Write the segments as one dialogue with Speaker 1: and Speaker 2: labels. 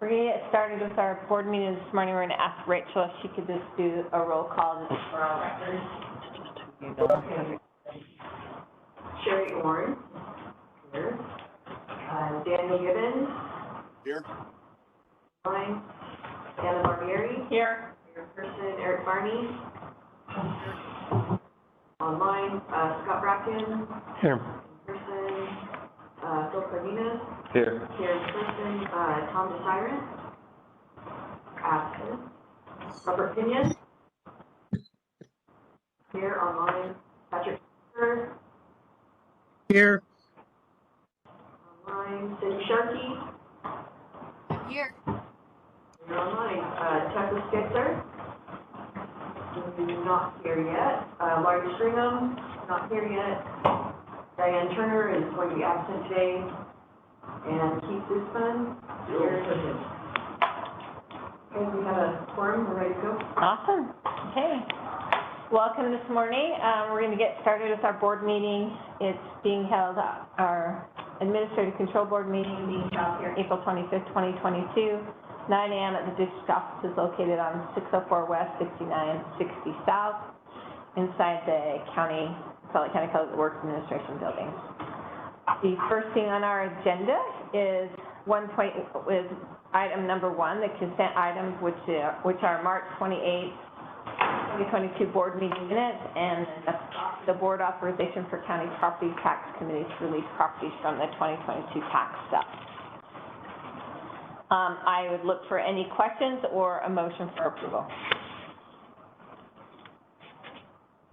Speaker 1: We're going to get started with our board meeting this morning. We're going to ask Rachel if she could just do a roll call just for our records.
Speaker 2: Okay. Sherry Orrin, here. Daniel Gibbons.
Speaker 3: Here.
Speaker 2: Online. Anna Barbieri.
Speaker 1: Here.
Speaker 2: Your person, Eric Barney. Online, Scott Bracken.
Speaker 3: Here.
Speaker 2: In person, Phil Cardenas.
Speaker 3: Here.
Speaker 2: Here in person, Tom DeSiren. Absent. Robert Pinion. Here online, Patrick Tucker.
Speaker 3: Here.
Speaker 2: Online, Cindy Sharkey.
Speaker 4: Here.
Speaker 2: You're online, Tucker Skitzer. Not here yet. Larry Stringham, not here yet. Diane Turner is going to be absent today. And Keith Zusman, here in person. Okay, we have a quorum, we're ready to go.
Speaker 1: Awesome. Okay. Welcome this morning. We're going to get started with our board meeting. It's being held, our Administrative Control Board meeting being held here April 25th, 2022, 9 a.m. at the district offices located on 604 West, 6960 South, inside the Salt Lake County Public Works Administration building. The first thing on our agenda is item number 1, the consent items, which are March 28th, 2022 board meeting minutes, and the board authorization for county property tax committee to release properties from the 2022 tax stuff. I would look for any questions or a motion for approval.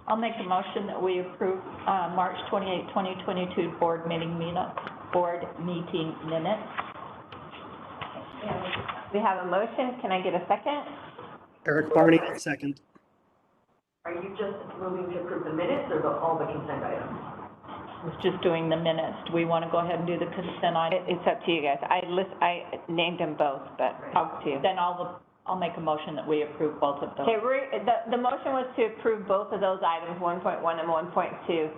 Speaker 4: I'll make a motion that we approve March 28, 2022 board meeting minutes.
Speaker 1: We have a motion. Can I get a second?
Speaker 5: Eric Barney, second.
Speaker 2: Are you just moving to approve the minutes or all the consent items?
Speaker 4: It's just doing the minutes. Do we want to go ahead and do the consent item?
Speaker 1: It's up to you guys. I named them both, but up to you.
Speaker 4: Then I'll make a motion that we approve both of those.
Speaker 1: Okay, the motion was to approve both of those items, 1.1 and 1.2.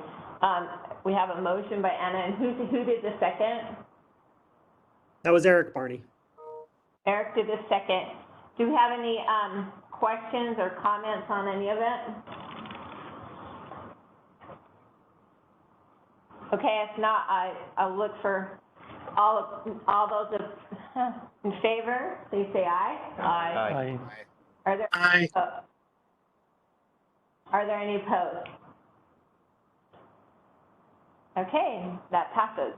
Speaker 1: We have a motion by Anna, and who did the second?
Speaker 5: That was Eric Barney.
Speaker 1: Eric did the second. Do we have any questions or comments on any of it? Okay, if not, I'll look for all those in favor. Please say aye.
Speaker 4: Aye.
Speaker 1: Are there
Speaker 5: Aye.
Speaker 1: Are there any opposed? Okay, that passes.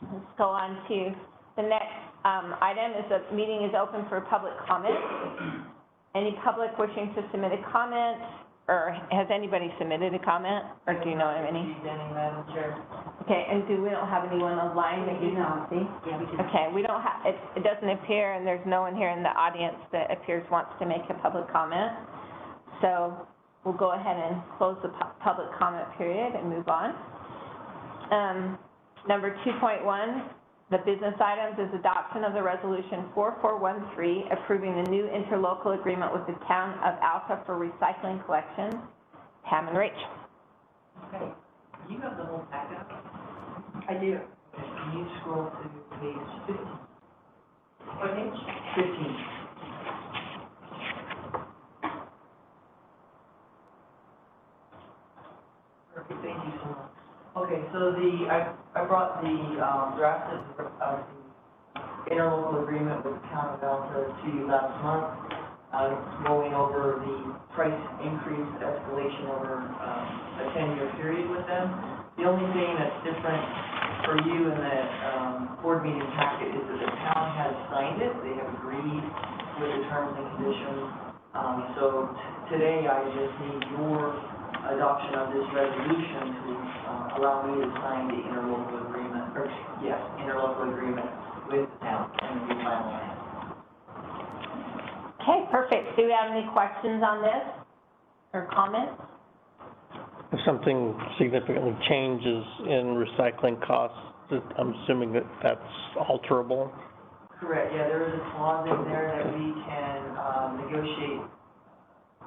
Speaker 1: Let's go on to the next item. Is the meeting is open for public comment. Any public wishing to submit a comment, or has anybody submitted a comment, or do you know of any?
Speaker 2: Madam Chair.
Speaker 1: Okay, and we don't have anyone online that you can see?
Speaker 2: Yeah, we do.
Speaker 1: Okay, we don't have, it doesn't appear, and there's no one here in the audience that appears wants to make a public comment. So we'll go ahead and close the public comment period and move on. Number 2.1, the business items is adoption of the resolution 4413, approving the new interlocal agreement with the town of Alta for recycling collection. Pam and Rachel.
Speaker 6: Okay, you have the whole packet?
Speaker 2: I do.
Speaker 6: Can you scroll to page 15?
Speaker 2: What page?
Speaker 6: 15. Perfect, thank you so much. Okay, so I brought the draft of the interlocal agreement with the town of Alta to you last month. Going over the price increase escalation over a 10-year period with them. The only thing that's different for you in the board meeting packet is that the town has signed it. They have agreed with the terms and conditions. So today I just need your adoption of this resolution to allow me to sign the interlocal agreement, interlocal agreement with the town and the final land.
Speaker 1: Okay, perfect. Do we have any questions on this or comments?
Speaker 7: If something significantly changes in recycling costs, I'm assuming that that's alterable?
Speaker 6: Correct, yeah, there is a clause in there that we can negotiate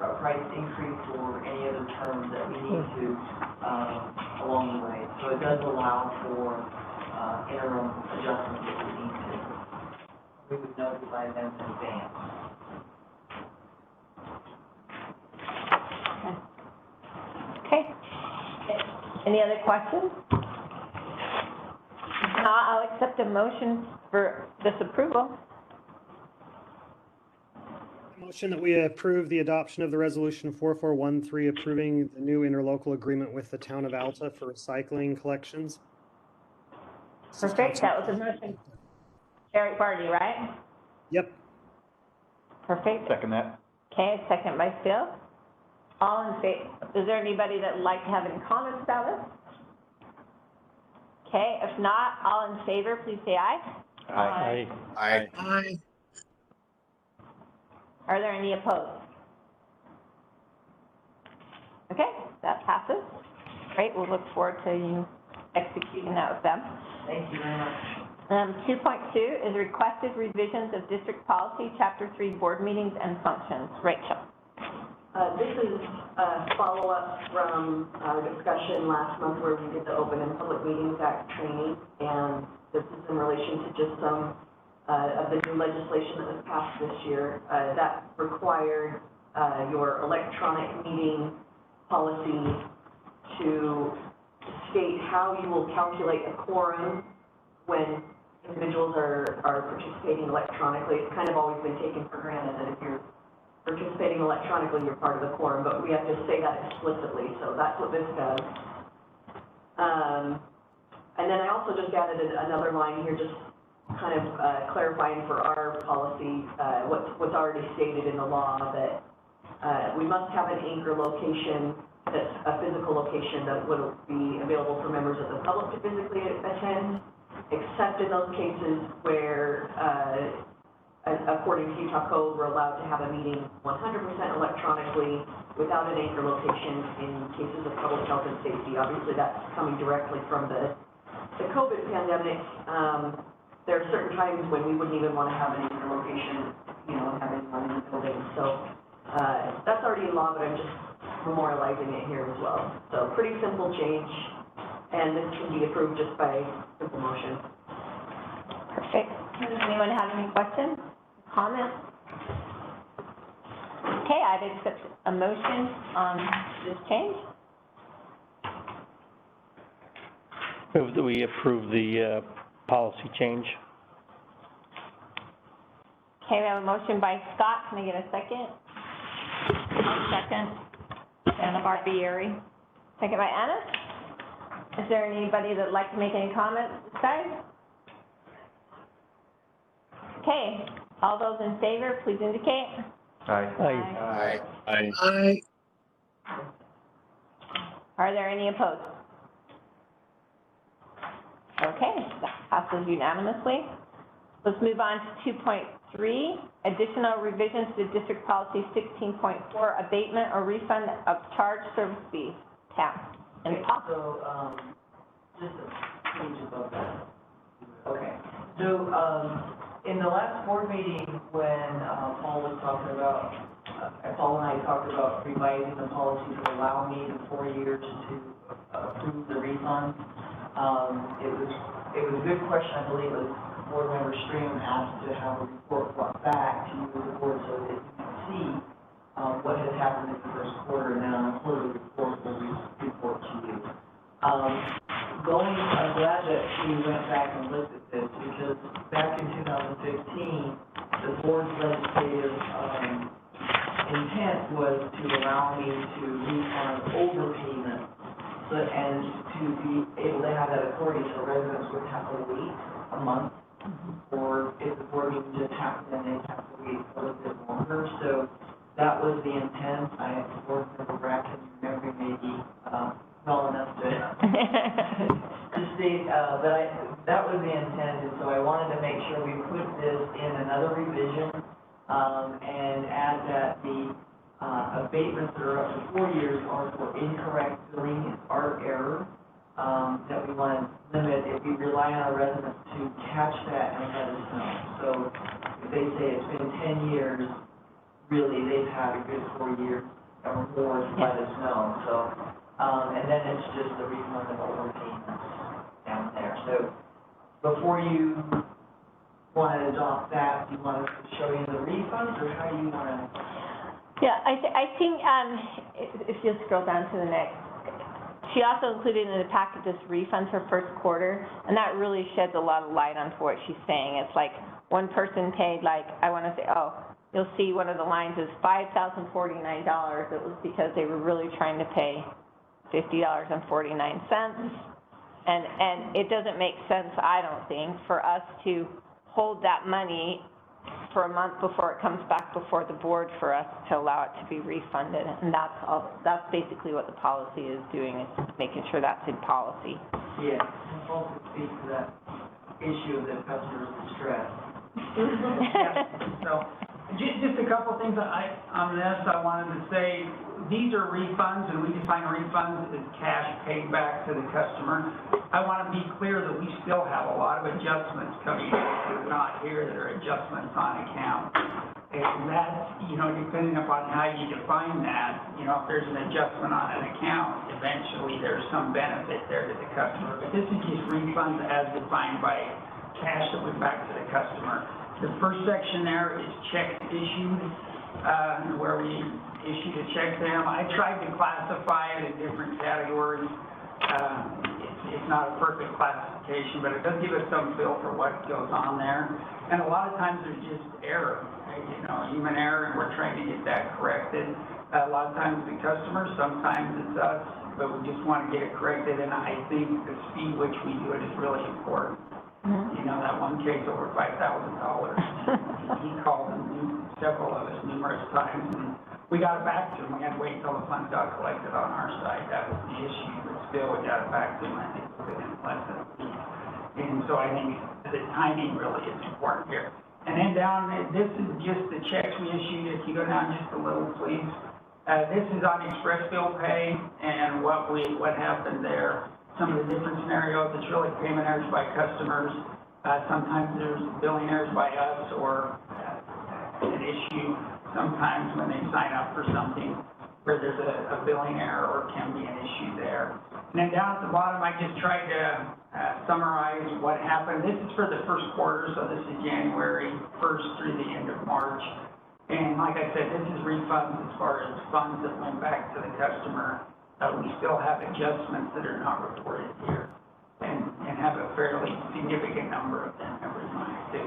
Speaker 6: a price increase or any other terms that we need to along the way. So it does allow for interim adjustments if we need to. we would notify them in advance.
Speaker 1: Okay. Any other questions? If not, I'll accept a motion for this approval.
Speaker 5: Motion that we approve the adoption of the resolution 4413 approving the new interlocal agreement with the town of Alta for recycling collections.
Speaker 1: Perfect, that was a motion. Eric Barty, right?
Speaker 5: Yep.
Speaker 1: Perfect.
Speaker 3: Second that.
Speaker 1: Okay, second by Phil. All in favor, is there anybody that'd like to have any comments about it? Okay, if not, all in favor, please say aye.
Speaker 7: Aye.
Speaker 3: Aye. Aye.
Speaker 1: Are there any opposed? Okay, that passes. Great, we'll look forward to you executing that with them.
Speaker 6: Thank you very much.
Speaker 1: 2.2 is requested revisions of district policy, chapter 3, board meetings and functions. Rachel.
Speaker 2: This is a follow-up from our discussion last month where we did the Open and Public Meetings Act training, and this is in relation to just some of the new legislation that was passed this year that required your electronic meeting policy to state how you will calculate a quorum when individuals are participating electronically. It's kind of always been taken for granted that if you're participating electronically, you're part of the quorum, but we have to say that explicitly, so that's what this does. And then I also just added another line here, just kind of clarifying for our policy what's already stated in the law, that we must have an anchor location, that's a physical location that would be available for members of the public to physically attend, except in those cases where according to Utah Code, we're allowed to have a meeting 100% electronically without an anchor location in cases of public health and safety. Obviously, that's coming directly from the COVID pandemic. There are certain times when we wouldn't even want to have an anchor location, you know, and have anyone in the building. So that's already in law, but I'm just memorializing it here as well. So pretty simple change, and this can be approved just by simple motion.
Speaker 1: Perfect. Does anyone have any questions, comments? Okay, I'd accept a motion on this change.
Speaker 7: Move that we approve the policy change.
Speaker 1: Okay, we have a motion by Scott. Can I get a second?
Speaker 4: Second. Anna Barbieri.
Speaker 1: Second by Anna. Is there anybody that'd like to make any comments this time? Okay, all those in favor, please indicate.
Speaker 3: Aye.
Speaker 7: Aye.
Speaker 3: Aye. Aye.
Speaker 1: Are there any opposed? Okay, that passes unanimously. Let's move on to 2.3, additional revisions to District Policy 16.4, abatement or refund of charged service fees, town. And
Speaker 6: Okay,
Speaker 1: Paul.
Speaker 6: so, just a page above that. Okay, so, in the last board meeting, when, Paul was talking about, Paul and I talked about revising the policy to allow me in 4 years to approve the refund. It was a good question. I believe it was Board Member Stream asked to have a report brought back to you, the board, so that you can see, what has happened in the first quarter, and then on a quarterly report, we'll report to you. I'm glad that we went back and looked at this, because back in 2015, the board's legislative intent was to allow me to refund overpayment, and to be able to have that authority, so residents would have to wait a month, or if the board meeting just happened, then they'd have to wait a little bit longer. So that was the intent. Board Member Bracken, memory may be well enough to state, that was the intent, and so I wanted to make sure we put this in another revision, and add that the abatements that are up to 4 years are for incorrect billing, are error, that we want to limit. If we rely on our residents to catch that and let us know. So if they say it's been 10 years, really they've had a good 4 years or more to let us know. So, and then it's just the refund of overpayments down there. So before you want to adopt that? Do you want us to show you the refunds, or how do you want to?
Speaker 1: Yeah, I think, if you scroll down to the next, she also included in the packet this refunds for first quarter, and that really sheds a lot of light onto what she's saying. It's like, one person paid, like, I want to say, you'll see one of the lines is $5,049. It was because they were really trying to pay $50.49. And it doesn't make sense, I don't think, for us to hold that money for a month before it comes back before the board for us to allow it to be refunded. And that's basically what the policy is doing, is making sure that's in policy.
Speaker 6: Yeah, and also speak to that issue of the customer's distress.
Speaker 8: Yeah, so, just a couple things on this, I wanted to say, these are refunds, and we define refunds as cash paid back to the customer. I want to be clear that we still have a lot of adjustments coming in that are not here, that are adjustments on account. And that's, depending upon how you define that, if there's an adjustment on an account, eventually there's some benefit there to the customer. But this is just refunds as defined by cash that went back to the customer. The first section there is checks issued, where we issued a check to them. I tried to classify it in different categories. It's not a perfect classification, but it does give us some feel for what goes on there. And a lot of times there's just error, human error, and we're trying to get that corrected. A lot of times the customer, sometimes it's us, but we just want to get it corrected. And I think the speed which we do it is really important. That one case over $5,000. He called several of us numerous times, and we got it back to him. We had to wait until the funds got collected on our side. That was the issue, but still we got it back to him, I think, within less than a week. And so I think the timing really is important here. And then down, this is just the checks we issued. If you go down just a little, please. This is on express bill pay and what happened there. Some of the different scenarios, it's really payment errors by customers. Sometimes there's billing errors by us, or an issue sometimes when they sign up for something where there's a billing error or can be an issue there. And then down at the bottom, I just tried to summarize what happened. This is for the first quarter, so this is January 1st through the end of March. And like I said, this is refunds as far as funds that went back to the customer. We still have adjustments that are not reported here, and have a fairly significant number of them every month too.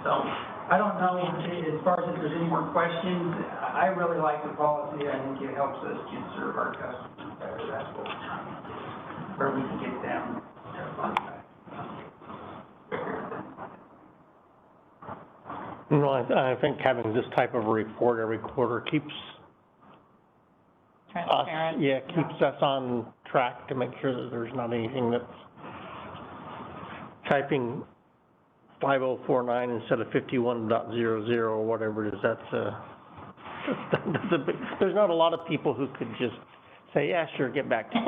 Speaker 8: So I don't know as far as if there's any more questions. I really like the policy. I think it helps us just serve our customers better. That's what we're trying to do, where we can get them their funds back quicker than.
Speaker 7: I think having this type of report every quarter keeps
Speaker 4: Transparent.
Speaker 7: keeps us on track to make sure that there's not anything that's typing 5049 instead of 51.00 or whatever it is. That's a big, there's not a lot of people who could just say, yeah, sure, get back to me.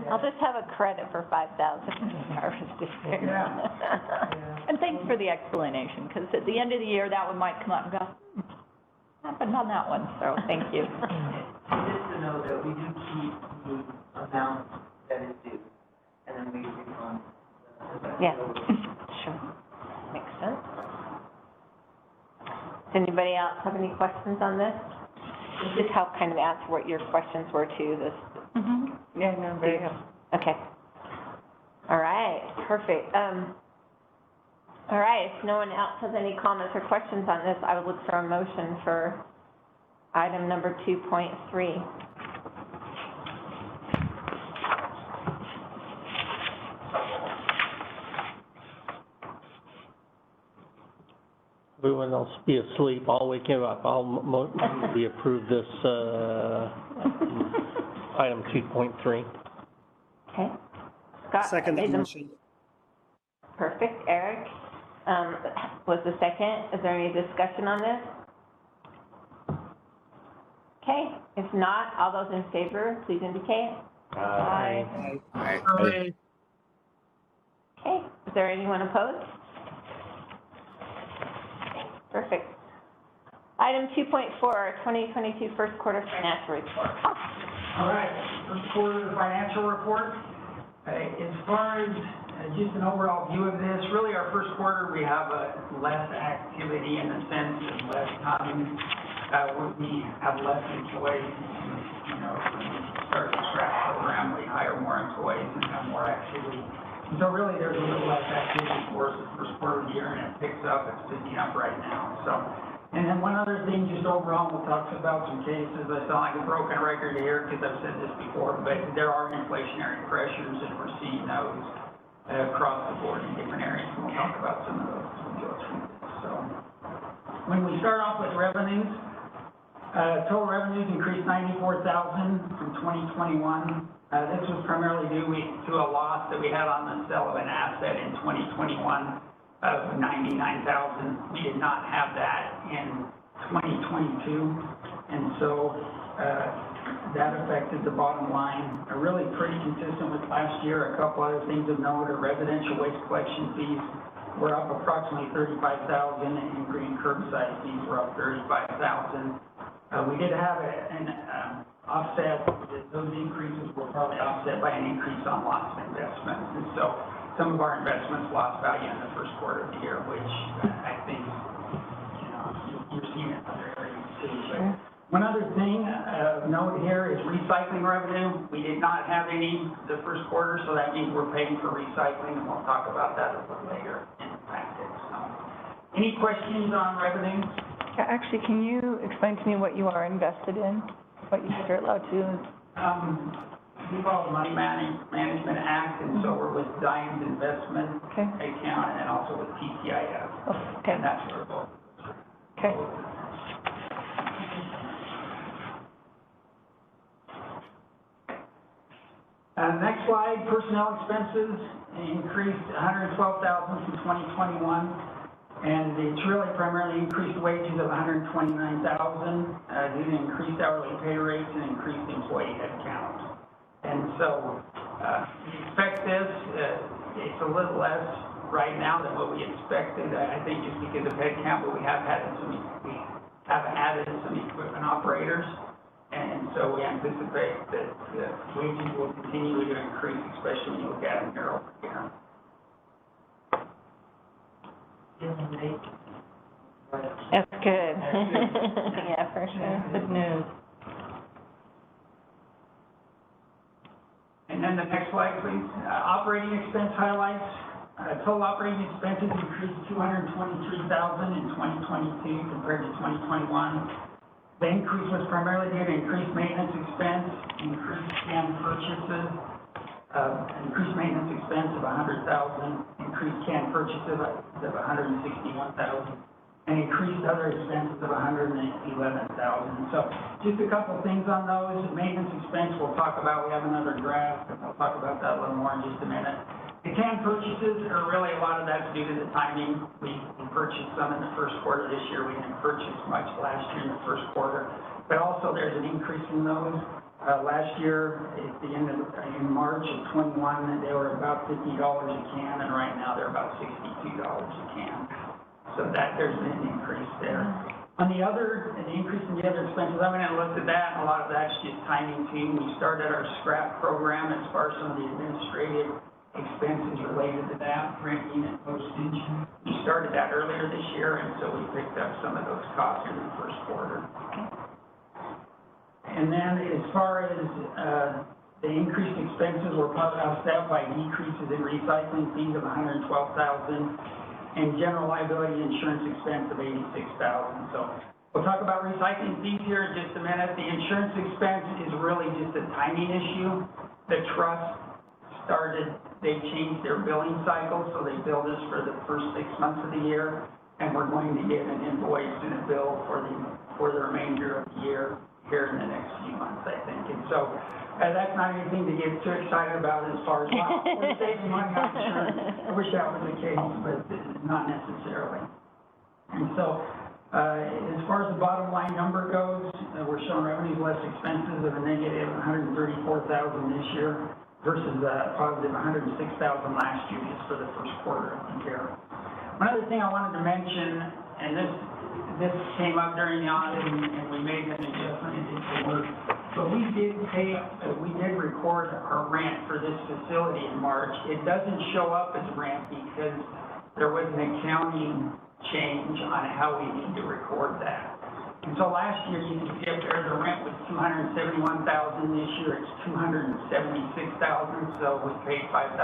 Speaker 1: I'll just have a credit for $5,000.
Speaker 4: And thanks for the explanation, because at the end of the year, that one might come up and go, happened on that one, so thank you.
Speaker 6: Just to know that we do keep the amount that is due, and then we refund.
Speaker 1: Yeah, sure. Makes sense. Does anybody else have any questions on this? This just helped kind of answer what your questions were too, this.
Speaker 4: Yeah, no, very good.
Speaker 1: Okay. All right, perfect. All right, if no one else has any comments or questions on this, I would look for a motion for item number 2.3.
Speaker 7: Everyone else be asleep. I'll wake you up. We approve this item 2.3.
Speaker 1: Okay. Scott?
Speaker 5: Second the
Speaker 1: made the-
Speaker 5: motion.
Speaker 1: Perfect. Eric was the second. Is there any discussion on this? Okay. If not, all those in favor, please indicate. Aye.
Speaker 3: Aye.
Speaker 1: Okay. Is there anyone opposed? Perfect. Item 2.4, 2022 first quarter financial report.
Speaker 8: All right, first quarter of the financial report. As far as just an overall view of this. Really, our first quarter, we have less activity in the sense of less time. We have less employees. You know, when we start the scrap program, we hire more employees and have more activity. And so really, there's a little less activity for us the first quarter of the year, and it picks up. It's picking up right now. So, and then one other thing, just overall, we'll talk about some cases. I sound like a broken record here because I've said this before, but there are inflationary pressures, and we're seeing those across the board in different areas. And we'll talk about some of those as we go through this. So, when we start off with revenues, total revenues increased $94,000 from 2021. This was primarily due to a loss that we had on the sale of an asset in 2021 of $99,000. We did not have that in 2022, and so that affected the bottom line. Really pretty consistent with last year. A couple other things of note are residential waste collection fees were up approximately $35,000, and green curbside fees were up $35,000. We did have an offset. Those increases were probably offset by an increase on lots of investments, and so some of our investments lost value in the first quarter of the year, which I think, you know, you're seeing it in other areas too. But one other thing of note here is recycling revenue. We did not have any the first quarter, so that means we're paying for recycling, and we'll talk about that a little later in practice. So, any questions on revenue?
Speaker 4: Actually, can you explain to me what you are invested in? What you are allowed to?
Speaker 8: We follow the Money Management Act, and so we're with Dimes Investment Account, and then also with PCIF.
Speaker 4: Okay.
Speaker 8: And that's where we're both.
Speaker 4: Okay.
Speaker 8: Next slide, personnel expenses increased $112,000 from 2021. And it's really primarily increased wages of $129,000 due to increased hourly pay rates and increased employee headcount. And so we expect this. It's a little less right now than what we expected. I think just because of headcount, but we have added some equipment operators, and so we anticipate that wages will continue to increase, especially when you look at them year over year.
Speaker 1: That's good. Yeah, for sure. Good news.
Speaker 8: And then the next slide, please. Operating expense highlights. Total operating expenses increased $223,000 in 2022 compared to 2021. The increase was primarily due to increased maintenance expense, increased can purchases, increased maintenance expense of $100,000, increased can purchases of $161,000, and increased other expenses of $111,000. So just a couple things on those. Maintenance expense we'll talk about. We have another graph, and we'll talk about that a little more in just a minute. The can purchases are really, a lot of that's due to the timing. We purchased some in the first quarter this year. We didn't purchase much last year in the first quarter, but also there's an increase in those. Last year, at the end of, in March of 21, they were about $50 a can, and right now they're about $62 a can. So that there's an increase there. On the increase in the other expenses, I went and looked at that, and a lot of that's just timing too. We started our scrap program as far as some of the administrative expenses related to that, printing and postage. We started that earlier this year, and so we picked up some of those costs in the first quarter. And then as far as the increased expenses were partly offset by decreases in recycling fees of $112,000 and general liability insurance expense of $86,000. So we'll talk about recycling fees here in just a minute. The insurance expense is really just a timing issue. The trust they changed their billing cycle, so they billed us for the first 6 months of the year, and we're going to get an invoice and a bill for the remainder of the year here in the next few months, I think. And so that's not anything to get too excited about as far as, wow, we're saving money on insurance. I wish that was the case, but not necessarily. And so as far as the bottom line number goes, we're showing revenues less expenses of a negative $134,000 this year versus a positive $106,000 last year just for the first quarter of the year. One other thing I wanted to mention, and this came up during the audit, and we made an adjustment into the work but we did record our rent for this facility in March. It doesn't show up as rent because there was an accounting change on how we need to record that. And so last year, you can see up there, the rent was $271,000. This year, it's $276,000, so we paid $5,000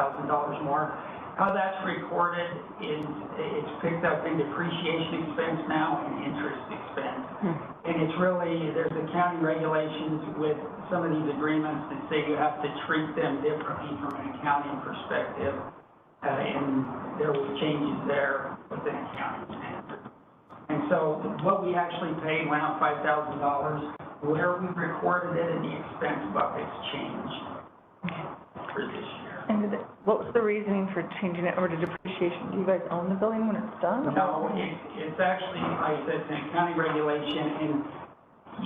Speaker 8: more. How that's recorded is it's picked up in depreciation expense now and interest expense. And it's really, there's accounting regulations with some of these agreements that say you have to treat them differently from an accounting perspective. And there was changes there with an accounting standard. And so what we actually paid went up $5,000. Where we recorded it in the expense buckets changed for this year.
Speaker 4: And what was the reasoning for changing it over to depreciation? Do you guys own the building when it's done?
Speaker 8: No, it's actually, like I said, it's an accounting regulation, and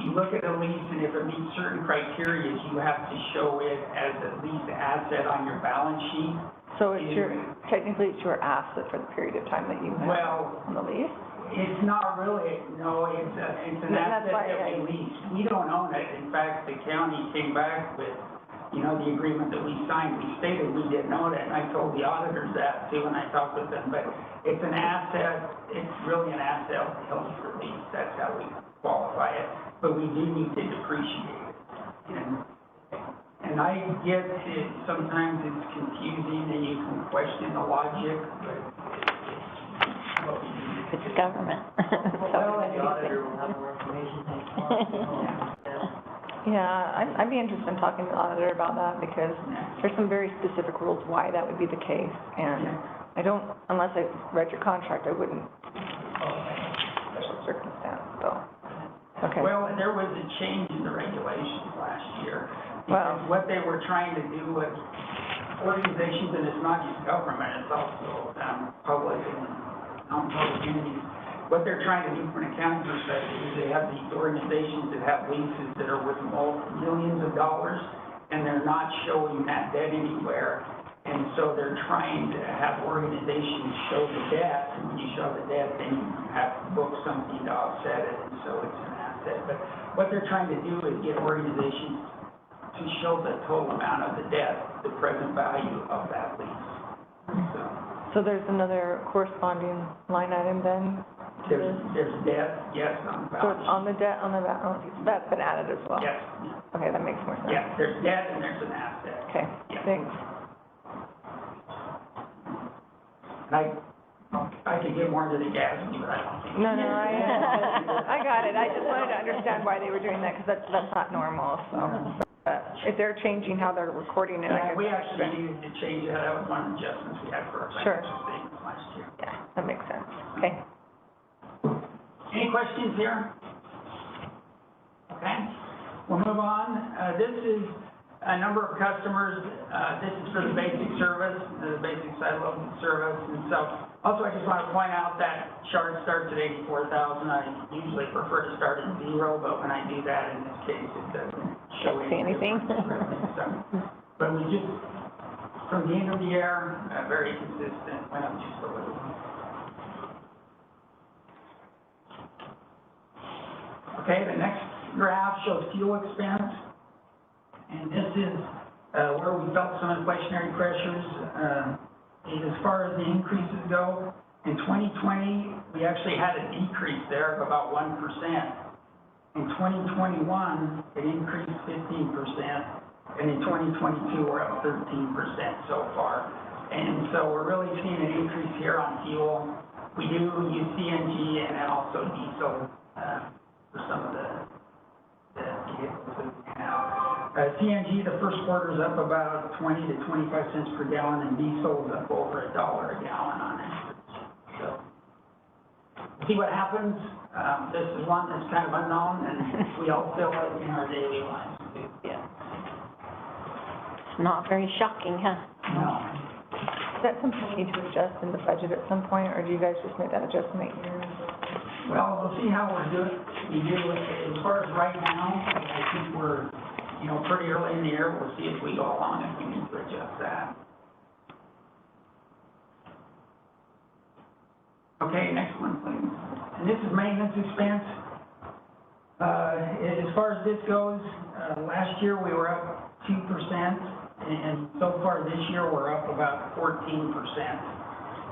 Speaker 8: you look at a lease, and if it meets certain criteria, you have to show it as a lease asset on your balance sheet.
Speaker 4: So it's technically it's your asset for the period of time that you have on the lease?
Speaker 8: It's not really, no, it's an asset that we lease. We don't own it. In fact, the county came back with, the agreement that we signed. We stated we didn't own it, and I told the auditors that too when I talked with them. But it's an asset, it's really an asset held for lease. That's how we qualify it. But we do need to depreciate it. And I get it, sometimes it's confusing and you can question the logic, but it's what we do.
Speaker 1: It's government.
Speaker 6: Well, the auditor will have more information next month.
Speaker 4: Yeah, I'd be interested in talking to the auditor about that because there's some very specific rules why that would be the case. And I don't, unless I read your contract, I wouldn't. Special circumstance, so. Okay.
Speaker 8: Well, there was a change in the regulations last year.
Speaker 4: Well,
Speaker 8: Because what they were trying to do was organizations, and it's not just government, it's also public and non-public entities. What they're trying to do from an accounting perspective is they have these organizations that have leases that are worth millions of dollars, and they're not showing that debt anywhere. And so they're trying to have organizations show the debt, and when you show the debt, then you have to book something to offset it, and so it's an asset. But what they're trying to do is get organizations to show the total amount of the debt, the present value of that lease.
Speaker 4: so there's another corresponding line item then?
Speaker 8: There's debt, yes, on the
Speaker 4: So
Speaker 8: balance
Speaker 4: it's
Speaker 8: sheet.
Speaker 4: on the debt, on the balance, that's been added as well?
Speaker 8: Yes,
Speaker 4: Okay, that makes more sense.
Speaker 8: yeah, there's debt and there's an asset.
Speaker 4: Okay,
Speaker 8: Yeah.
Speaker 4: thanks.
Speaker 8: And I could get more into the GASB, but I don't think.
Speaker 4: No, I got it. I just wanted to understand why they were doing that, because that's not normal, so. If they're changing how they're recording it, I
Speaker 8: Yeah,
Speaker 4: guess.
Speaker 8: we actually needed to change that. That was one of the adjustments we had for our
Speaker 4: Sure.
Speaker 8: financial statements last year.
Speaker 4: Yeah, that makes sense. Okay.
Speaker 8: Any questions here? Okay, we'll move on. This is a number of customers. This is for the basic service, the basic side load service. And so, also I just want to point out that chart starts at 84,000. I usually prefer to start at 0, but when I do that, in this case, it doesn't show
Speaker 4: Can't see anything.
Speaker 8: So, but we just, from the end of the year, very consistent, went up just a little. Okay, the next graph shows fuel expense, and this is where we felt some inflationary pressures. As far as the increases go, in 2020, we actually had a decrease there of about 1%. In 2021, it increased 15%, and in 2022, we're up 13% so far. And so we're really seeing an increase here on fuel. We do use CNG and then also diesel for some of the vehicles that we have. CNG, the first quarter is up about 20 to 25 cents per gallon, and diesel is up over $1 a gallon on average. So, see what happens. This is one that's kind of unknown, and we all feel it in our daily lives too.
Speaker 1: Yeah. It's not very shocking, huh?
Speaker 8: No.
Speaker 4: Is that something we need to adjust in the budget at some point, or do you guys just make that adjustment yearly?
Speaker 8: Well, we'll see how we're doing. We do, as far as right now, I think we're, pretty early in the year. We'll see as we go along if we need to adjust that. Okay, next one, please. And this is maintenance expense. As far as this goes, last year we were up 2%, and so far this year we're up about 14%.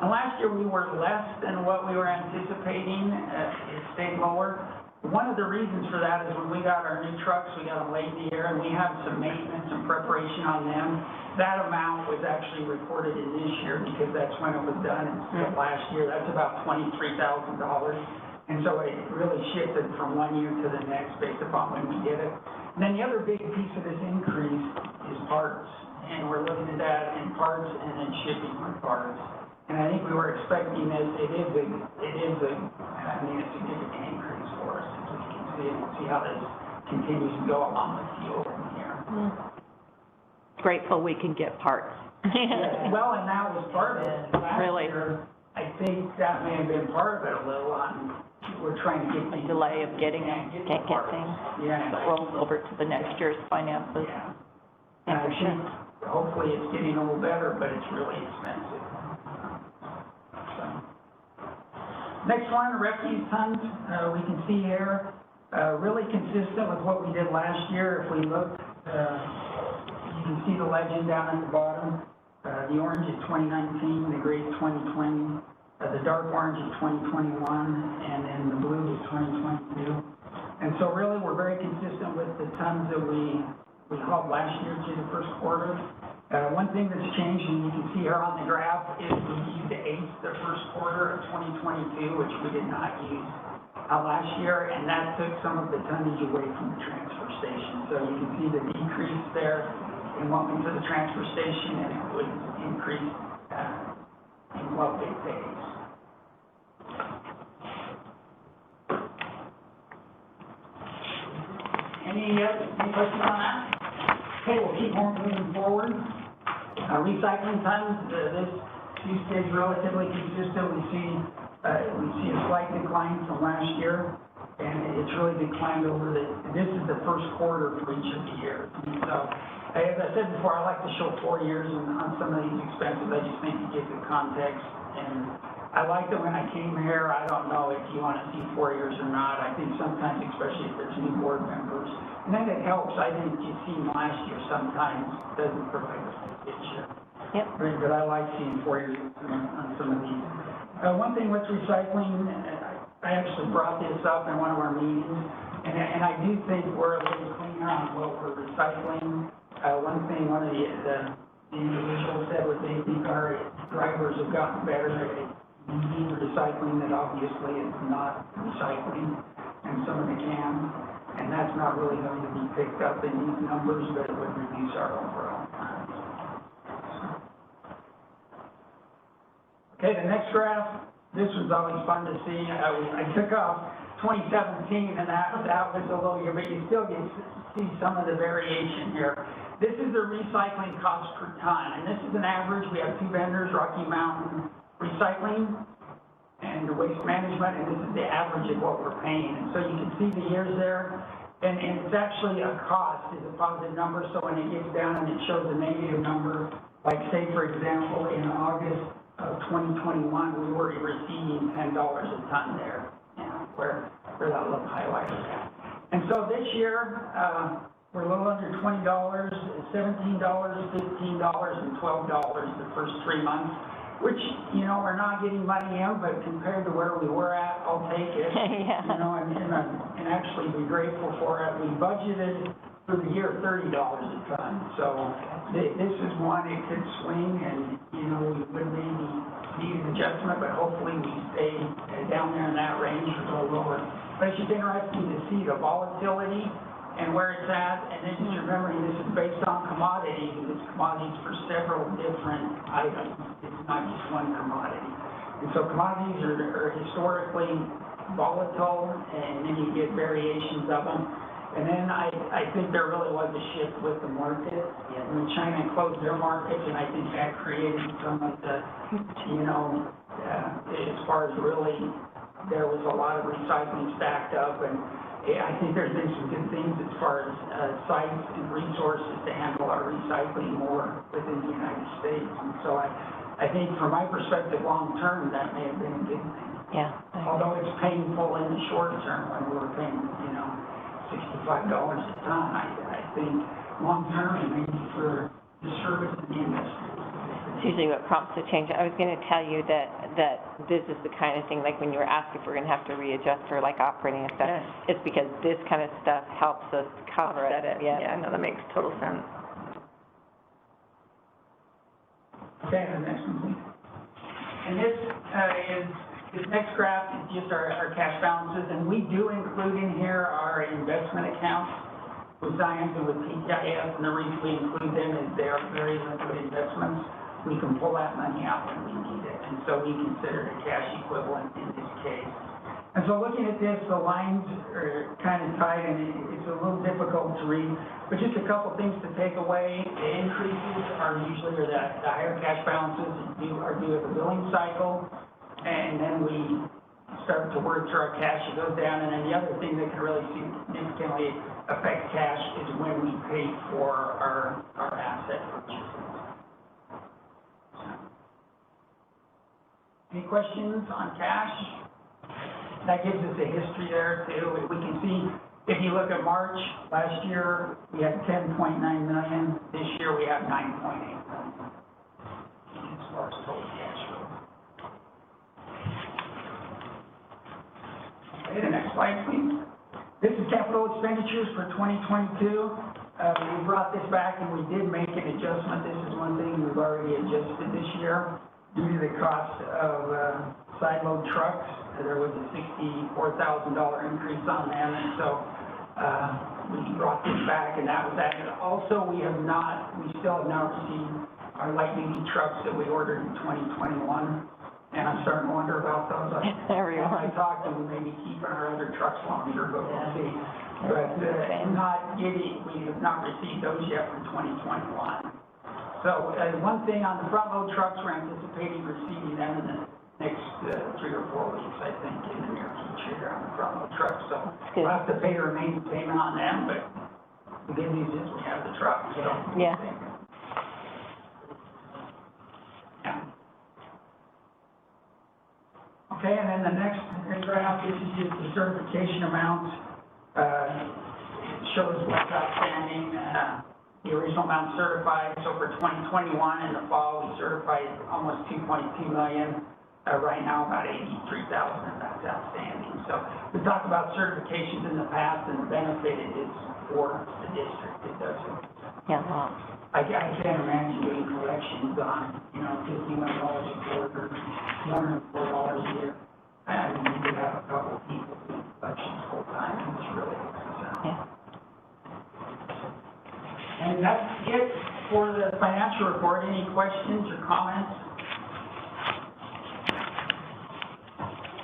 Speaker 8: And last year we were less than what we were anticipating, it stayed lower. One of the reasons for that is when we got our new trucks, we got them late in the year, and we have some maintenance and preparation on them. That amount was actually recorded in this year because that's when it was done instead of last year. That's about $23,000. And so it really shifted from one year to the next based upon when we did it. And then the other big piece of this increase is parts. And we're looking at that in parts and then shipping for parts. And I think we were expecting this. It is a significant increase for us as we can see how this continues to go along with fuel in here.
Speaker 9: Grateful we can get parts.
Speaker 8: Yeah, well, and that was part of it. Last
Speaker 9: Really?
Speaker 8: year, I think that may have been part of it a little on, we're trying to get
Speaker 9: A
Speaker 8: these.
Speaker 9: delay of getting,
Speaker 8: Can't
Speaker 9: can't get
Speaker 8: parts.
Speaker 9: things.
Speaker 8: Yeah.
Speaker 9: It rolls over to the next year's finances.
Speaker 8: Yeah.
Speaker 9: Yeah,
Speaker 8: And I
Speaker 9: for sure.
Speaker 8: think hopefully it's getting a little better, but it's really expensive. So. Next one, refuse tons, we can see here, really consistent with what we did last year. If we look, you can see the legend down at the bottom. The orange is 2019, the gray is 2020, the dark orange is 2021, and then the blue is 2022. And so really, we're very consistent with the tons that we hauled last year to the first quarter. One thing that's changed, and you can see here on the graph, is we used ACE the first quarter of 2022, which we did not use last year, and that took some of the tonnage away from the transfer station. So you can see the decrease there in what went to the transfer station, and it would increase in what they pays. Any questions on that? Okay, we'll keep on moving forward. Recycling tons, this stays relatively consistent. We see a slight decline from last year, and it's really declined over this is the first quarter for each of the years. And so, as I said before, I like to show 4 years on some of these expenses. I just think it gives the context, and I like that when I came here, I don't know if you want to see 4 years or not. I think sometimes, especially if there's new board members, and then it helps. I think you see last year sometimes doesn't provide a full picture.
Speaker 9: Yep.
Speaker 8: But I like seeing 4 years on some of these. One thing with recycling, I actually brought this up in one of our meetings, and I do think we're a little cleaner on what we're recycling. One thing one of the individuals said was they think our drivers have gotten better at recycling that obviously is not recycling in some of the cans, and that's not really going to be picked up in these numbers, but it would reduce our overall tons. Okay, the next graph, this was always fun to see. I took off 2017, and that was a little year, but you still get to see some of the variation here. This is the recycling cost per ton, and this is an average. We have 2 vendors, Rocky Mountain Recycling and Waste Management, and this is the average of what we're paying. And so you can see the years there, and it's actually a cost is a positive number, so when it gets down and it shows a negative number, like say for example in August of 2021, we were receiving $10 a ton there, where that little highlighted at. And so this year, we're a little under $20, $17, $15, and $12 the first 3 months, which, we're not getting money in, but compared to where we were at, I'll take it.
Speaker 9: Yeah.
Speaker 8: And actually be grateful for it. We budgeted for the year $30 a ton. So this is one, it could swing, and, we would maybe need an adjustment, but hopefully we stay down there in that range or go lower. But it's just interesting to see the volatility and where it's at, and then just remembering this is based on commodities, and it's commodities for several different items. It's not just one commodity. And so commodities are historically volatile, and then you get variations of them. And then I think there really was a shift with the market. When China closed their markets, and I think that created some of the, as far as really, there was a lot of recycling stacked up, and I think there's been some good things as far as sites and resources to handle our recycling more within the United States. And so I think from my perspective, long term, that may have been a good thing.
Speaker 9: Yeah.
Speaker 8: Although it's painful in the short term when we were paying, $65 a ton. I think long-term, and maybe for the service in the industry.
Speaker 1: It's usually what prompts the change. I was gonna tell you that this is the kind of thing, like when you were asked if we're gonna have to readjust for like operating and stuff, it's because this kind of stuff helps us cover it.
Speaker 4: Yeah, no, that makes total sense.
Speaker 8: Okay, the next one, please. And this next graph is just our cash balances, and we do include in here our investment accounts with Zions and with PTIS, and the reason we include them is they are very liquid investments. We can pull that money out when we need it, and so we consider it a cash equivalent in this case. And so looking at this, the lines are kind of tight, and it's a little difficult to read, but just a couple things to take away. The increases are usually the higher cash balances are due at the billing cycle, and then we start to work through our cash, it goes down, and then the other thing that can really significantly affect cash is when we pay for our asset purchases. Any questions on cash? That gives us a history there too. We can see, if you look at March last year, we had 10.9 million. This year we have 9.8 million as far as total cash flow. Okay, the next slide, please. This is capital expenditures for 2022. We brought this back and we did make an adjustment. This is one thing we've already adjusted this year due to the cost of side load trucks. There was a $64,000 increase on them, and so we brought this back, and that was that. And also, we still have not received our light duty trucks that we ordered in 2021, and I'm starting to wonder about those. I talked to them, maybe keeping our other trucks longer, but we'll see. But we have not received those yet for 2021. So one thing on the front load trucks, we're anticipating receiving them in the next 3 or 4 weeks, I think, in the near future here on the front load trucks. So we'll have to pay a remaining payment on them, but the good news is we have the trucks. So
Speaker 1: Yeah.
Speaker 8: Okay, and then the next graph, this is just the certification amounts. It shows what's outstanding. The original amount certified, so for 2021 in the fall, we certified almost 2.2 million. Right now, about 83,000 of that's outstanding. So we talked about certifications in the past, and the benefit it is for the district. It does.
Speaker 1: Yeah.
Speaker 8: I can't imagine doing collections on, $51 a quarter, $104 a year. And we could have a couple of people doing collections full time, and it's really expensive.
Speaker 1: Yeah.
Speaker 8: And that's it for the financial report. Any questions or comments?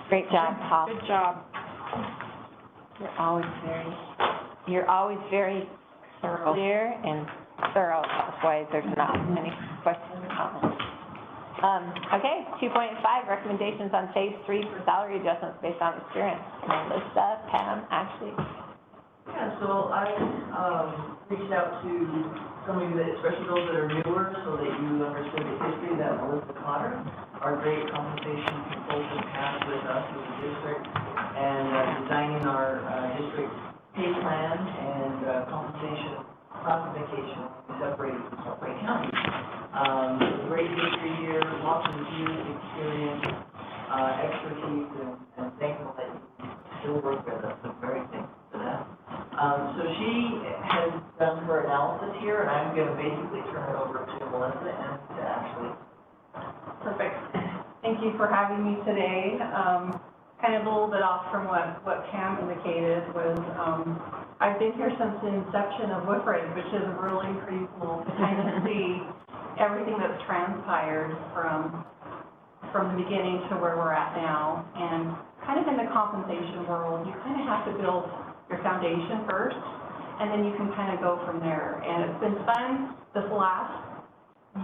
Speaker 1: Great job, Paul.
Speaker 9: Good job.
Speaker 1: You're always very clear and thorough. That's why there's not many questions or comments. Okay, 2.5, recommendations on phase 3 for salary adjustments based on experience. Melissa, Pam, Ashley.
Speaker 2: Yeah, so I reached out to some of you, especially those that are newer, so that you understood the history that Melissa Cotter, our great compensation consultant, has with us as a district, and designing our district pay plan and compensation classification separated from separate counties. Great history here, lots of years experience, expertise, and thankful that you still work with us. I'm very thankful for that. So she has done her analysis here, and I'm going to basically turn it over to Melissa and to Ashley.
Speaker 10: Perfect. Thank you for having me today. Kind of a little bit off from what Pam indicated was, I've been here since the inception of WFWRD, which is really pretty cool to kind of see everything that's transpired from the beginning to where we're at now. And kind of in the compensation world, you kind of have to build your foundation first, and then you can kind of go from there. And it's been fun this last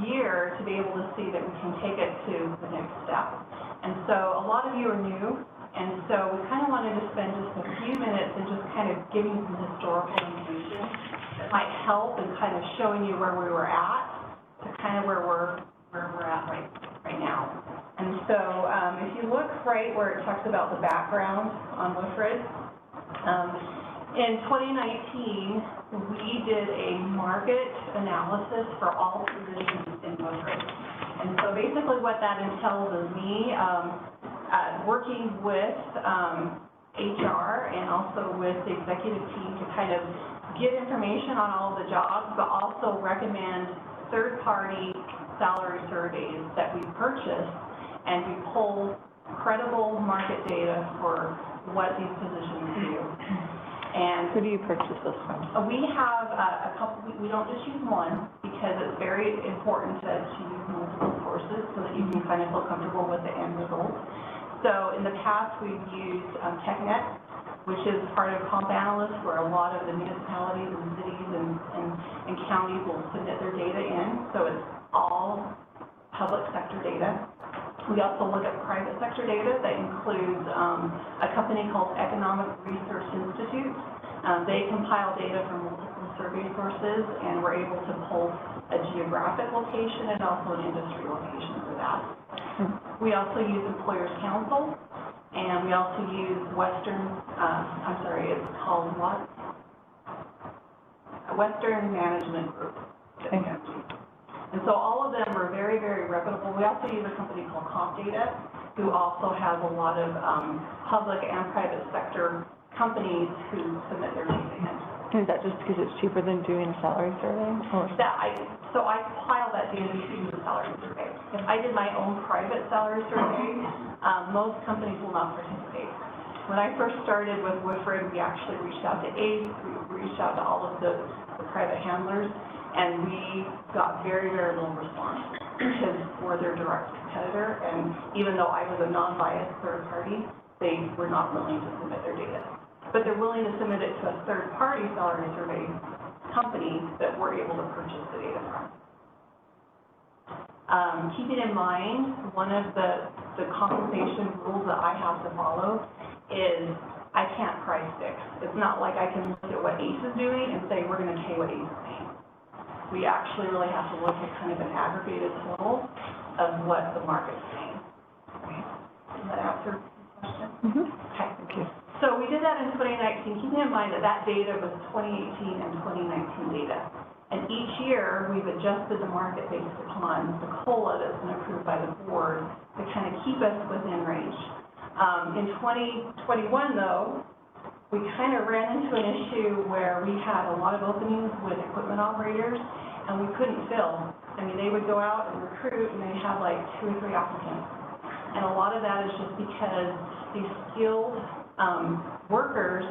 Speaker 10: year to be able to see that we can take it to the next step. And so a lot of you are new, and so we kind of wanted to spend just a few minutes and just kind of giving some historical information that might help in kind of showing you where we were at to kind of where we're at right now. And so if you look right where it talks about the background on WFWRD, In 2019, we did a market analysis for all positions in Woodford. And so basically what that entails is me working with HR and also with the executive team to kind of get information on all of the jobs, but also recommend third-party salary surveys that we purchase, and we pull credible market data for what these positions do. And
Speaker 4: Who do you purchase this from?
Speaker 10: we have a couple, we don't just use one, because it's very important to use multiple sources so that you can kind of feel comfortable with the end result. So in the past, we've used TechNet, which is part of Comp Analyst, where a lot of the municipalities and cities and counties will submit their data in. So it's all public sector data. We also look at private sector data that includes a company called Economic Research Institute. They compile data from multiple survey sources, and we're able to pull a geographic location and also an industry location for that. We also use Employers Council, and we also use it's called what? Western Management Group. And so all of them are very, very reputable. We also use a company called Comp Data, who also has a lot of public and private sector companies who submit their data in.
Speaker 4: Is that just because it's cheaper than doing a salary survey?
Speaker 10: So I compile that data to the salary survey. If I did my own private salary survey, most companies will not participate. When I first started with Woodford, we actually reached out to ACE, we reached out to all of the private handlers, and we got very, very little response because we're their direct competitor. And even though I was a non-biased third party, they were not willing to submit their data. But they're willing to submit it to a third-party salary survey company that we're able to purchase the data from. Keeping in mind, one of the compensation rules that I have to follow is I can't price fix. It's not like I can look at what ACE is doing and say, we're going to pay what ACE is paying. We actually really have to look at kind of an aggregated total of what the market's paying. Does that answer your question?
Speaker 4: Mm-hmm.
Speaker 10: Okay. Thank you. So we did that in 2019, keeping in mind that that data was 2018 and 2019 data. And each year, we've adjusted the market based upon the COLA that's been approved by the board to kind of keep us within range. In 2021, though, we kind of ran into an issue where we had a lot of openings with equipment operators, and we couldn't fill. I mean, they would go out and recruit, and they'd have like 2 or 3 applicants. And a lot of that is just because these skilled workers,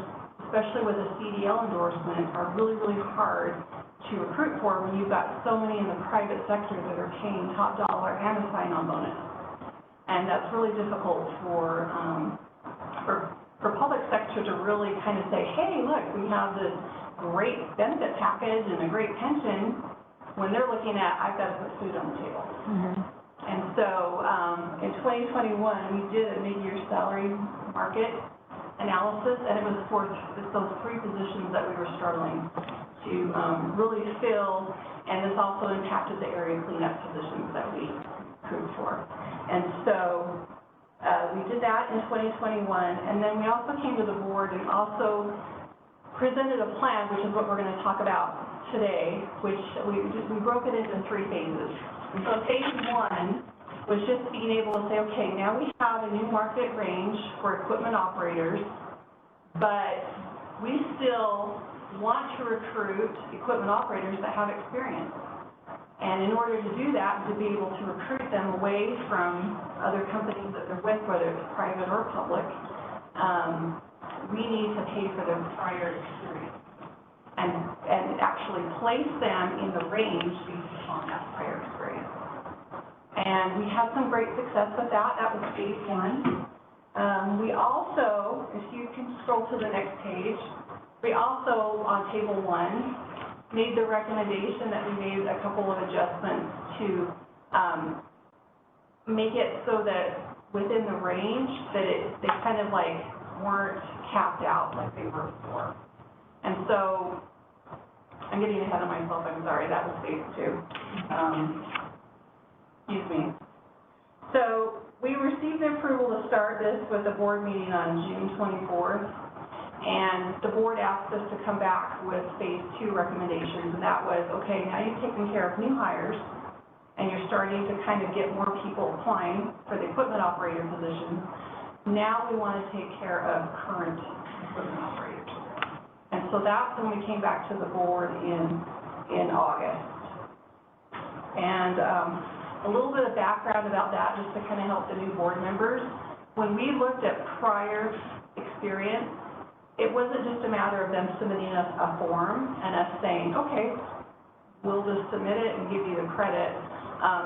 Speaker 10: especially with a CDL endorsement, are really, really hard to recruit for when you've got so many in the private sector that are paying top dollar and a sign-on bonus. And that's really difficult for public sector to really kind of say, hey, look, we have this great benefit package and a great pension, when they're looking at, I've got to put food on the table.
Speaker 4: Mm-hmm.
Speaker 10: And so in 2021, we did a mid-year salary market analysis, and it was for those 3 positions that we were struggling to really fill, and this also impacted the area cleanup positions that we approved for. And so we did that in 2021, and then we also came to the board and also presented a plan, which is what we're going to talk about today, which we broke it into 3 phases. And so phase 1 was just being able to say, okay, now we have a new market range for equipment operators, but we still want to recruit equipment operators that have experience. And in order to do that, to be able to recruit them away from other companies that they're with, whether it's private or public, we need to pay for their prior experience and actually place them in the range based upon that prior experience. And we had some great success with that. That was phase 1. We also, if you can scroll to the next page, we also, on table 1, made the recommendation that we made a couple of adjustments to make it so that within the range that they kind of like weren't capped out like they were before. And so, I'm getting ahead of myself, I'm sorry, that was phase 2. Excuse me. So, we received the approval to start this with a board meeting on June 24th. And the board asked us to come back with phase 2 recommendations, and that was, okay, now you've taken care of new hires, and you're starting to kind of get more people applying for the equipment operator position. Now we want to take care of current equipment operators. And so that's when we came back to the board in August. And a little bit of background about that, just to kind of help the new board members. When we looked at prior experience, it wasn't just a matter of them submitting us a form and us saying, okay, we'll just submit it and give you the credit.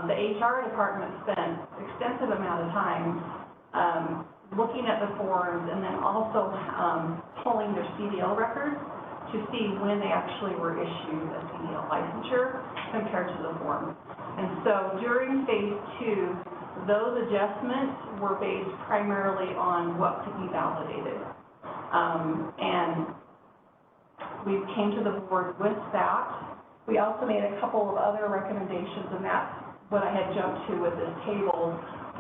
Speaker 10: The HR department spent extensive amount of time looking at the forms and then also pulling their CDL records to see when they actually were issued a CDL licensure compared to the form. And so during phase 2, those adjustments were based primarily on what could be validated. And we came to the board with that. We also made a couple of other recommendations, and that's what I had jumped to with this table,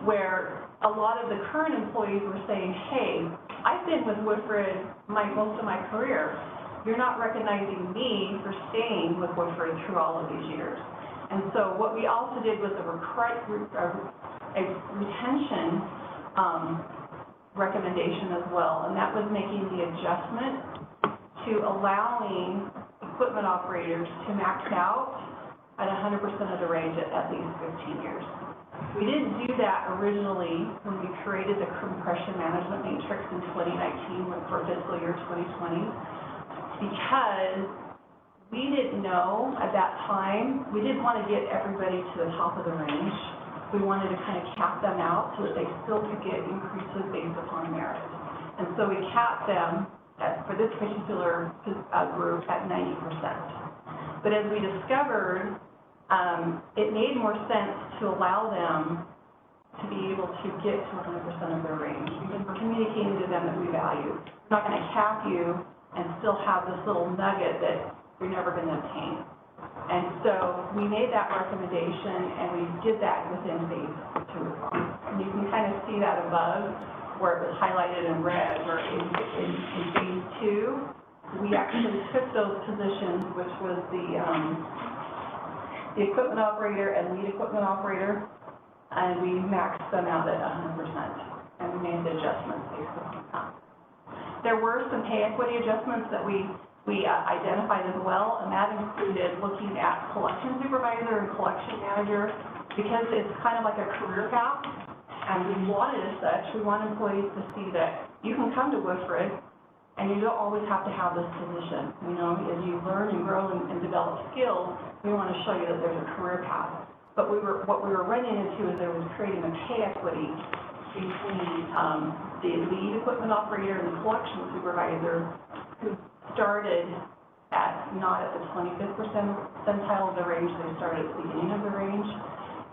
Speaker 10: where a lot of the current employees were saying, hey, I've been with Woodford most of my career. You're not recognizing me for staying with Woodford through all of these years. And so what we also did was a retention recommendation as well, and that was making the adjustment to allowing equipment operators to max out at 100% of the range at least 15 years. We didn't do that originally when we created the compression management matrix in 2019 for fiscal year 2020, because we didn't know at that time, we didn't want to get everybody to the top of the range. We wanted to kind of cap them out so that they still could get increases based upon merit. And so we capped them for this particular group at 90%. But as we discovered, it made more sense to allow them to be able to get to 100% of their range, because we're communicating to them that we value. We're not going to cap you and still have this little nugget that you're never going to obtain. And so we made that recommendation, and we did that within phase 2 reform. And you can kind of see that above where it was highlighted in red, where in phase 2, we actually took those positions, which was the equipment operator and lead equipment operator, and we maxed them out at 100%, and we made the adjustments based on that. There were some pay equity adjustments that we identified as well, and that included looking at collection supervisor and collection manager, because it's kind of like a career path, and we wanted as such, we want employees to see that you can come to Woodford, and you don't always have to have this position. You know, as you learn and grow and develop skills, we want to show you that there's a career path. But what we were running into is there was creating a pay equity between the lead equipment operator and the collection supervisor, who started not at the 25th percentile of the range, they started at the beginning of the range.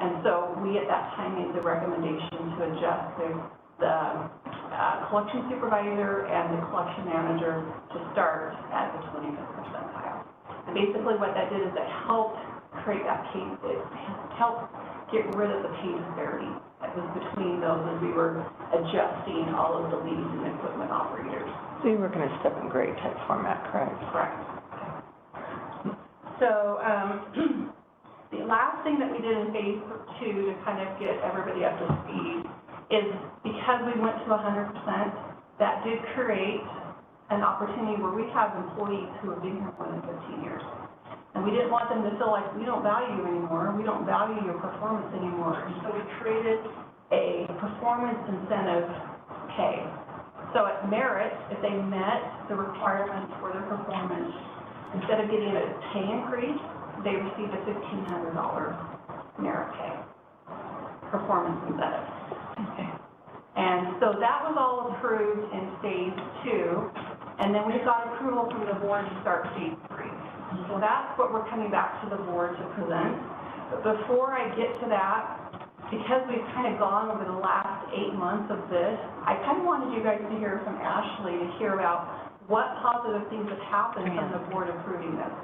Speaker 10: And so we at that time made the recommendation to adjust the collection supervisor and the collection manager to start at the 25th percentile. And basically what that did is it helped create that pay, it helped get rid of the pay disparity that was between those as we were adjusting all of the leads and equipment operators.
Speaker 4: So you work in a step and grade type format, correct?
Speaker 10: Correct. So the last thing that we did in phase 2 to kind of get everybody up to speed is, because we went to 100%, that did create an opportunity where we have employees who have been here more than 15 years. And we didn't want them to feel like we don't value you anymore, we don't value your performance anymore. And so we created a performance incentive pay. So at merit, if they met the requirements for their performance, instead of getting a pay increase, they received a $1,500 merit pay, performance incentive.
Speaker 4: Okay.
Speaker 10: And so that was all approved in phase 2, and then we got approval from the board to start phase 3. So that's what we're coming back to the board to present. But before I get to that, because we've kind of gone over the last 8 months of this, I kind of wanted you guys to hear from Ashley, to hear about what positive things have happened from the board approving this.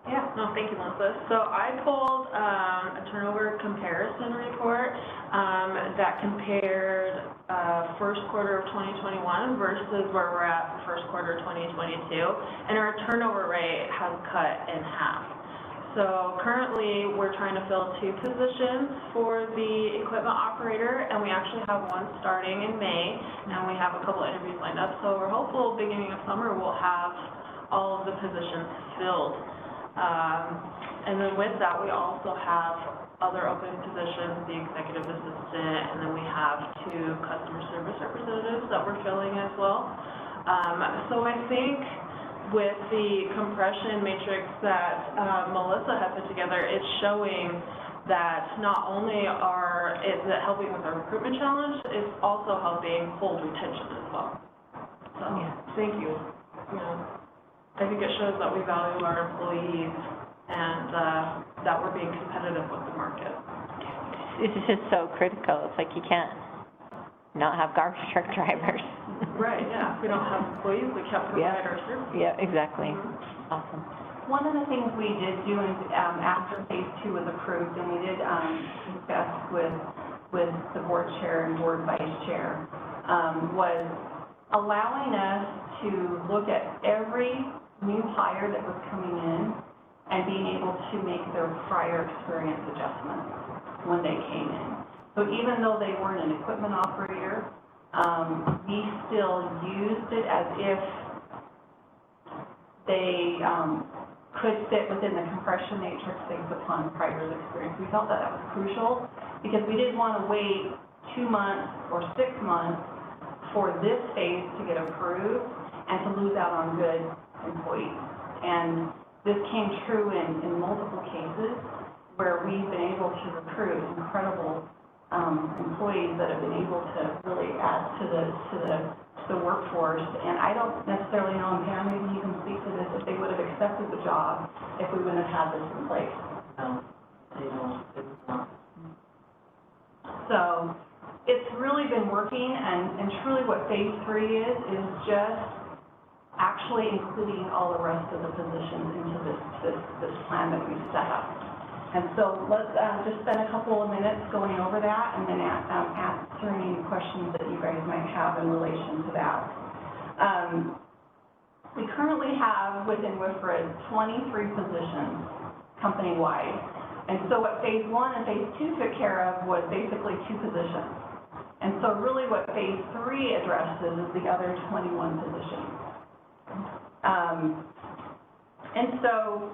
Speaker 10: Yeah.
Speaker 11: No, thank you, Melissa. So I pulled a turnover comparison report that compared first quarter of 2021 versus where we're at first quarter 2022, and our turnover rate has cut in half. So currently, we're trying to fill 2 positions for the equipment operator, and we actually have one starting in May, and we have a couple interviews lined up. So we're hopeful beginning of summer we'll have all of the positions filled. And then with that, we also have other open positions, the executive assistant, and then we have 2 customer service representatives that we're filling as well. So I think with the compression matrix that Melissa had put together, it's showing that not only is it helping with our recruitment challenge, it's also helping hold retention as well. So, thank you. You know, I think it shows that we value our employees and that we're being competitive with the market.
Speaker 9: It's just so critical. It's like you can't not have garbage truck drivers.
Speaker 11: Right, yeah. If we don't have employees, we can't provide our services.
Speaker 9: Yeah, exactly.
Speaker 11: Mm-hmm.
Speaker 9: Awesome.
Speaker 10: One of the things we did do after phase 2 was approved, and we did discuss with the board chair and board vice chair, was allowing us to look at every new hire that was coming in and being able to make their prior experience adjustments when they came in. So even though they weren't an equipment operator, we still used it as if they could fit within the compression matrix based upon prior experience. We felt that was crucial because we didn't want to wait 2 months or 6 months for this phase to get approved and to lose out on good employees. And this came true in multiple cases where we've been able to recruit incredible employees that have been able to really add to the workforce. And I don't necessarily know, and Pam, maybe you can speak to this, if they would have accepted the job if we wouldn't have had this in place.
Speaker 6: No, they don't, it's not.
Speaker 10: So it's really been working, and truly what phase 3 is just actually including all the rest of the positions into this plan that we've set up. And so let's just spend a couple of minutes going over that and then answering any questions that you guys might have in relation to that. We currently have within WFWRD 23 positions company-wide. And so what phase 1 and phase 2 took care of was basically 2 positions. And so really what phase 3 addresses is the other 21 positions. And so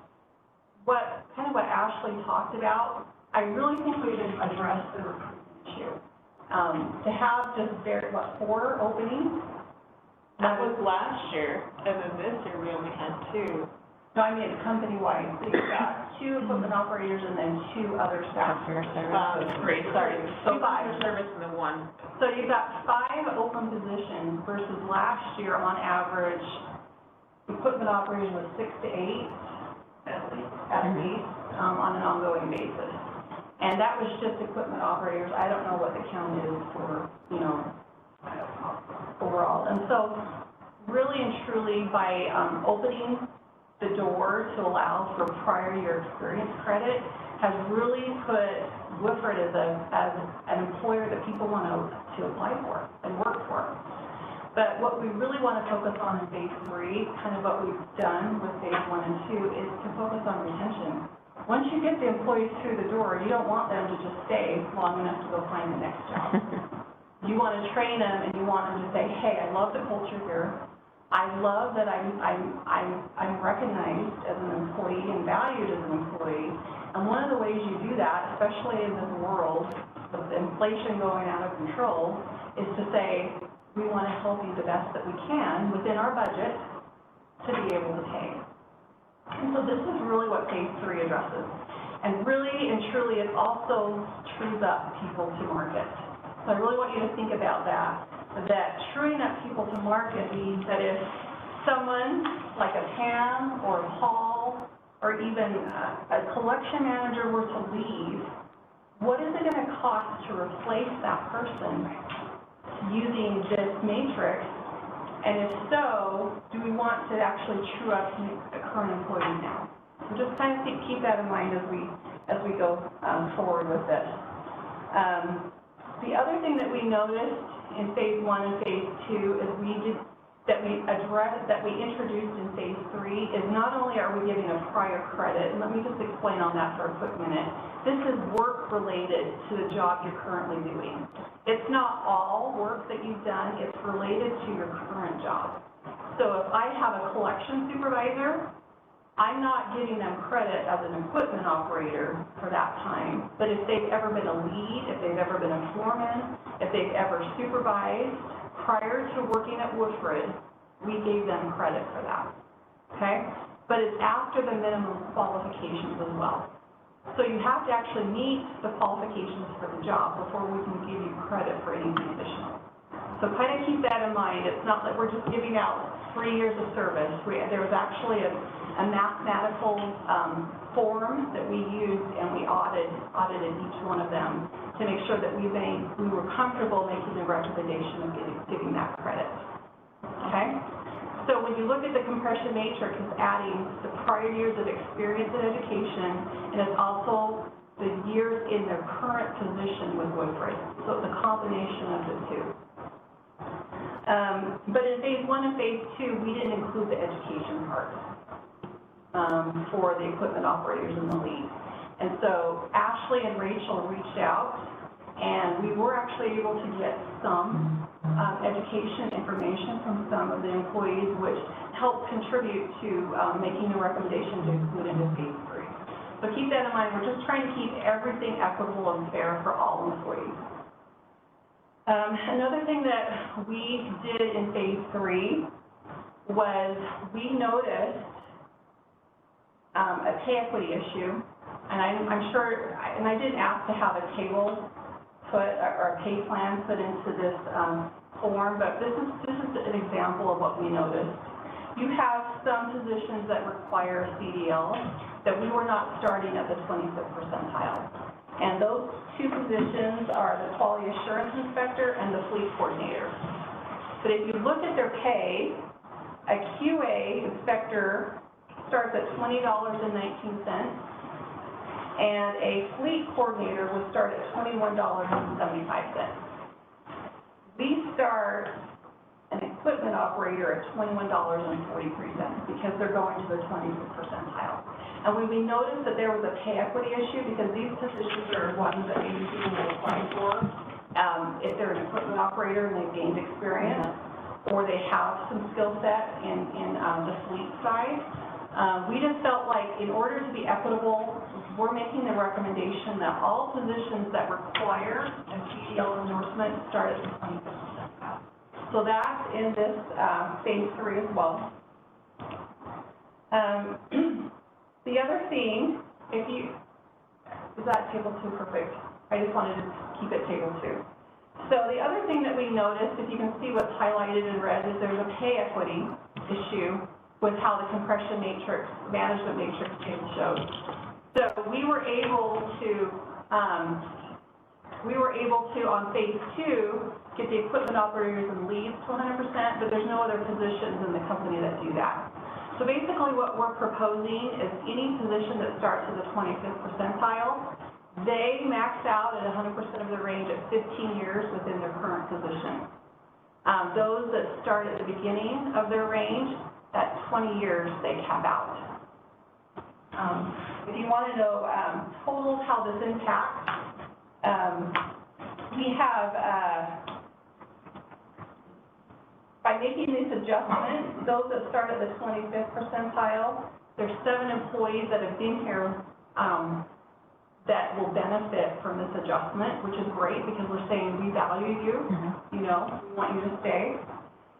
Speaker 10: what Ashley talked about, I really think we've addressed the recruitment issue. To have just 4 openings?
Speaker 11: That was last year, and then this year we only had 2.
Speaker 10: No, I mean company-wide. So you've got 2 equipment operators and then 2 other staff.
Speaker 9: Customer service.
Speaker 11: 3, sorry.
Speaker 10: So
Speaker 11: 2 customer service and then 1.
Speaker 10: So you've got 5 open positions versus last year on average, equipment operators was 6 to 8 at least on an ongoing basis. And that was just equipment operators. I don't know what the count is for, overall. And so really and truly by opening the door to allow for prior year experience credit has really put WFWRD as an employer that people want to apply for and work for. But what we really want to focus on in phase 3, kind of what we've done with phase 1 and 2, is to focus on retention. Once you get the employees through the door, you don't want them to just stay long enough to go find the next job. You want to train them and you want them to say, hey, I love the culture here. I love that I'm recognized as an employee and valued as an employee. And one of the ways you do that, especially in this world with inflation going out of control, is to say, we want to help you the best that we can within our budget to be able to pay. And so this is really what phase 3 addresses. And really and truly, it also trues up people to market. So I really want you to think about that truing up people to market means that if someone like a Pam or a Paul or even a collection manager were to leave, what is it going to cost to replace that person using this matrix? And if so, do we want to actually true up the current employees now? So just kind of keep that in mind as we go forward with this. The other thing that we noticed in phase 1 and phase 2 is that we introduced in phase 3 is not only are we giving a prior credit, and let me just explain on that for a quick minute. This is work related to the job you're currently doing. It's not all work that you've done, it's related to your current job. So if I have a collection supervisor, I'm not giving them credit as an equipment operator for that time, but if they've ever been a lead, if they've ever been a foreman, if they've ever supervised prior to working at WFWRD, we gave them credit for that, okay? But it's after the minimum qualifications as well. So you have to actually meet the qualifications for the job before we can give you credit for anything additional. So kind of keep that in mind. It's not that we're just giving out 3 years of service. There was actually a mathematical form that we used, and we audited each one of them to make sure that we were comfortable making the recommendation of giving that credit. Okay? So when you look at the compression matrix, it's adding the prior years of experience in education, and it's also the years in their current position with WFWRD. So it's a combination of the two. But in phase 1 and phase 2, we didn't include the education part for the equipment operators and the leads. And so Ashley and Rachel reached out, and we were actually able to get some education information from some of the employees, which helped contribute to making a recommendation to include into phase 3. So keep that in mind. We're just trying to keep everything equitable and fair for all employees. Another thing that we did in phase 3 was we noticed a pay equity issue, and I'm sure, and I didn't ask to have a table put or a pay plan put into this form, but this is an example of what we noticed. You have some positions that require CDL that we were not starting at the 25th percentile. And those two positions are the quality assurance inspector and the fleet coordinator. But if you look at their pay, a QA inspector starts at $20.19, and a fleet coordinator would start at $21.75. We start an equipment operator at $21.43 because they're going to the 25th percentile. And when we noticed that there was a pay equity issue, because these positions are ones that maybe people will apply for, if they're an equipment operator and they've gained experience, or they have some skill set in the fleet side, we just felt like in order to be equitable, we're making the recommendation that all positions that require a CDL endorsement start at the 25th percentile. So that's in this phase 3 as well. The other thing, is that table 2 perfect? I just wanted to keep it table 2. So the other thing that we noticed, if you can see what's highlighted in red, is there's a pay equity issue with how the compression matrix, management matrix table shows. So we were able to, on phase 2, get the equipment operators and leads to 100%, but there's no other positions in the company that do that. So basically what we're proposing is any position that starts at the 25th percentile, they max out at 100% of their range at 15 years within their current position. Those that start at the beginning of their range, at 20 years, they cap out. If you want to know total how this impacts, we have, by making this adjustment, those that start at the 25th percentile, there's 7 employees that have been here that will benefit from this adjustment, which is great because we're saying we value you, you know, we want you to stay.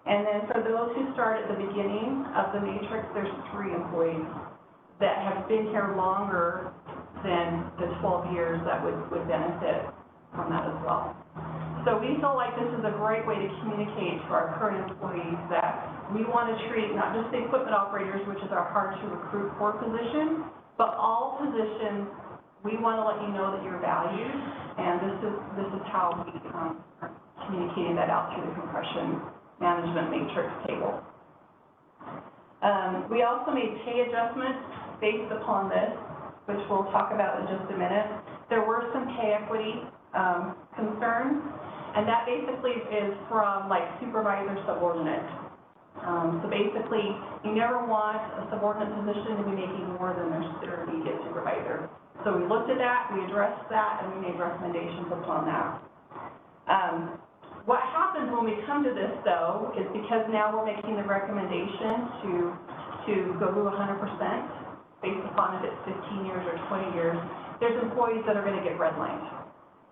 Speaker 10: And then for those who start at the beginning of the matrix, there's 3 employees that have been here longer than the 12 years that would benefit from that as well. So we feel like this is a great way to communicate to our current employees that we want to treat not just the equipment operators, which is our hard to recruit for position, but all positions. We want to let you know that you're valued, and this is how we are communicating that out through the compression management matrix table. We also made pay adjustments based upon this, which we'll talk about in just a minute, there were some pay equity concerns, and that basically is from like supervisor subordinate. So basically, you never want a subordinate position to be making more than their immediate supervisor. So we looked at that, we addressed that, and we made recommendations upon that. What happens when we come to this, though, is because now we're making the recommendation to go to 100% based upon if it's 15 years or 20 years, there's employees that are going to get redlined,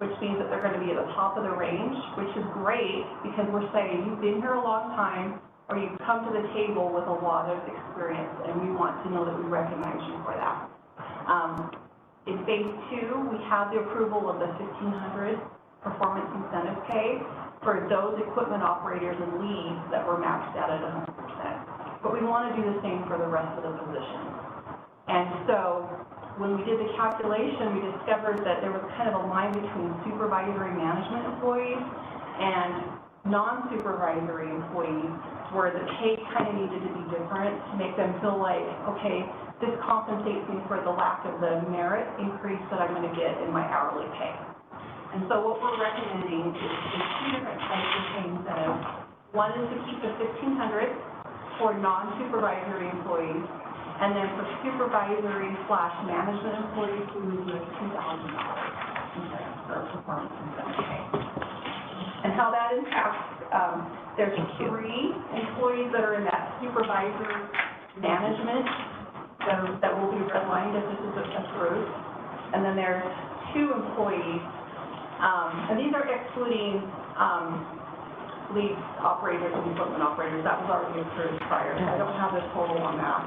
Speaker 10: which means that they're going to be at the top of the range, which is great because we're saying you've been here a long time or you've come to the table with a lot of experience, and we want to know that we recognize you for that. In phase 2, we have the approval of the $1,500 performance incentive pay for those equipment operators and leads that were maxed out at 100%. But we want to do the same for the rest of the positions. And so when we did the calculation, we discovered that there was kind of a line between supervisory management employees and non-supervisory employees where the pay kind of needed to be different to make them feel like, okay, this compensates me for the lack of the merit increase that I'm going to get in my hourly pay. And so what we're recommending is 2 different types of pay incentives. One is to keep the $1,500 for non-supervisory employees, and then for supervisory/management employees, we would do $2,000 for performance incentive pay. And how that impacts, there's 3 employees that are in that supervisor management that will be redlined if this is approved. And then there's 2 employees, and these are excluding lead operators and equipment operators. That was already approved prior. I don't have the total on that.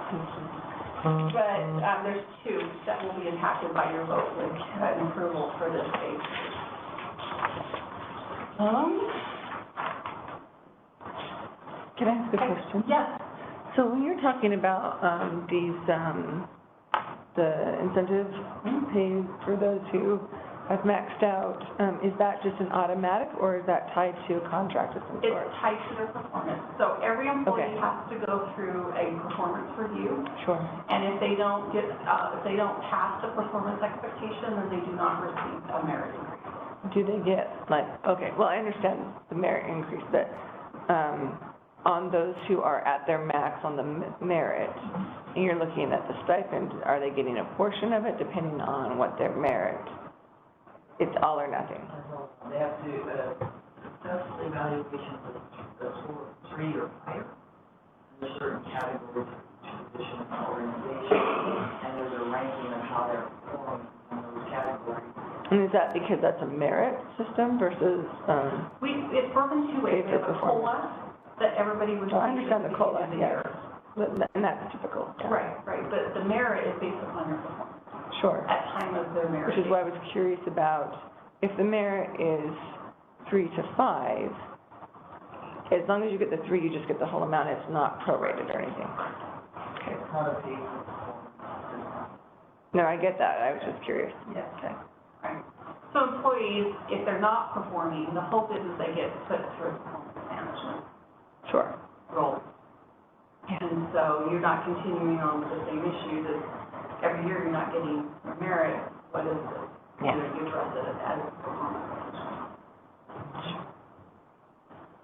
Speaker 10: But there's 2 that will be impacted by your vote with an approval for this phase.
Speaker 4: Can I ask a question?
Speaker 10: Yes.
Speaker 4: So when you're talking about these, the incentive pay for those who have maxed out, is that just an automatic or is that tied to a contract of some sort?
Speaker 10: It's tied to their performance. So every employee has to go through a performance review.
Speaker 4: Sure.
Speaker 10: And if they don't get, if they don't pass the performance expectation, then they do not receive a merit increase.
Speaker 4: Do they get, like, okay, well, I understand the merit increase, but on those who are at their max on the merit, and you're looking at the stipend, are they getting a portion of it depending on what their merit? It's all or nothing.
Speaker 6: They have to, successful evaluation for the score of 3 or higher. There's certain categories for each position in the organization, and there's a ranking of how they're performing in those categories.
Speaker 4: And is that because that's a merit system versus,
Speaker 10: It's broken 2 ways. We have a COLA that everybody receives.
Speaker 4: I understand the COLA,
Speaker 10: at the
Speaker 4: yes.
Speaker 10: year.
Speaker 4: And that's typical. Yeah.
Speaker 10: Right, but the merit is based upon your performance.
Speaker 4: Sure.
Speaker 10: At time of their merit.
Speaker 4: Which is why I was curious about, if the merit is 3 to 5, as long as you get the 3, you just get the whole amount, it's not prorated or anything. Okay.
Speaker 6: It's not a paid performance.
Speaker 4: No, I get that, I was just curious.
Speaker 10: Yes.
Speaker 4: Okay.
Speaker 10: Right. So employees, if they're not performing, the hope is they get put through performance management
Speaker 4: Sure.
Speaker 10: role.
Speaker 4: Yeah.
Speaker 10: And so you're not continuing on with the same issues as every year you're not getting your merit. What is it?
Speaker 4: Yeah.
Speaker 10: You address it as performance management.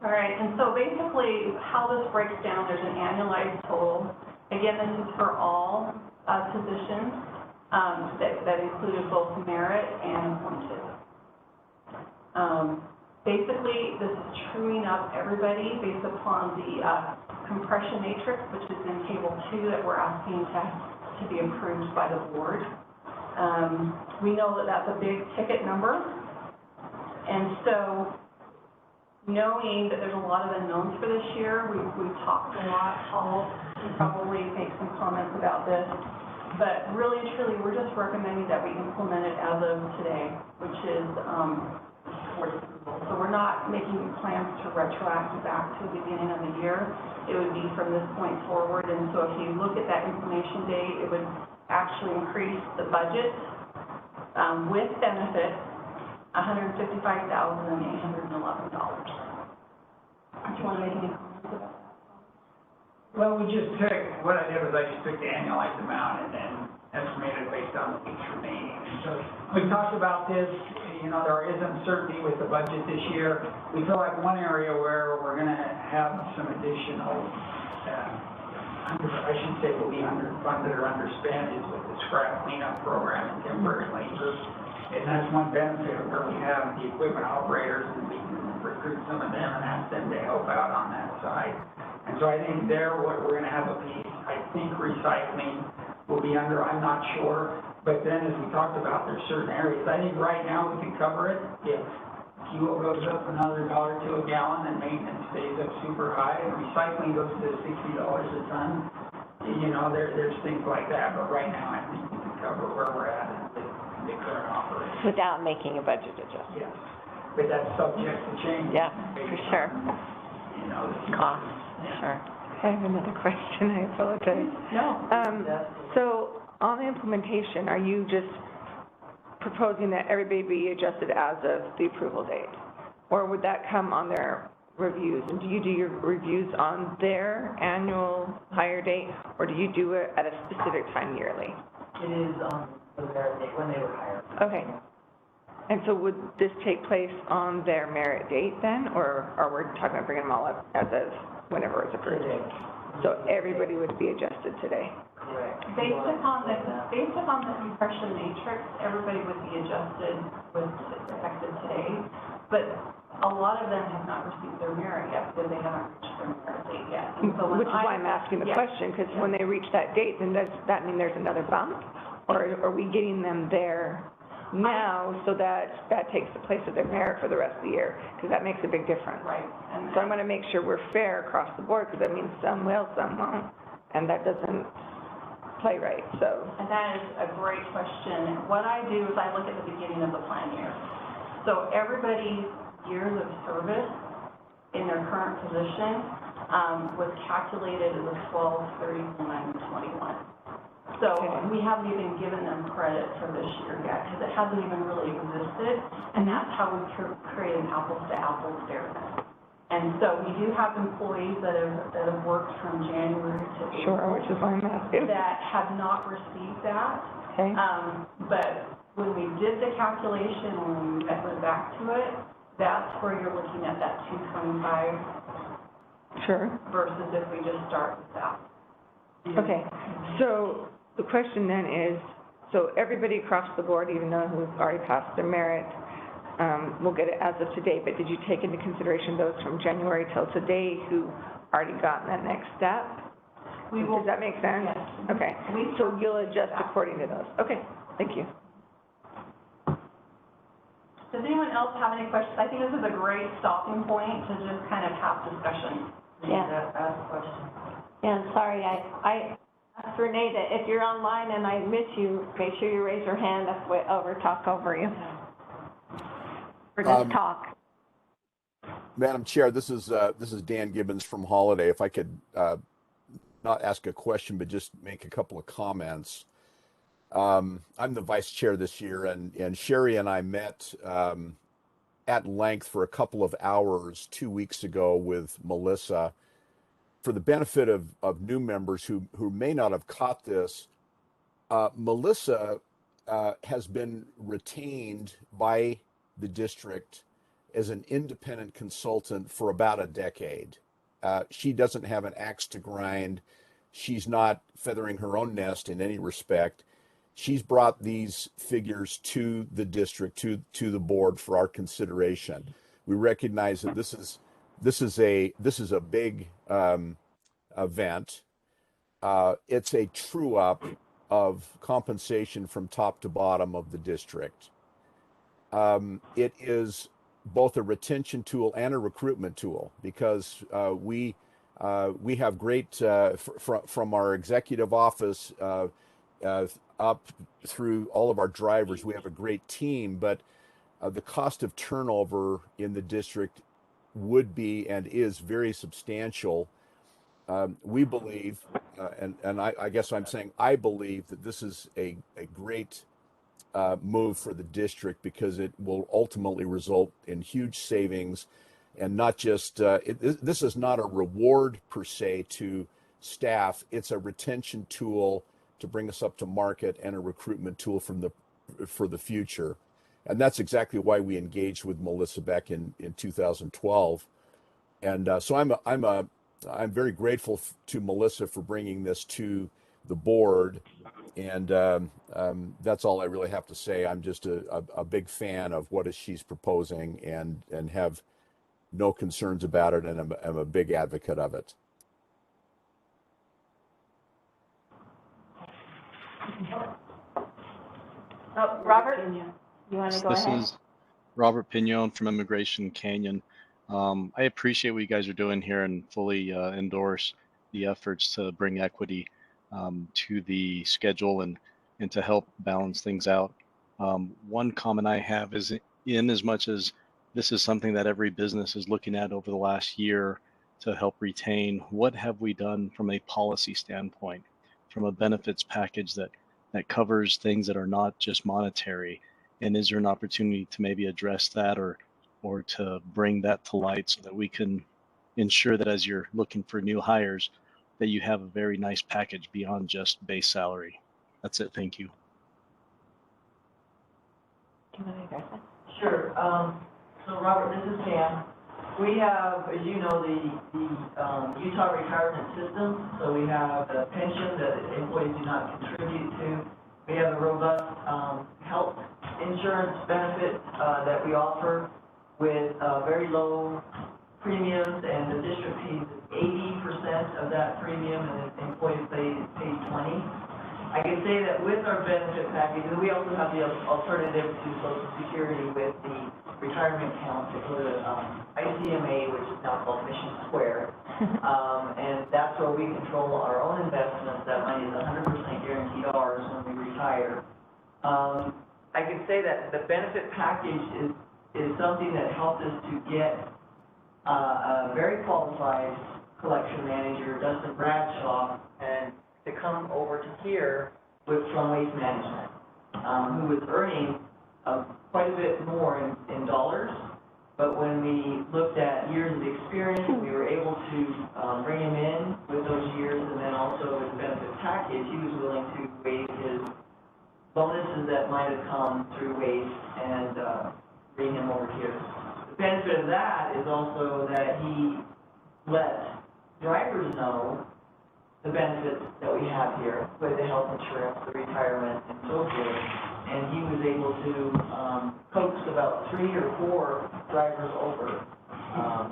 Speaker 10: All right, and so basically how this breaks down, there's an annualized total. Again, this is for all positions that included both merit and appointed. Basically, this is truing up everybody based upon the compression matrix, which is in table 2 that we're asking to be approved by the board. We know that that's a big ticket number, and so knowing that there's a lot of unknowns for this year, we've talked a lot. Paul can probably make some comments about this, but really and truly, we're just recommending that we implement it as of today, which is board approval. So we're not making plans to retroact back to the beginning of the year. It would be from this point forward, and so if you look at that information date, it would actually increase the budget with benefits, $155,811. Do you want to make any comments about that?
Speaker 8: Well, we just took, what I did was I just took the annualized amount and then estimated based on the weeks remaining. So we've talked about this, you know, there is uncertainty with the budget this year. We feel like one area where we're gonna have some additional, I should say will be underfunded or underspent is with the scrap cleanup program and temporary labor. And that's one benefit where we have the equipment operators and we can recruit some of them and ask them to help out on that side. And so I think there, we're gonna have a piece, I think recycling will be under, I'm not sure. But then as we talked about, there's certain areas, I think right now we can cover it if fuel goes up another $1 to a gallon and maintenance stays up super high and recycling goes to $60 a ton. You know, there's things like that, but right now I think we can cover where we're at in the current operation.
Speaker 9: Without making a budget adjustment.
Speaker 8: Yes, but that's subject to change.
Speaker 9: Yeah,
Speaker 8: based
Speaker 9: for sure.
Speaker 8: on, you know, the
Speaker 9: Costs,
Speaker 8: Yeah.
Speaker 9: sure.
Speaker 4: I have another question, I apologize.
Speaker 8: No.
Speaker 4: So on the implementation, are you just proposing that everybody be adjusted as of the approval date? Or would that come on their reviews? And do you do your reviews on their annual hire date, or do you do it at a specific time yearly?
Speaker 6: It is on the merit date when they were hired.
Speaker 4: Okay. And so would this take place on their merit date then, or we're talking about bringing them all up as of whenever it's approved?
Speaker 6: Today.
Speaker 4: So everybody would be adjusted today?
Speaker 6: Correct.
Speaker 10: Based upon the compression matrix, everybody would be adjusted with effective today, but a lot of them have not received their merit yet because they haven't reached their merit date yet. And so when
Speaker 4: Which is why I'm asking the
Speaker 10: Yeah.
Speaker 4: question, because when they reach that date, then does that mean there's another bump? Or are we getting them there now so that takes the place of their merit for the rest of the year? Because that makes a big difference.
Speaker 10: Right, and
Speaker 4: So I'm going to make sure we're fair across the board, because that means some will, some won't, and that doesn't play right, so.
Speaker 10: And that is a great question. What I do is I look at the beginning of the plan year. So everybody's years of service in their current position was calculated as a 12/31/21. So
Speaker 4: Okay.
Speaker 10: we haven't even given them credit for this year yet, because it hasn't even really existed, and that's how we create an apples-to-apples fairness. And so we do have employees that have worked from January to April.
Speaker 4: Sure, which is why I'm asking.
Speaker 10: That have not received that.
Speaker 4: Okay,
Speaker 10: But when we did the calculation, when we went back to it, that's where you're looking at that 225
Speaker 4: sure.
Speaker 10: versus if we just start with that.
Speaker 4: Okay, so the question then is, so everybody across the board, even though who've already passed their merit, will get it as of today, but did you take into consideration those from January till today who already gotten that next step?
Speaker 10: We will.
Speaker 4: Does that make sense?
Speaker 10: Yes.
Speaker 4: Okay, so you'll adjust according to those. Okay, thank you.
Speaker 10: Does anyone else have any questions? I think this is a great stopping point to just kind of have discussion.
Speaker 9: Yeah.
Speaker 6: Ask a question.
Speaker 9: Yeah, sorry, I asked Renee that if you're online and I miss you, make sure you raise your hand if we talk over you. Or just talk.
Speaker 12: Madam Chair, this is Dan Gibbons from Holiday. If I could not ask a question, but just make a couple of comments. I'm the vice chair this year, and Sherry and I met at length for a couple of hours 2 weeks ago with Melissa. For the benefit of new members who may not have caught this, Melissa has been retained by the district as an independent consultant for about a decade. She doesn't have an axe to grind. She's not feathering her own nest in any respect. She's brought these figures to the district, to the board for our consideration. We recognize that this is a big event. It's a true up of compensation from top to bottom of the district. It is both a retention tool and a recruitment tool, because we have great from our executive office up through all of our drivers. We have a great team, but the cost of turnover in the district would be and is very substantial. We believe, and I guess I'm saying I believe that this is a great move for the district, because it will ultimately result in huge savings, and not just, this is not a reward per se to staff, it's a retention tool to bring us up to market and a recruitment tool for the future. And that's exactly why we engaged with Melissa Beck in 2012. And so I'm very grateful to Melissa for bringing this to the board. And that's all I really have to say. I'm just a big fan of what she's proposing and have no concerns about it, and I'm a big advocate of it.
Speaker 1: Oh, Robert, you want to go ahead?
Speaker 13: This is Robert Pignon from Immigration Canyon. I appreciate what you guys are doing here and fully endorse the efforts to bring equity to the schedule and to help balance things out. One comment I have is, in as much as this is something that every business is looking at over the last year to help retain, what have we done from a policy standpoint, from a benefits package that covers things that are not just monetary? And is there an opportunity to maybe address that or to bring that to light so that we can ensure that as you're looking for new hires, that you have a very nice package beyond just base salary? That's it. Thank you.
Speaker 6: Sure. So Robert, this is Pam. We have, as you know, the Utah retirement system. So we have a pension that employees do not contribute to. We have a robust health insurance benefit that we offer with very low premiums, and the district pays 80% of that premium, and the employees pay 20%. I can say that with our benefit package, and we also have the alternative to Social Security with the retirement account to go to ICMA, which is now called Mission Square, and that's where we control our own investments. That money is 100% guaranteed ours when we retire. I can say that the benefit package is something that helped us to get a very qualified collection manager, Dustin Bradshaw, and to come over to here from Waste Management, who was earning quite a bit more in dollars. But when we looked at years of experience, we were able to bring him in with those years, and then also with the benefit package, he was willing to waive his bonuses that might have come through Waste and bring him over here. The benefit of that is also that he let drivers know the benefits that we have here with the health insurance, the retirement, and so forth. And he was able to coax about 3 or 4 drivers over.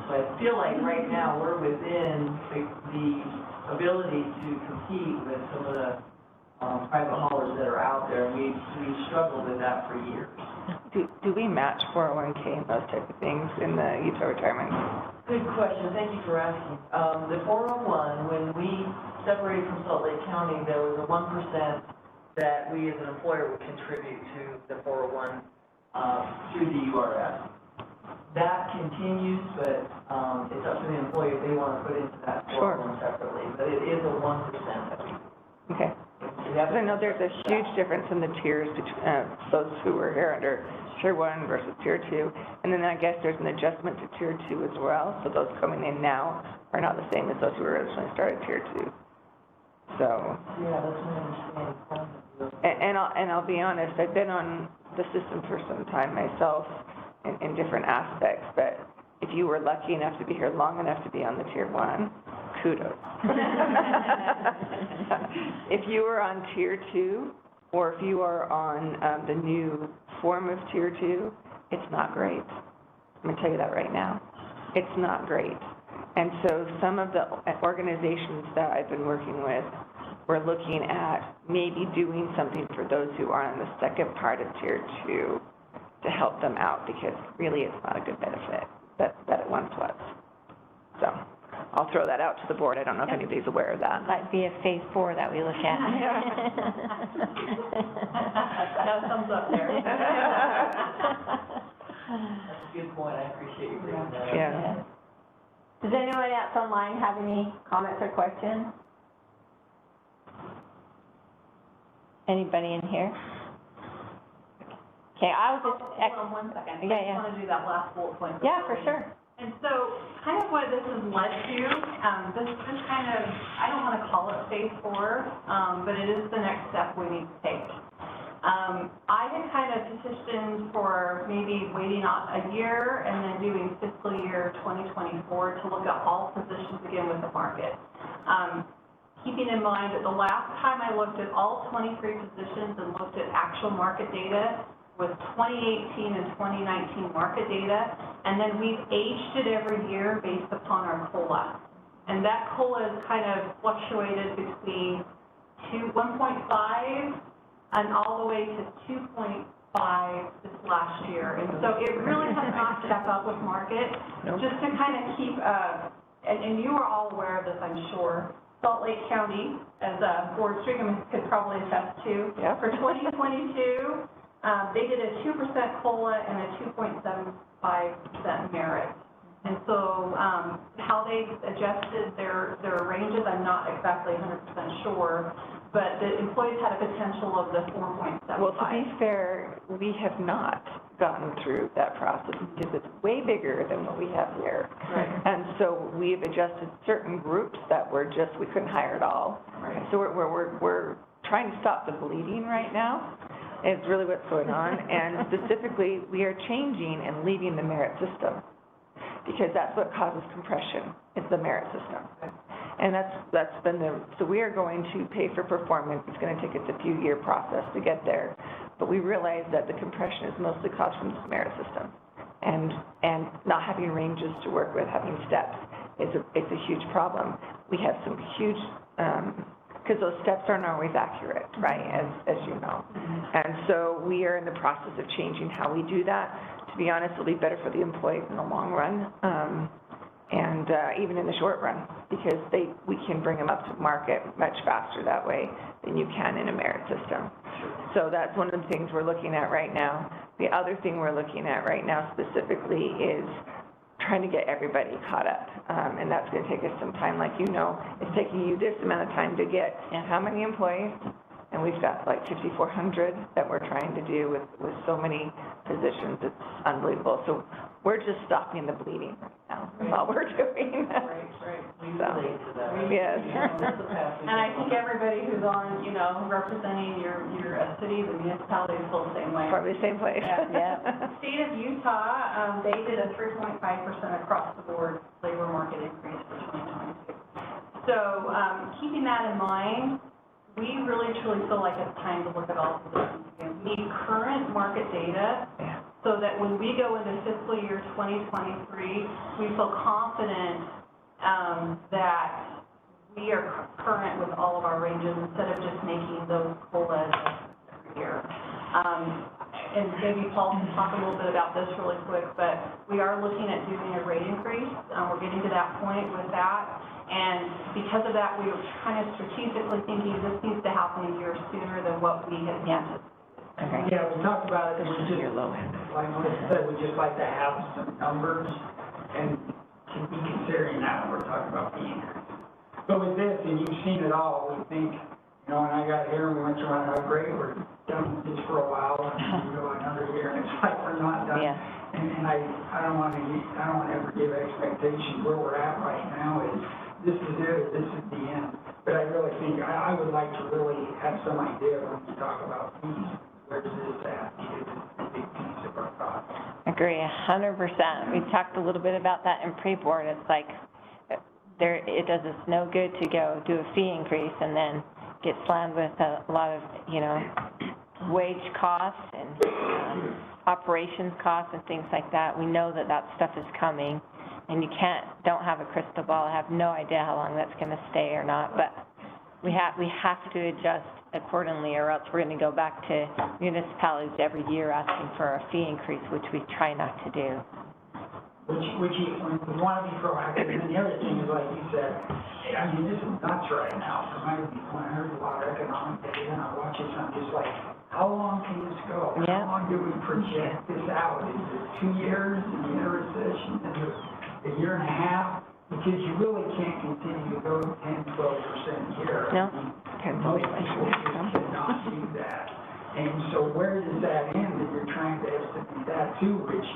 Speaker 6: So I feel like right now we're within the ability to compete with some of the private haulers that are out there. We've struggled with that for years.
Speaker 4: Do we match 401k and those type of things in the Utah retirement?
Speaker 6: Good question. Thank you for asking. The 401, when we separated from Salt Lake County, there was a 1% that we as an employer would contribute to the 401 through the URS. That continues, but it's up to the employer if they want to put into that 401 separately. But it is a 1% that we.
Speaker 4: Okay. I know there's a huge difference in the tiers between those who were here under Tier 1 versus Tier 2. And then I guess there's an adjustment to Tier 2 as well. So those coming in now are not the same as those who originally started Tier 2. So.
Speaker 6: Yeah, that's what I
Speaker 4: And
Speaker 6: understand.
Speaker 4: I'll be honest, I've been on the system for some time myself in different aspects, but if you were lucky enough to be here long enough to be on the Tier 1, kudos. If you were on Tier 2, or if you are on the new form of Tier 2, it's not great. I'm going to tell you that right now. It's not great. And so some of the organizations that I've been working with, we're looking at maybe doing something for those who are on the second part of Tier 2 to help them out, because really it's not a good benefit that it once was. So I'll throw that out to the board. I don't know if anybody's aware of that.
Speaker 9: Might be a phase 4 that we look at.
Speaker 6: No thumbs up there. That's a good point. I appreciate you bringing that up.
Speaker 4: Yeah.
Speaker 1: Does anyone else online have any comments or questions? Anybody in here? Okay, I was just.
Speaker 10: Hold on 1 second.
Speaker 1: Yeah,
Speaker 10: I just want to do that last bullet point.
Speaker 1: Yeah, for sure.
Speaker 10: And so, kind of what this has led to, this kind of, I don't want to call it phase 4, but it is the next step we need to take. I had kind of petitioned for maybe waiting on a year and then doing fiscal year 2024 to look at all positions again with the market. Keeping in mind that the last time I looked at all 23 positions and looked at actual market data was 2018 and 2019 market data, and then we've aged it every year based upon our COLA. And that COLA has kind of fluctuated between 1.5 and all the way to 2.5 this last year. And so it really has not kept up with market.
Speaker 4: Nope.
Speaker 10: Just to kind of keep, and you are all aware of this, I'm sure, Salt Lake County, as Board Strickland could probably attest to,
Speaker 4: Yep.
Speaker 10: for 2022, they did a 2% COLA and a 2.75% merit. And so how they adjusted their ranges, I'm not exactly 100% sure, but the employees had a potential of the 4.75.
Speaker 4: Well, to be fair, we have not gotten through that process because it's way bigger than what we have here.
Speaker 10: Right.
Speaker 4: And so we've adjusted certain groups that were just, we couldn't hire at all.
Speaker 10: Right.
Speaker 4: So we're trying to stop the bleeding right now. It's really what's going on. And specifically, we are changing and leaving the merit system because that's what causes compression, is the merit system. And that's been so we are going to pay for performance. It's going to take us a few-year process to get there. But we realize that the compression is mostly caused from this merit system. And not having ranges to work with, having steps, it's a huge problem. We have some huge, because those steps aren't always accurate, right, as you know. And so we are in the process of changing how we do that. To be honest, it'll be better for the employees in the long run. And even in the short run, because we can bring them up to market much faster that way than you can in a merit system. So that's one of the things we're looking at right now. The other thing we're looking at right now specifically is trying to get everybody caught up. And that's going to take us some time. Like you know, it's taking you this amount of time to get how many employees? And we've got like 5,400 that we're trying to do with so many positions. It's unbelievable. So we're just stopping the bleeding right now. That's all we're doing.
Speaker 6: Right. We
Speaker 4: So,
Speaker 6: relate to that.
Speaker 4: yes.
Speaker 10: And I think everybody who's on, representing your city, the municipality, is still the same way.
Speaker 4: Probably the same place.
Speaker 10: Yeah. State of Utah, they did a 3.5% across the board labor market increase for 2022. So keeping that in mind, we really truly feel like it's time to look at all positions again. We need current market data so that when we go into fiscal year 2023, we feel confident that we are current with all of our ranges instead of just making those COLA adjustments every year. And maybe Paul can talk a little bit about this really quick, but we are looking at doing a rate increase. We're getting to that point with that. And because of that, we were kind of strategically thinking this needs to happen a year sooner than what we had anticipated.
Speaker 4: Okay.
Speaker 8: Yeah, we talked about it, and we just,
Speaker 4: Your low end.
Speaker 8: like Melissa said, we just like to have some numbers and to be considering that when we're talking about the increase. But with this, and you've seen it all, we think, when I got here, we went around how great, we're done with this for a while, and we go another year, and it's like we're not done.
Speaker 4: Yeah.
Speaker 8: And I don't want to ever give expectations. Where we're at right now is, this is it, or this is the end. But I really think, I would like to really have some idea when we talk about fees, where's this at, because it's a big piece of our cost.
Speaker 9: Agree, 100%. We talked a little bit about that in pre-board. It's like, it does us no good to go do a fee increase and then get slammed with a lot of, wage costs and operations costs and things like that. We know that stuff is coming. And you don't have a crystal ball, have no idea how long that's going to stay or not, but we have to adjust accordingly, or else we're going to go back to municipalities every year asking for a fee increase, which we try not to do.
Speaker 8: Which we want to be proactive, and the other thing is, like you said, this is nuts right now. When I heard a lot of economic data, and I watch it, I'm just like, how long can this go?
Speaker 9: Yeah.
Speaker 8: How long do we project this out? Is it 2 years in the recession? Is it a year and a half? Because you really can't continue to go 10, 12% a year.
Speaker 9: No.
Speaker 8: Most people just cannot do that. And so where does that end? And you're trying to estimate that too, which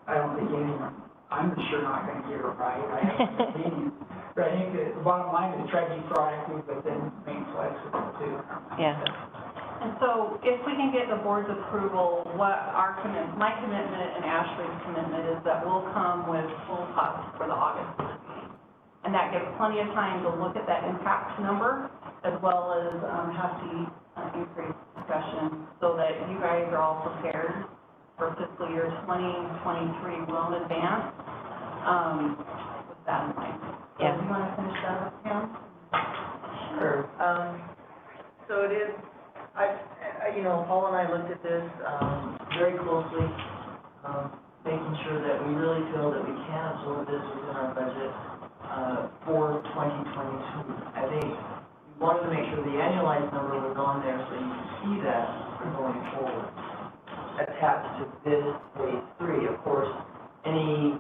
Speaker 8: I don't think anyone, I'm sure not going to get it right. I have an opinion. But I think the bottom line is try to be proactive, but then being flexible too.
Speaker 9: Yeah.
Speaker 10: And so if we can get the board's approval, my commitment and Ashley's commitment is that we'll come with full costs for the August meeting. And that gives plenty of time to look at that impact number as well as have the increase discussion so that you guys are all prepared for fiscal year 2023 well in advance with that in mind.
Speaker 9: Yeah.
Speaker 10: So you want to finish that up, Pam?
Speaker 6: Sure. So it is, Paul and I looked at this, very closely, making sure that we really feel that we can absorb this within our budget, for 2022. I think we wanted to make sure the annualized number was on there so you can see that going forward. Attached to this phase 3, of course, any,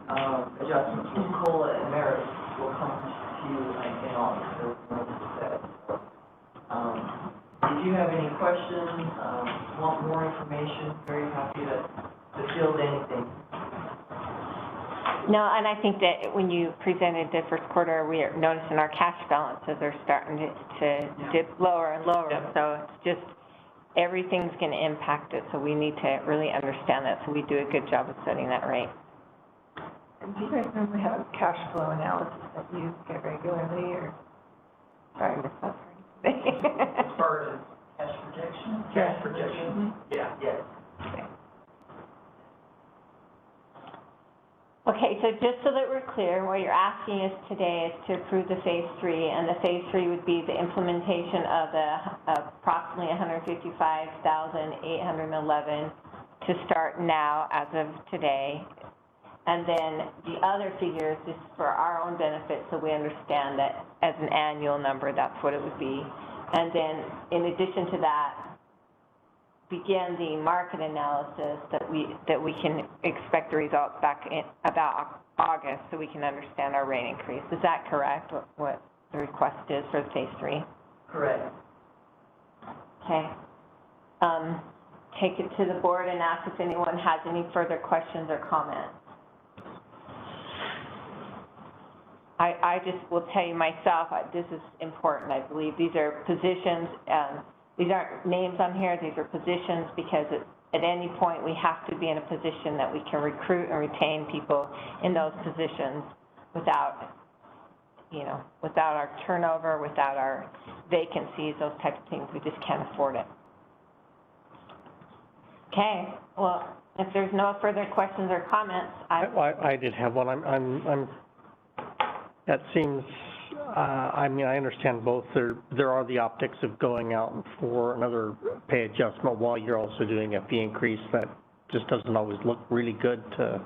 Speaker 6: adjustments with COLA and merit will come to you in August, as Melissa said. If you have any questions, want more information, very happy to field anything.
Speaker 9: No, and I think that when you presented the first quarter, we are noticing our cash balances are starting to dip lower and lower.
Speaker 6: Yeah.
Speaker 9: So it's just, everything's going to impact it, so we need to really understand that, so we do a good job of setting that rate.
Speaker 4: And do you guys normally have cash flow analysis that you get regularly, or? Sorry, I missed that part.
Speaker 6: As far as cash projection? Cash projection? Yeah, yes.
Speaker 9: Okay, so just so that we're clear, what you're asking us today is to approve the phase 3, and the phase 3 would be the implementation of the approximately $155,811 to start now as of today. And then the other figures, just for our own benefit, so we understand that as an annual number, that's what it would be. And then in addition to that, begin the market analysis that we can expect the results back in about August, so we can understand our rate increase. Is that correct, what the request is for phase 3?
Speaker 6: Correct.
Speaker 9: Okay. Take it to the board and ask if anyone has any further questions or comments. I just will tell you myself, this is important, I believe. These are positions, these aren't names on here, these are positions, because at any point we have to be in a position that we can recruit and retain people in those positions without our turnover, without our vacancies, those types of things. We just can't afford it. Okay, well, if there's no further questions or comments,
Speaker 7: I did have one. That seems, I understand both. There are the optics of going out for another pay adjustment while you're also doing a fee increase. That just doesn't always look really good to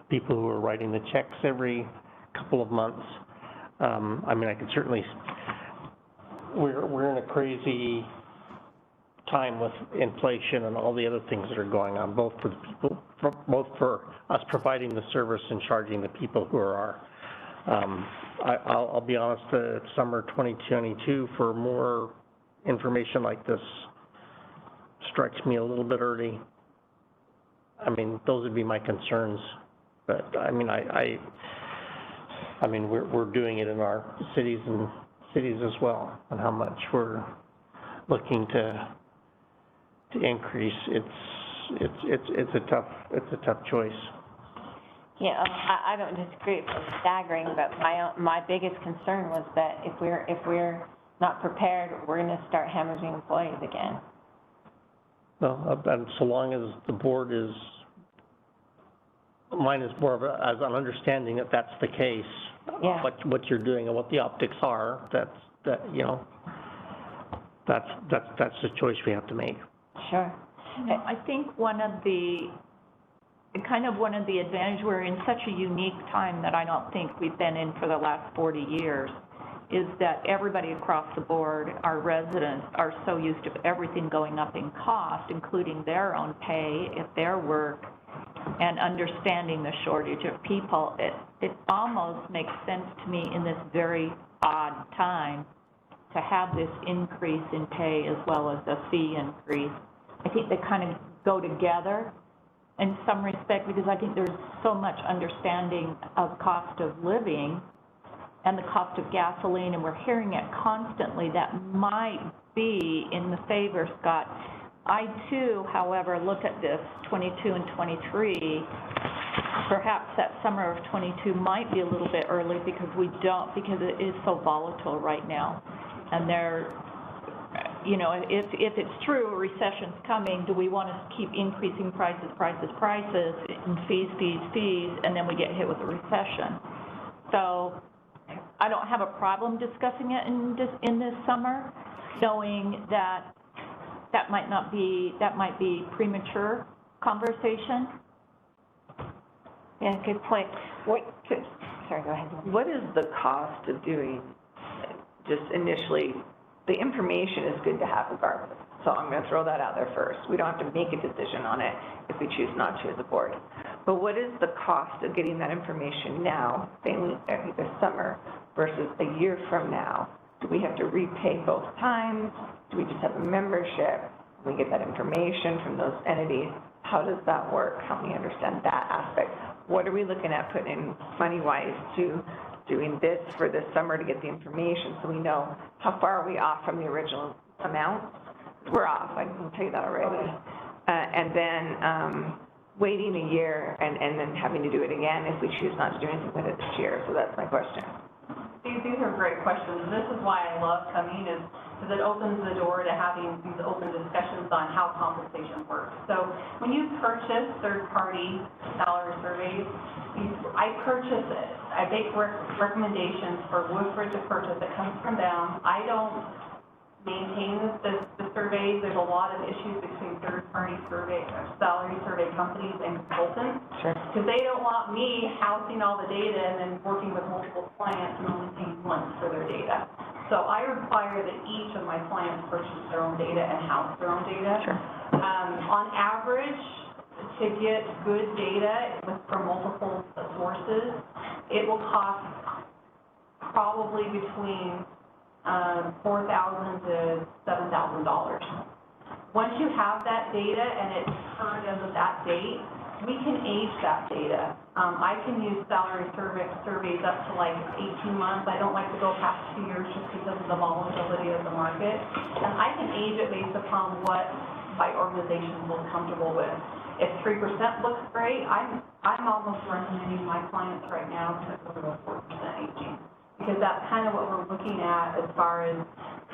Speaker 7: people who are writing the checks every couple of months. I can certainly, we're in a crazy time with inflation and all the other things that are going on, both for the people, both for us providing the service and charging the people who are our. I'll be honest, summer 2022 for more information like this strikes me a little bit early. Those would be my concerns, but we're doing it in our cities as well, and how much we're looking to increase. It's a tough choice.
Speaker 9: Yeah, I don't disagree. It's staggering, but my biggest concern was that if we're not prepared, we're going to start hemorrhaging employees again.
Speaker 7: Well, and so long as the board is, mine is more of as an understanding that that's the case.
Speaker 9: Yeah.
Speaker 7: What you're doing and what the optics are, that's the choice we have to make.
Speaker 9: Sure.
Speaker 14: I think one of the advantages, we're in such a unique time that I don't think we've been in for the last 40 years, is that everybody across the board, our residents, are so used to everything going up in cost, including their own pay, if their work, and understanding the shortage of people. It almost makes sense to me in this very odd time to have this increase in pay as well as a fee increase. I think they kind of go together in some respect, because I think there's so much understanding of cost of living and the cost of gasoline, and we're hearing it constantly, that might be in the favor, Scott. I too, however, look at this 22 and 23, perhaps that summer of 22 might be a little bit early because it is so volatile right now. And there, you know, if it's true, a recession's coming, do we want to keep increasing prices, and fees, and then we get hit with a recession? So I don't have a problem discussing it in this summer, knowing that might be premature conversation.
Speaker 9: Yeah, good point. Sorry, go ahead.
Speaker 4: What is the cost of doing, just initially, the information is good to have regardless. So I'm going to throw that out there first. We don't have to make a decision on it if we choose not to as a board. But what is the cost of getting that information now, say this summer, versus a year from now? Do we have to repay both times? Do we just have a membership? We get that information from those entities. How does that work? Help me understand that aspect. What are we looking at putting in money-wise to doing this for this summer to get the information so we know how far are we off from the original amount? We're off, I can tell you that already. And then waiting a year and then having to do it again if we choose not to do anything with it this year. So that's my question.
Speaker 10: These are great questions. This is why I love coming, is because it opens the door to having these open discussions on how compensation works. So when you purchase third-party salary surveys, I purchase it. I make recommendations for WFWRD to purchase. It comes from them. I don't maintain the surveys. There's a lot of issues between third-party salary survey companies and consultants.
Speaker 9: Sure.
Speaker 10: Because they don't want me housing all the data and then working with multiple clients and only paying once for their data. So I require that each of my clients purchase their own data and house their own data.
Speaker 9: Sure.
Speaker 10: On average, to get good data from multiple sources, it will cost probably between $4,000 to $7,000. Once you have that data and it's current as of that date, we can age that data. I can use salary surveys up to like 18 months. I don't like to go past 2 years just because of the volatility of the market. And I can age it based upon what my organization feels comfortable with. If 3% looks great, I'm almost recommending my clients right now to go to a 4% aging. Because that's kind of what we're looking at as far as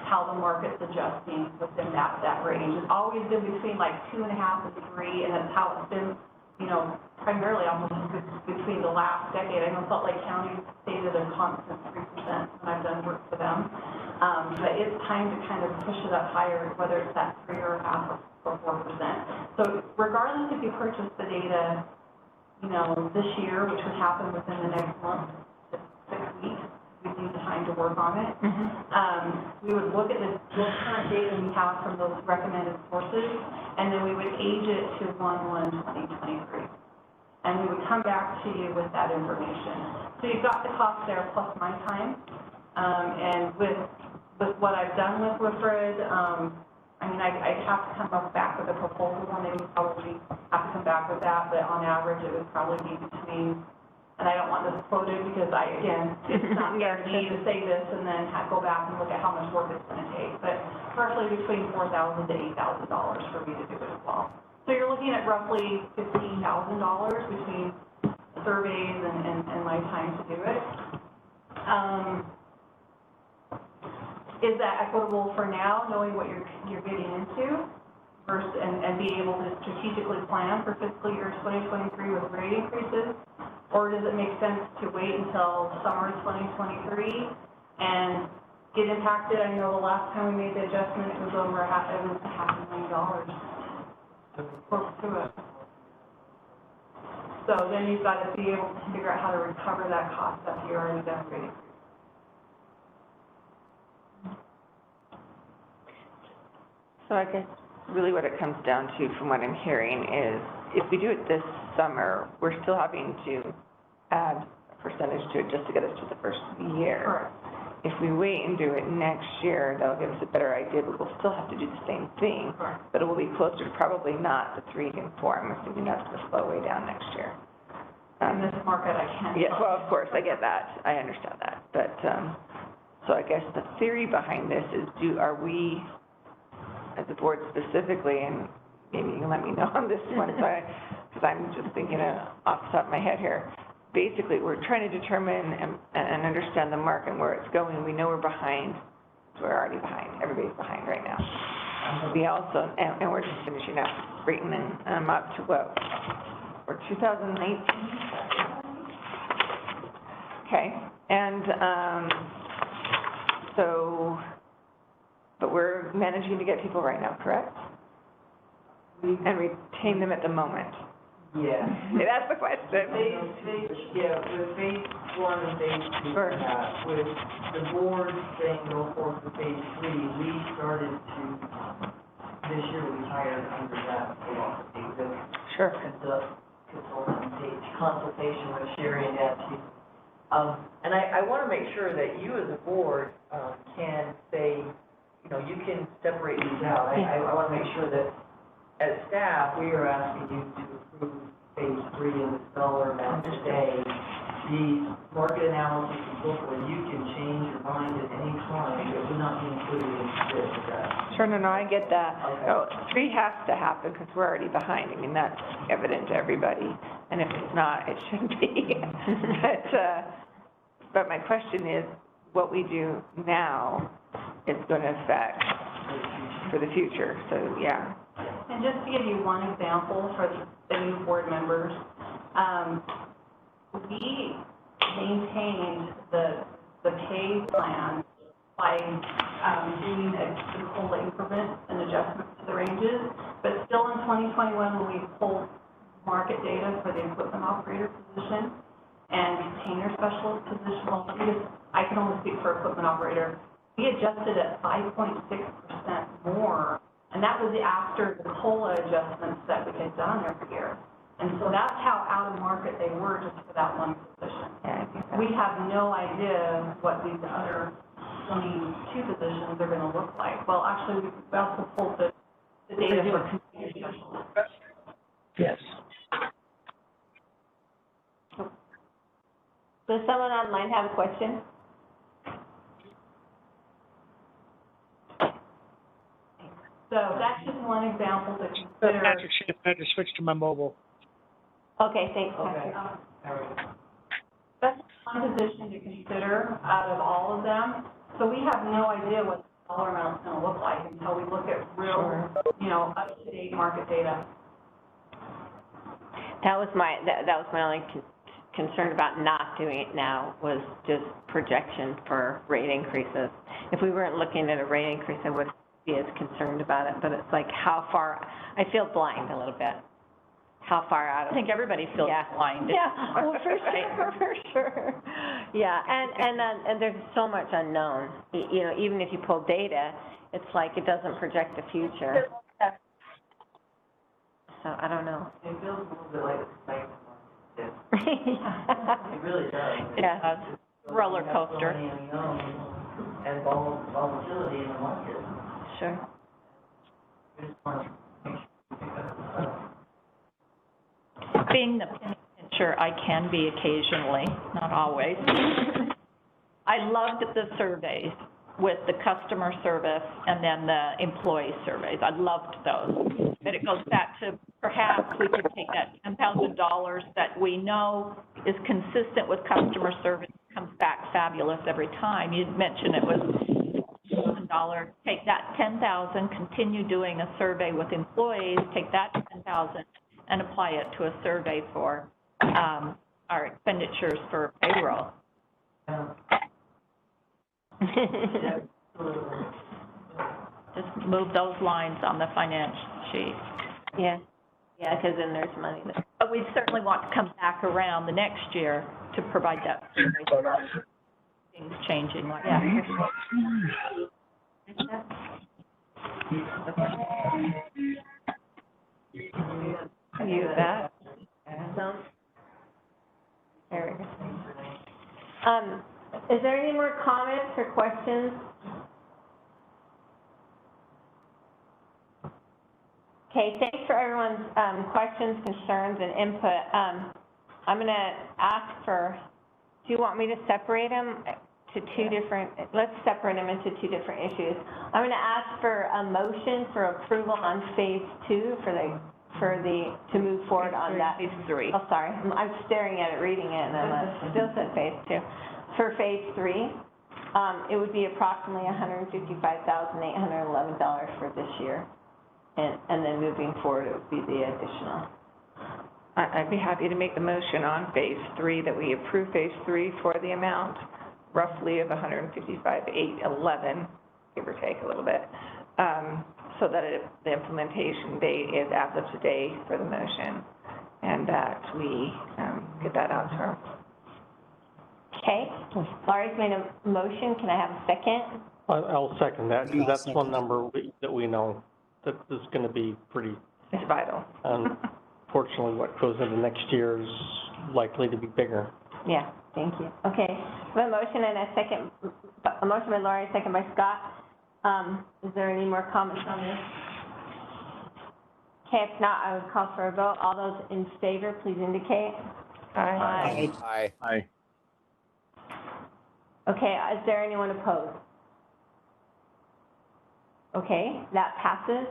Speaker 10: how the market's adjusting within that range. It's always been between like 2.5 and 3, and that's how it's been, you know, primarily almost between the last decade. I know Salt Lake County stayed at a constant 3% when I've done work for them. But it's time to kind of push it up higher, whether it's that 3.5 or 4%. So regardless if you purchase the data, you know, this year, which would happen within the next month to 6 weeks, we need time to work on it. We would look at the current data we have from those recommended sources, and then we would age it to 1/1/2023. And we would come back to you with that information. So you've got the cost there plus my time. And with what I've done with WFWRD, I mean, I'd have to come back with a proposal, and they would probably have to come back with that, but on average, it would probably be between, and I don't want this quoted because it's not fair to me to say this and then go back and look at how much work it's going to take, but roughly between $4,000 to $8,000 for me to do it as well. So you're looking at roughly $15,000 between surveys and my time to do it. Is that equitable for now, knowing what you're getting into, versus and being able to strategically plan for fiscal year 2023 with rate increases? Or does it make sense to wait until summer 2023 and get impacted? I know the last time we made the adjustment, it was over $500,000 to it. So then you've got to be able to figure out how to recover that cost after you're already done rate increase.
Speaker 4: So I guess really what it comes down to from what I'm hearing is if we do it this summer, we're still having to add a percentage to it just to get us to the first year.
Speaker 10: Correct.
Speaker 4: If we wait and do it next year, that'll give us a better idea, but we'll still have to do the same thing.
Speaker 10: Correct.
Speaker 4: But it will be closer to probably not the 3 and 4. I'm assuming that's going to slow way down next year.
Speaker 10: In this market, I can't.
Speaker 4: Yeah, well, of course, I get that, I understand that, but, so I guess the theory behind this is are we, as a board specifically, and maybe you can let me know on this one, because I'm just thinking off the top of my head here. Basically, we're trying to determine and understand the market and where it's going. We know we're behind, so we're already behind, everybody's behind right now. We also, and we're just finishing up, bringing them up to what, or 2019? Okay, and, so, but we're managing to get people right now, correct? And retain them at the moment.
Speaker 6: Yeah.
Speaker 4: That's the question.
Speaker 6: With phase one and phase two,
Speaker 4: Sure.
Speaker 6: with the board saying go forward for phase three, we started to, this year we hired under that philosophy with
Speaker 4: Sure.
Speaker 6: consultation with Sherry and Nancy. And I want to make sure that you as a board can say, you can separate these out. I want to make sure that as staff, we are asking you to approve phase three in this dollar amount today. The market analysis and so forth, you can change your mind at any time. It would not be included in this.
Speaker 4: Sure, no, I get that.
Speaker 6: Okay.
Speaker 4: Oh, three has to happen because we're already behind. I mean, that's evident to everybody. And if it's not, it shouldn't be. But my question is, what we do now is going to affect for the future. So, yeah.
Speaker 10: And just to give you one example for the new board members, we maintained the pay plan by doing the COLA increments and adjustments to the ranges, but still in 2021, when we pulled market data for the equipment operator position and container specialist position, well, I can only speak for equipment operator, we adjusted at 5.6% more. And that was after the COLA adjustments that we had done every year. And so that's how out of market they were just for that one position. We have no idea what these other 22 positions are going to look like. Well, actually, we also pulled the data for container specialists.
Speaker 3: Yes.
Speaker 1: Does someone online have a question?
Speaker 10: So that's just one example to consider.
Speaker 3: Patrick, I had to switch to my mobile.
Speaker 1: Okay, thanks, Patrick.
Speaker 10: That's one position to consider out of all of them. So we have no idea what the dollar amount is going to look like until we look at real, up-to-date market data.
Speaker 1: That was my only concern about not doing it now, was just projection for rate increases. If we weren't looking at a rate increase, I wouldn't be as concerned about it, but it's like how far, I feel blind a little bit. How far out of...
Speaker 14: I think everybody feels blind.
Speaker 1: Yeah, well, for sure. Yeah, and there's so much unknown. Even if you pull data, it's like it doesn't project the future. So, I don't know.
Speaker 6: It feels a little bit like a space market. It really does.
Speaker 14: Yeah, roller coaster.
Speaker 6: And volatility in the market.
Speaker 1: Sure.
Speaker 14: Being the penny pincher I can be occasionally, not always. I loved the surveys with the customer service and then the employee surveys. I loved those. But it goes back to perhaps we could take that $10,000 that we know is consistent with customer service, comes back fabulous every time. You'd mentioned it was $1,000. Take that $10,000, continue doing a survey with employees, take that $10,000 and apply it to a survey for our expenditures for payroll. Just move those lines on the finance sheet.
Speaker 1: Yeah, because then there's money there.
Speaker 14: But we certainly want to come back around the next year to provide that survey for things changing like that.
Speaker 1: Use that. There we go. Is there any more comments or questions? Okay, thanks for everyone's questions, concerns, and input. I'm gonna ask for, do you want me to separate them to two different, let's separate them into two different issues. I'm gonna ask for a motion for approval on phase 2 to move forward on that.
Speaker 14: Phase 3.
Speaker 1: Oh, sorry, I'm staring at it, reading it, and I still said phase 2. For phase 3, it would be approximately $155,811 for this year. And then moving forward, it would be the additional.
Speaker 14: I'd be happy to make the motion on phase 3, that we approve phase 3 for the amount roughly of $155,811, give or take a little bit, so that the implementation date is as of today for the motion, and that we get that out to her.
Speaker 1: Okay, Laurie's made a motion, can I have a second?
Speaker 7: I'll second that, because that's
Speaker 5: Second.
Speaker 7: one number that we know that is gonna be pretty,
Speaker 14: It's vital.
Speaker 7: unfortunately, what goes into next year is likely to be bigger.
Speaker 1: Yeah, thank you. Okay, we have a motion and a second, a motion by Laurie, second by Scott. Is there any more comments on this? Okay, if not, I would call for a vote. All those in favor, please indicate.
Speaker 14: Aye.
Speaker 12: Aye.
Speaker 1: Okay, is there anyone opposed? Okay, that passes.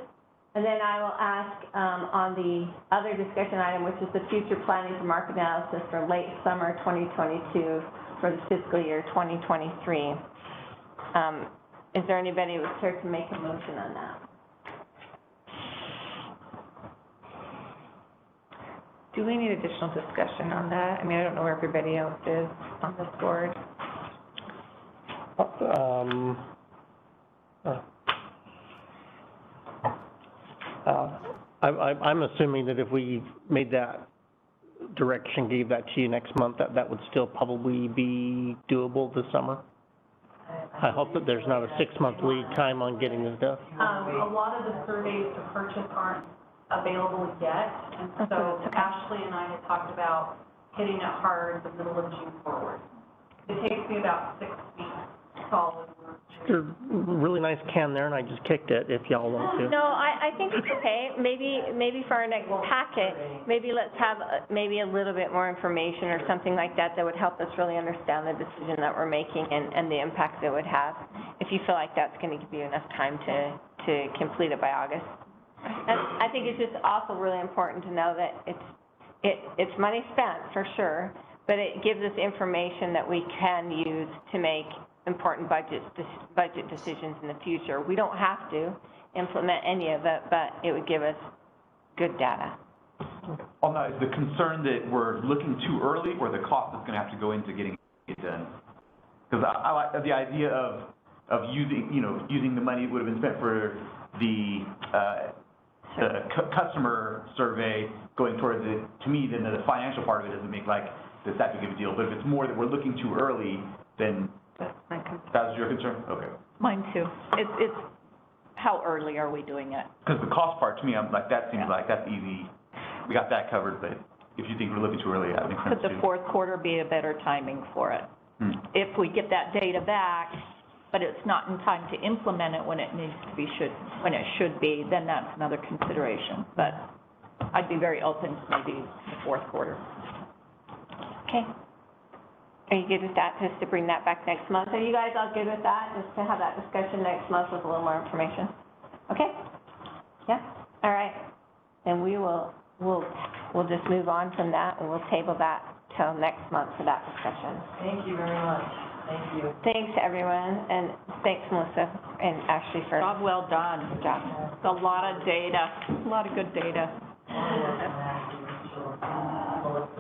Speaker 1: And then I will ask on the other discussion item, which is the future planning for market analysis for late summer 2022 for the fiscal year 2023. Is there anybody who would care to make a motion on that?
Speaker 14: Do we need additional discussion on that? I mean, I don't know where everybody else is on this board.
Speaker 7: I'm assuming that if we made that direction, gave that to you next month, that would still probably be doable this summer? I hope that there's not a 6-month lead time on getting this done.
Speaker 10: A lot of the surveys to purchase aren't available yet, and so Ashley and I had talked about hitting it hard the middle of June forward. It takes me about 6 weeks solid work.
Speaker 7: There's a really nice can there, and I just kicked it, if y'all want to.
Speaker 1: No, I think it's okay. Maybe for our next packet, maybe let's have maybe a little bit more information or something like that that would help us really understand the decision that we're making and the impact it would have. If you feel like that's going to give you enough time to complete it by August. And I think it's just also really important to know that it's money spent for sure, but it gives us information that we can use to make important budget decisions in the future. We don't have to implement any of it, but it would give us good data.
Speaker 15: Well, now, is the concern that we're looking too early, or the cost that's going to have to go into getting it done? Because I like the idea of using the money that would have been spent for the customer survey going towards it. To me, then the financial part of it doesn't make like that big of a deal. But if it's more that we're looking too early, then that's your concern? Okay.
Speaker 14: Mine too. It's how early are we doing it?
Speaker 15: Because the cost part, to me, I'm like, that seems like that's easy. We got that covered, but if you think we're looking too early, that makes sense
Speaker 14: Could
Speaker 15: too.
Speaker 14: the fourth quarter be a better timing for it? If we get that data back, but it's not in time to implement it when it needs to be, when it should be, then that's another consideration. But I'd be very open to maybe the fourth quarter.
Speaker 1: Okay. Are you good with that, just to bring that back next month? Are you guys all good with that, just to have that discussion next month with a little more information? Okay? Yeah? All right. Then we'll just move on from that, and we'll table that till next month for that discussion.
Speaker 6: Thank you very much. Thank you.
Speaker 1: Thanks, everyone, and thanks, Melissa and Ashley, for...
Speaker 14: Job well done.
Speaker 1: Good job.
Speaker 14: It's a lot of data, a lot of good data.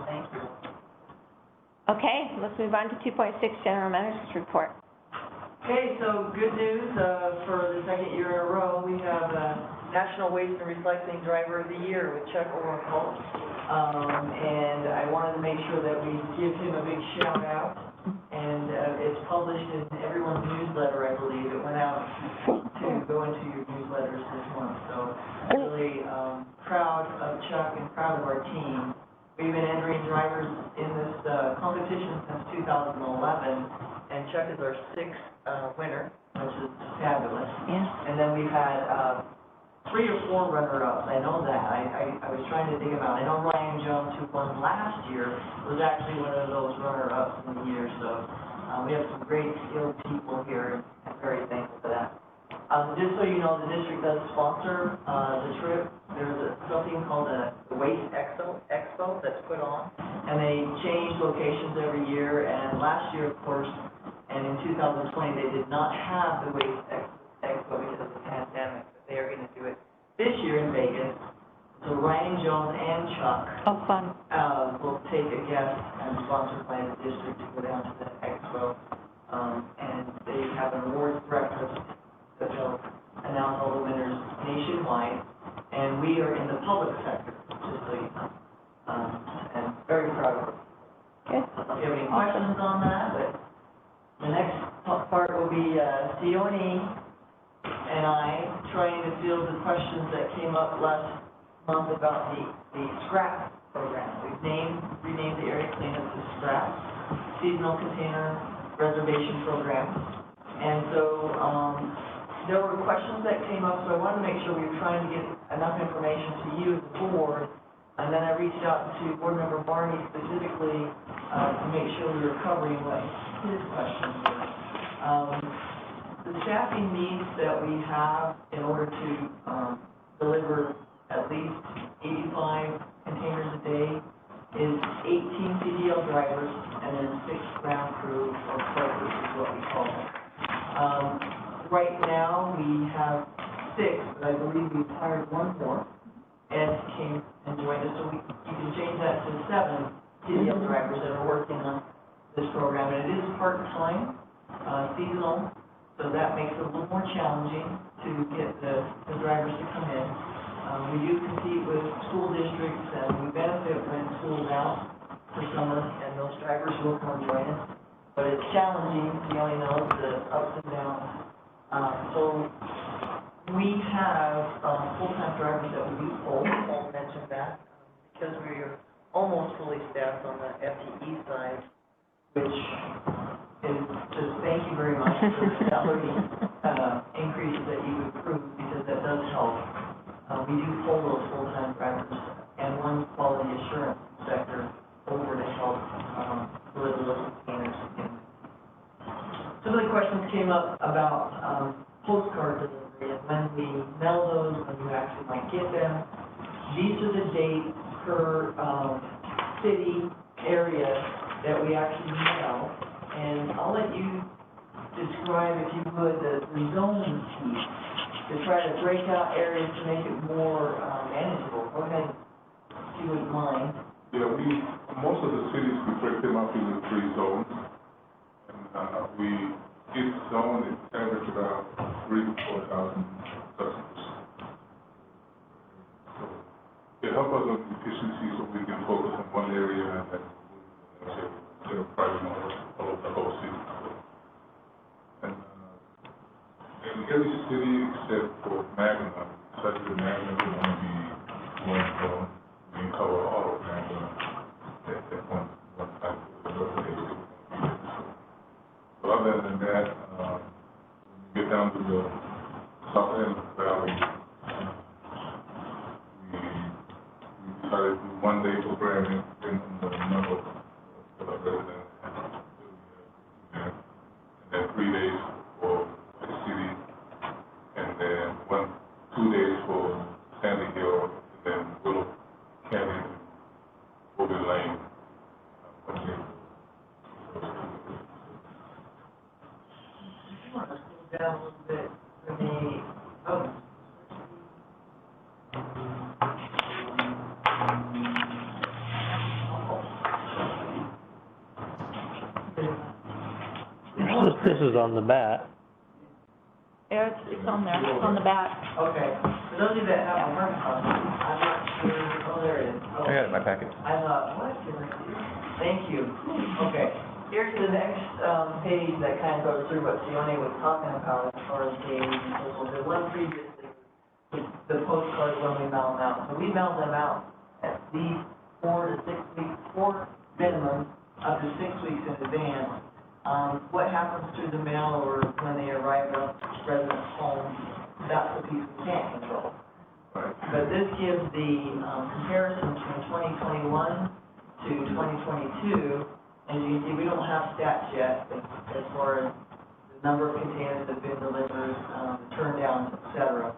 Speaker 6: Thank you.
Speaker 1: Okay, let's move on to 2.6, General Manager's Report.
Speaker 6: Okay, so good news, for the second year in a row, we have National Waste and Recycling Driver of the Year with Chuck Oracle. And I wanted to make sure that we give him a big shout out. And it's published in everyone's newsletter, I believe. It went out to go into your newsletters this month. So I'm really proud of Chuck and proud of our team. We've been entering drivers in this competition since 2011, and Chuck is our 6th winner, which is fabulous.
Speaker 1: Yeah.
Speaker 6: And then we've had 3 or 4 runner-ups, I know that, I was trying to dig them out. I know Ryan Jones, who won last year, was actually one of those runner-ups in the year, so, we have some great skilled people here, and I'm very thankful for that. Just so you know, the district does sponsor, the trip. There's something called the Waste Expo that's put on, and they change locations every year, and last year, of course, and in 2020, they did not have the Waste Expo because of the pandemic, but they are gonna do it this year in Vegas. So Ryan Jones and Chuck,
Speaker 14: Oh, fun.
Speaker 6: will take a guest and sponsored by the district to go down to the expo. And they have an awards breakfast that they'll announce all the winners nationwide. And we are in the public sector, just so you know. And very proud of it.
Speaker 14: Good.
Speaker 6: I don't know if you have any questions on that, but the next part will be Sione and I trying to field the questions that came up last month about the scrap program. We've renamed the area cleanup to SCRAP, Seasonal Container Reservation Program. And so there were questions that came up, so I wanted to make sure we were trying to get enough information to you as a board. And then I reached out to Board Member Barney specifically to make sure we were covering what his questions were. The staffing needs that we have in order to deliver at least 85 containers a day is 18 CDL drivers and then 6 ground crew or clerkers is what we call them. Right now we have 6, but I believe we've hired 1 more. Ed came and joined us, so you can change that to 7 CDL drivers that are working on this program. And it is part-time, seasonal, so that makes it a little more challenging to get the drivers to come in. We do compete with school districts, and we benefit when school's out for summer, and those drivers will come join us. But it's challenging, you only know the ups and downs. So we have full-time drivers that we do pull. Paul mentioned that, because we are almost fully staffed on the FTE side, which is just thank you very much for the salary increases that you approved, because that does help. We do pull those full-time drivers and 1 quality assurance inspector over to help deliver those containers. Some of the questions came up about postcard delivery and when we mail those, when you actually might get them. These are the dates per city area that we actually mail. And I'll let you describe, if you would, the zoning piece to try to break out areas to make it more manageable. Go ahead, if you wouldn't mind.
Speaker 16: Yeah, most of the cities, we break them up into 3 zones. And each zone is average about 3,000 to 4,000 customers. So it helps us on efficiency, so we can focus on one area and then instead of pricing all of the whole city. And in every city except for Magna, such as Magna will only be 1 zone. We can cover all of Magna at one time. So other than that, when you get down to the south end of the valley, we decided to do 1 day programming in the number of residents, and then 3 days for the city, and then 2 days for Sandy Hill, and then Willow Canyon, Bobby Lane.
Speaker 6: I want to slow down a little bit for me. Oh.
Speaker 7: This is on the bat.
Speaker 14: Yeah, it's on there, it's on the back.
Speaker 6: Okay, for those of you that have a hard copy, I'm not sure, oh, there it is. Oh.
Speaker 15: I got it in my packet.
Speaker 6: I thought, what did I do? Thank you. Okay, here's the next page that kind of goes through what Sione was talking about as far as the one previously, the postcards when we mail them out. So we mail them out at least 4 to 6 weeks, 4 minimum, up to 6 weeks in advance. What happens through the mail or when they arrive at residents' homes, that's the piece we can't control. But this gives the, comparison between 2021 to 2022. And you can see, we don't have stats yet as far as the number of containers that have been delivered, turn downs, et cetera.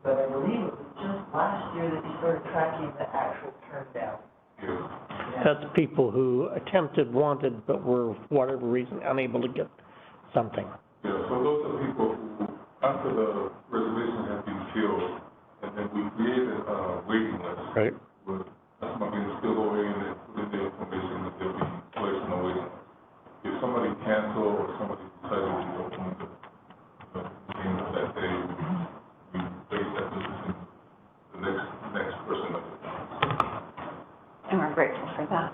Speaker 6: But I believe it was just last year that you started tracking the actual turn down.
Speaker 7: That's people who wanted, but were, for whatever reason, unable to get something.
Speaker 16: Yeah, so those are people who, after the reservation has been filled, and then we created a waiting list.
Speaker 7: Right.
Speaker 16: With, that's my means, still go in and put in the information that they'll be placed on a waiting list. If somebody cancel or somebody decided to open the game that day, we place that position the next person that
Speaker 4: And we're grateful for that.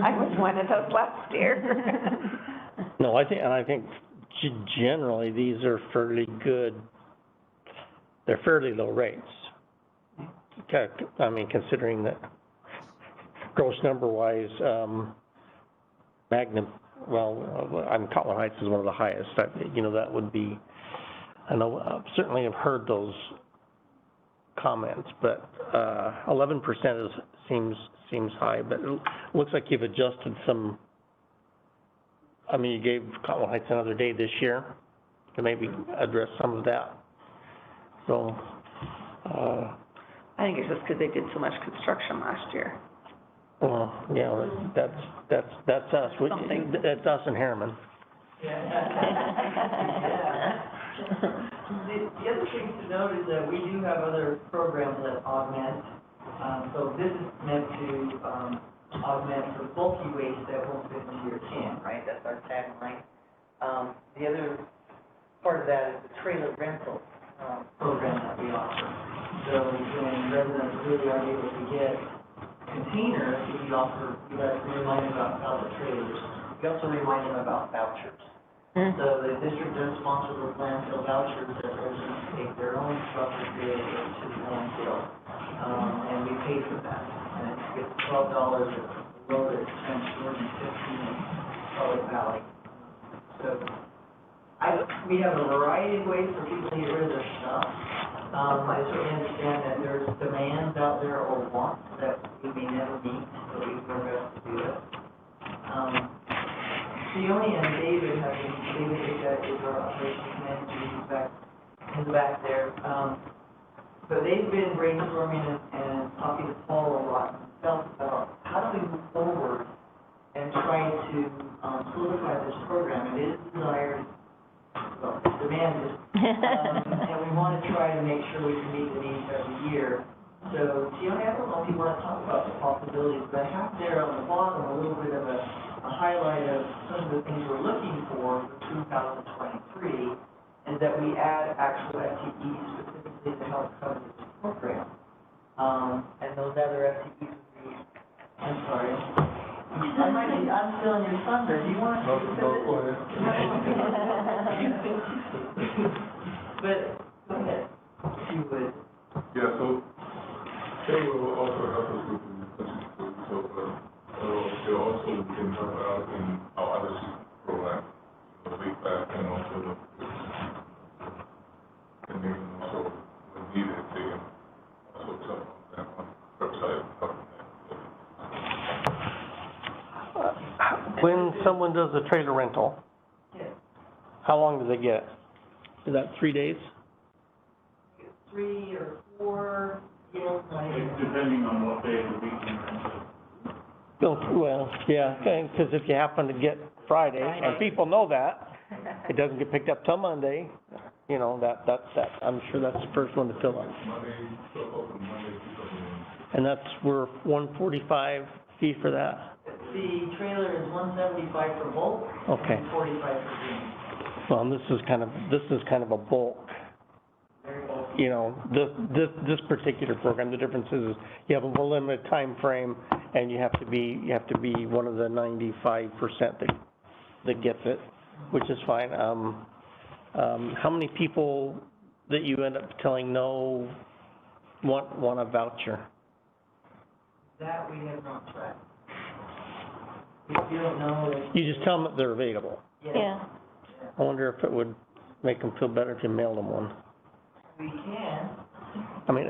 Speaker 4: I was one of those last year.
Speaker 7: No, I think generally these are fairly good. They're fairly low rates. Okay, I mean, considering that gross number-wise, Magnum, Cotton Heights is one of the highest. That would be, I know, certainly have heard those comments, but 11% seems high, but it looks like you've adjusted some. I mean, you gave Cotton Heights another day this year to maybe address some of that. So,
Speaker 4: I think it's just because they did so much construction last year.
Speaker 7: well, yeah, that's us.
Speaker 4: Something.
Speaker 7: That's us and Harriman.
Speaker 6: The other thing to note is that we do have other programs that augment. So this is meant to augment for bulky waste that won't fit into your can, right? That's our tagline. The other part of that is the trailer rental program that we offer. So when residents really aren't able to get containers, we remind them about pallet trailers. We also remind them about vouchers. So the district does sponsor those landfill vouchers that residents take their own truck or trailer to the landfill. And we pay for that. And it's $12 a load at transport and $15 in Charlotte Valley. So we have a variety of ways for people to get rid of their stuff. I certainly understand that there's demands out there or wants that we may never meet, but we do our best to do it. Sione and David is our operations manager, he's back in the back there. But they've been brainstorming and talking to Paul a lot themselves about how do we move forward and try to solidify this program. It is desired, well, demand is, and we want to try to make sure we can meet the needs every year. So, Sione, I don't know if you want to talk about the possibilities, but I have there on the bottom a little bit of a highlight of some of the things we're looking for 2023, is that we add actual FTEs specifically to help cover this program. And those other FTEs would be, I'm sorry, I'm stealing your thunder. Do you want to? No, go ahead. But, go ahead, if you would.
Speaker 16: Yeah, so they will also help us with the so they also can help out in our other program, the big back and also the and then also when needed they can also tell them on the website.
Speaker 7: When someone does a trailer rental, how long do they get? Is that 3 days?
Speaker 6: 3 or 4,
Speaker 16: Depending on what day of the week you rent it.
Speaker 7: Well, yeah, because if you happen to get Friday, and people know that, it doesn't get picked up till Monday, that's I'm sure that's the first one to fill up. And we're $145 fee for that?
Speaker 6: The trailer is $175 for bulk.
Speaker 7: Okay.
Speaker 6: And $45 for green.
Speaker 7: Well, this is kind of a bulk.
Speaker 6: Very bulky.
Speaker 7: This particular program, the difference is you have a limited time frame, and you have to be one of the 95% that gets it, which is fine. How many people that you end up telling no want a voucher?
Speaker 6: That we have not tracked. You don't know if.
Speaker 7: You just tell them that they're available.
Speaker 9: Yeah.
Speaker 7: I wonder if it would make them feel better if you mailed them one.
Speaker 6: We can.
Speaker 7: I mean,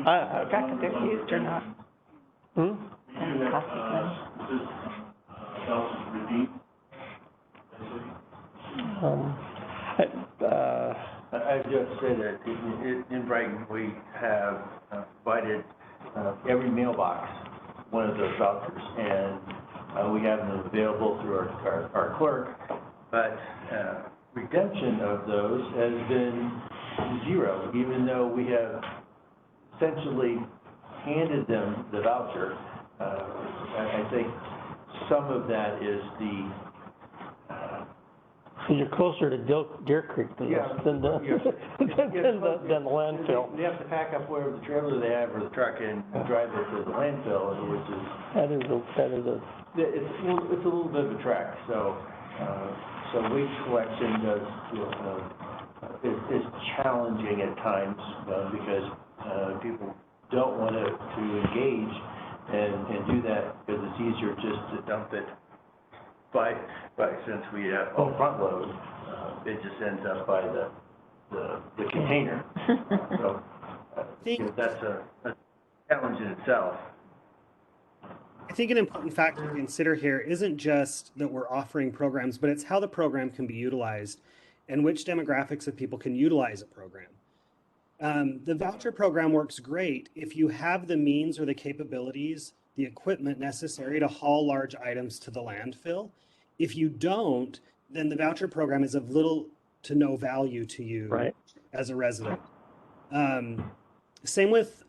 Speaker 4: Back if they're used or not.
Speaker 7: hmm?
Speaker 4: And cost of money.
Speaker 17: I just say that in Brighton, we have provided every mailbox one of those vouchers, and we have them available through our clerk, but redemption of those has been zero, even though we have essentially handed them the voucher. I think some of that is the
Speaker 7: You're closer to Deer Creek than than the landfill.
Speaker 17: They have to pack up whatever the trailer they have or the truck and drive it to the landfill, which is it's a little bit of a trek. So waste collection is challenging at times because people don't want to engage and do that because it's easier just to dump it. But since we have a front load, it just ends up by the container. So that's a challenge in itself.
Speaker 5: I think an important factor to consider here isn't just that we're offering programs, but it's how the program can be utilized and which demographics of people can utilize a program. The voucher program works great if you have the means or the capabilities, the equipment necessary to haul large items to the landfill. If you don't, then the voucher program is of little to no value to you as a resident. Same with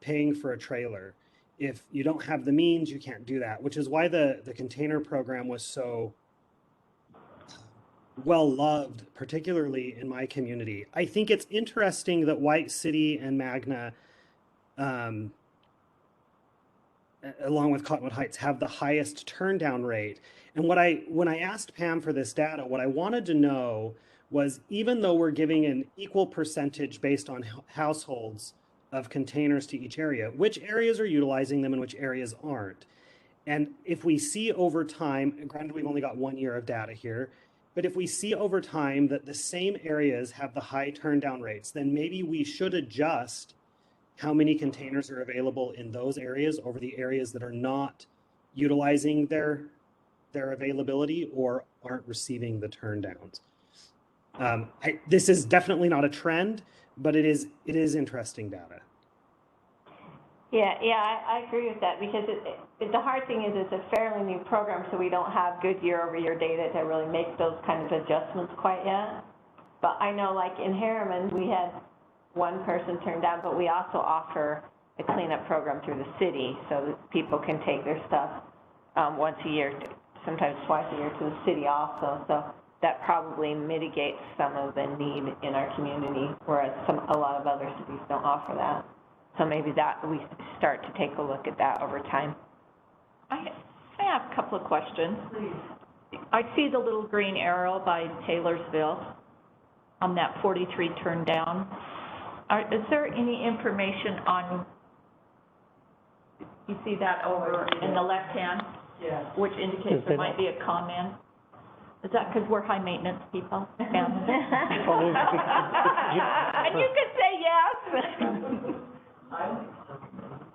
Speaker 5: paying for a trailer. If you don't have the means, you can't do that, which is why the container program was so well loved, particularly in my community. I think it's interesting that White City and Magna, along with Cottonwood Heights, have the highest turndown rate. And when I asked Pam for this data, what I wanted to know was, even though we're giving an equal percentage based on households of containers to each area, which areas are utilizing them and which areas aren't. And if we see over time, and granted we've only got 1 year of data here, but if we see over time that the same areas have the high turndown rates, then maybe we should adjust how many containers are available in those areas over the areas that are not utilizing their availability or aren't receiving the turndowns. This is definitely not a trend, but it is interesting data.
Speaker 1: Yeah, I agree with that, because the hard thing is it's a fairly new program, so we don't have good year-over-year data to really make those kind of adjustments quite yet. But I know, like in Harriman, we had one person turned down, but we also offer a cleanup program through the city so that people can take their stuff once a year, sometimes twice a year, to the city also. So that probably mitigates some of the need in our community, whereas a lot of other cities don't offer that. So maybe that we start to take a look at that over time.
Speaker 14: I have a couple of questions. I see the little green arrow by Taylorsville on that 43 turn down. Is there any information on, you see that over in the left hand?
Speaker 6: Yeah.
Speaker 14: Which indicates there might be a comment? Is that because we're high maintenance people? And you could say yes.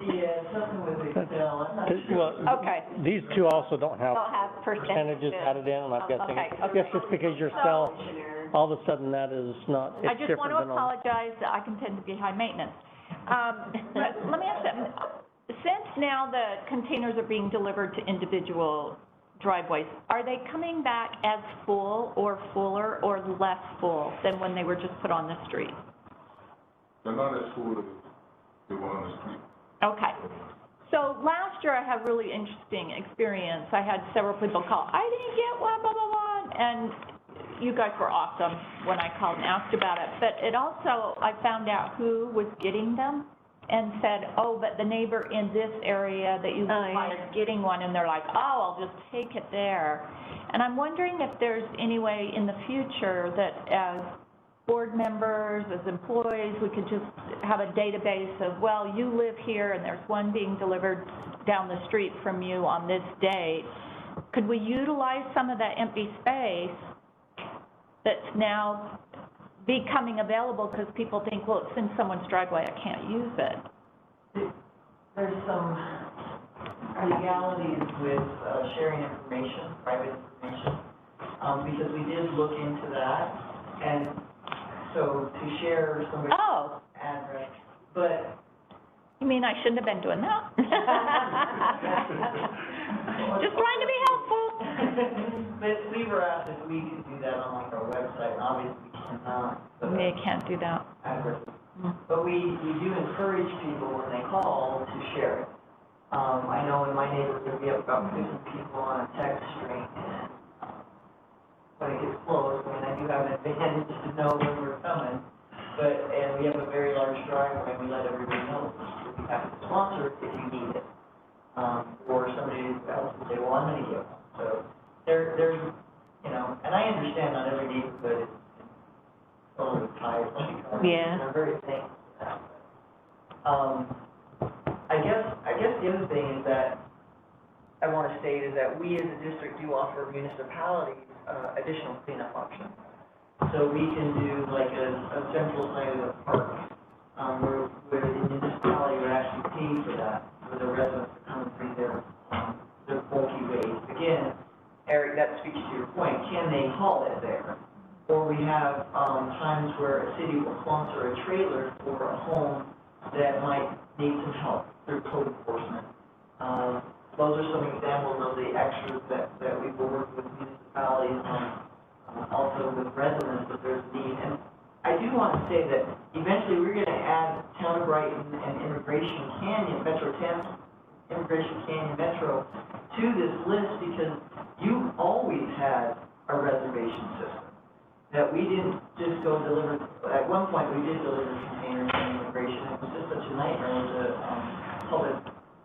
Speaker 6: Yeah, something with Excel, I'm not sure.
Speaker 7: Okay. These two also don't have percentages added in, and I'm guessing it's just because your cell, all of a sudden that is not, it's
Speaker 14: I just want to apologize, I can tend to be high maintenance. Let me ask that, since now the containers are being delivered to individual driveways, are they coming back as full or fuller or less full than when they were just put on the street?
Speaker 16: They're not as full as the one on the street.
Speaker 14: Okay. So last year I had a really interesting experience. I had several people call, I didn't get one, blah, blah, blah, and you guys were awesome when I called and asked about it. But it also, I found out who was getting them and said, oh, but the neighbor in this area that you might is getting one, and they're like, oh, I'll just take it there. And I'm wondering if there's any way in the future that as board members, as employees, we could just have a database of, well, you live here and there's one being delivered down the street from you on this date. Could we utilize some of that empty space that's now becoming available because people think, well, it's in someone's driveway, I can't use it.
Speaker 6: There's some legalities with sharing information, private information, because we did look into that, and so to share somebody's address, but...
Speaker 14: You mean I shouldn't have been doing that? Just trying to be helpful.
Speaker 6: But we were asked if we could do that on like our website, and obviously we cannot.
Speaker 14: They can't do that.
Speaker 6: Addresses. But we do encourage people when they call to share it. I know in my neighborhood we have about 50 people on a text string, and when it gets close, I mean, I do have an advantage to know when we're coming, and we have a very large driveway, and we let everybody know. We have to sponsor it if you need it. Or somebody else will say, well, I'm going to give one. So there's, you know, and I understand not every neighborhood is full of ties like ours.
Speaker 9: Yeah.
Speaker 6: And I'm very thankful for that. I guess the other thing is that I want to state is that we as a district do offer municipalities additional cleanup options. So we can do like a central site of the park, where the municipality would actually pay for that, for the residents to come and bring their bulky waste. Again, Eric, that speaks to your point, can they haul it there? Or we have times where a city will sponsor a trailer for a home that might need some help through code enforcement. Those are some examples of the extras that we will work with municipalities on, also with residents if there's need. And I do want to say that eventually we're going to add Town of Brighton and Immigration Canyon, Immigration Canyon Metro to this list because you always had a reservation system. That we didn't just go deliver, at one point we did deliver containers in immigration. It was just such a nightmare with the public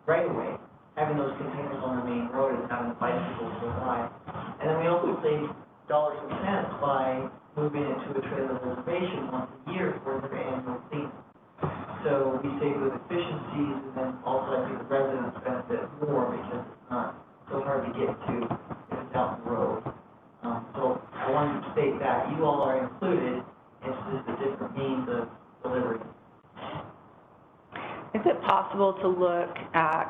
Speaker 6: right away, having those containers on the main road and having bicycles go by. And then we also saved dollars and cents by moving it to a trailer reservation once a year for their annual cleanup. So we save with efficiencies, and then also I think the residents benefit more because it's not so hard to get to if it's out the road. So I wanted to state that you all are included, it's just a different means of delivery.
Speaker 4: Is it possible to look at,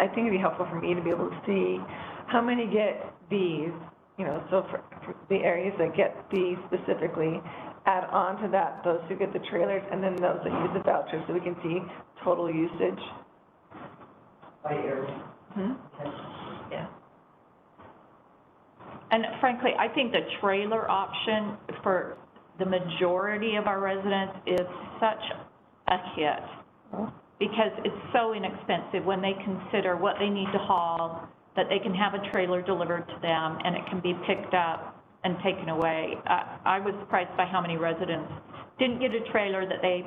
Speaker 4: I think it'd be helpful for me to be able to see how many get these, you know, so for the areas that get these specifically, add on to that those who get the trailers, and then those that use the vouchers, so we can see total usage.
Speaker 6: By area.
Speaker 4: Yeah.
Speaker 14: And frankly, I think the trailer option for the majority of our residents is such a hit because it's so inexpensive when they consider what they need to haul, that they can have a trailer delivered to them and it can be picked up and taken away. I was surprised by how many residents didn't get a trailer that they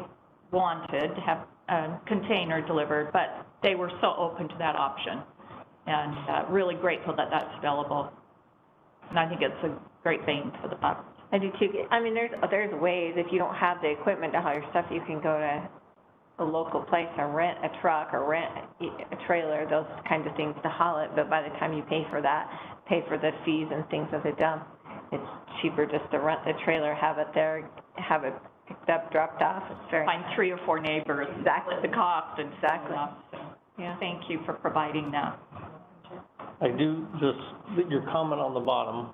Speaker 14: wanted to have a container delivered, but they were so open to that option and really grateful that that's available. And I think it's a great bang for the buck.
Speaker 9: I do too. I mean, there's ways, if you don't have the equipment to haul your stuff, you can go to a local place and rent a truck or rent a trailer, those kinds of things to haul it. But by the time you pay for that, pay for the fees and things at the dump, it's cheaper just to rent the trailer, have it there, have it picked up, dropped off. It's very
Speaker 14: Find 3 or 4 neighbors.
Speaker 9: Exactly.
Speaker 14: The cost and
Speaker 9: Exactly.
Speaker 14: yeah. Thank you for providing that.
Speaker 7: I do just, your comment on the bottom,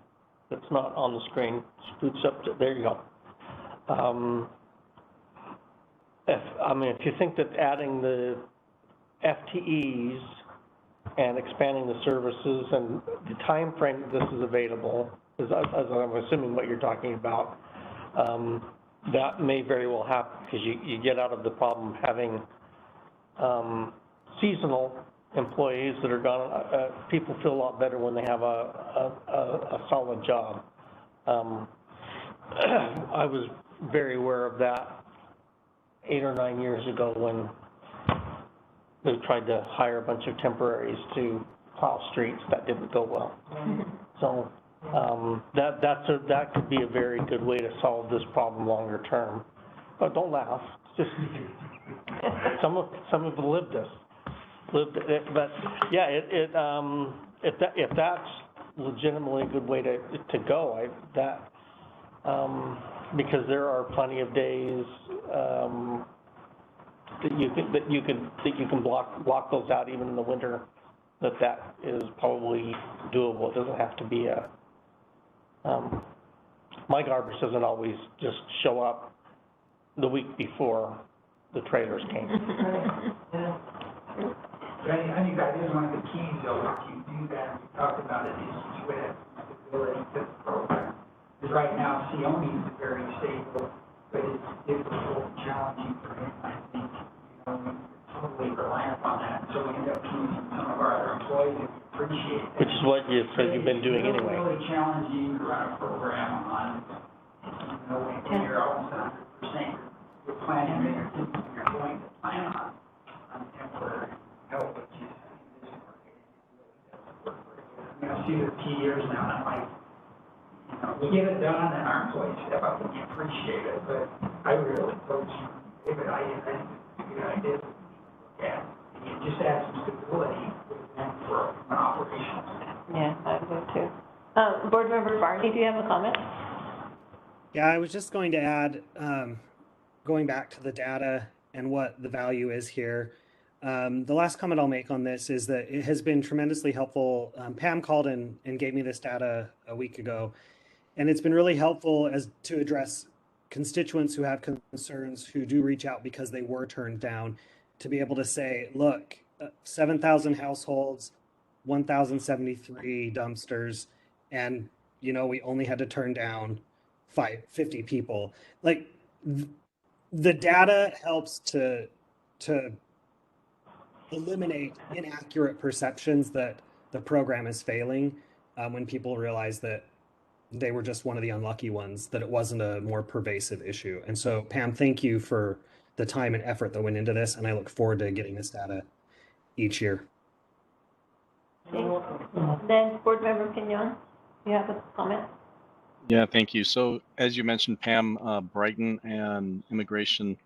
Speaker 7: that's not on the screen, scoots up to, there you go. If you think that adding the FTEs and expanding the services and the time frame that this is available, as I'm assuming what you're talking about, that may very well happen because you get out of the problem of having seasonal employees that are gone. People feel a lot better when they have a solid job. I was very aware of that 8 or 9 years ago when they tried to hire a bunch of temporaries to plow streets. That didn't go well. So that could be a very good way to solve this problem longer term. But don't laugh. Just some have lived this. But yeah, if that's legitimately a good way to go, because there are plenty of days, that you can block those out even in the winter, that is probably doable. It doesn't have to be my garbage doesn't always just show up the week before the trailers came.
Speaker 8: Yeah. I think that is one of the keys, though, if you do that, we talked about it, is you would have stability to the program. Because right now, Sione is very stable, but it's difficult and challenging for him, I think. We're totally reliant on that, so we end up losing some of our other employees, and we appreciate that.
Speaker 7: Which is what you said you've been doing anyway.
Speaker 8: It's really challenging to run a program on, when you're almost 100%, you're planning, you're going to plan on temporary help, which is, in this market, it really doesn't work very good. I see the 2 years now, and I'm like, we get it done, and our employees step up, and we appreciate it, but I really coach David, I think it's a good idea to look at, and just add some stability with them from an operational standpoint.
Speaker 1: Yeah, I would too. Board Member Barney, do you have a comment?
Speaker 5: Yeah, I was just going to add, going back to the data and what the value is here. The last comment I'll make on this is that it has been tremendously helpful. Pam called and gave me this data a week ago, and it's been really helpful as to address constituents who have concerns, who do reach out because they were turned down, to be able to say, look, 7,000 households, 1,073 dumpsters, and we only had to turn down 50 people. Like, the data helps to eliminate inaccurate perceptions that the program is failing, when people realize that they were just one of the unlucky ones, that it wasn't a more pervasive issue. And so, Pam, thank you for the time and effort that went into this, and I look forward to getting this data each year.
Speaker 1: Thanks. Then Board Member Pignon, you have a comment?
Speaker 13: Yeah, thank you. So as you mentioned, Pam, Brighton and immigration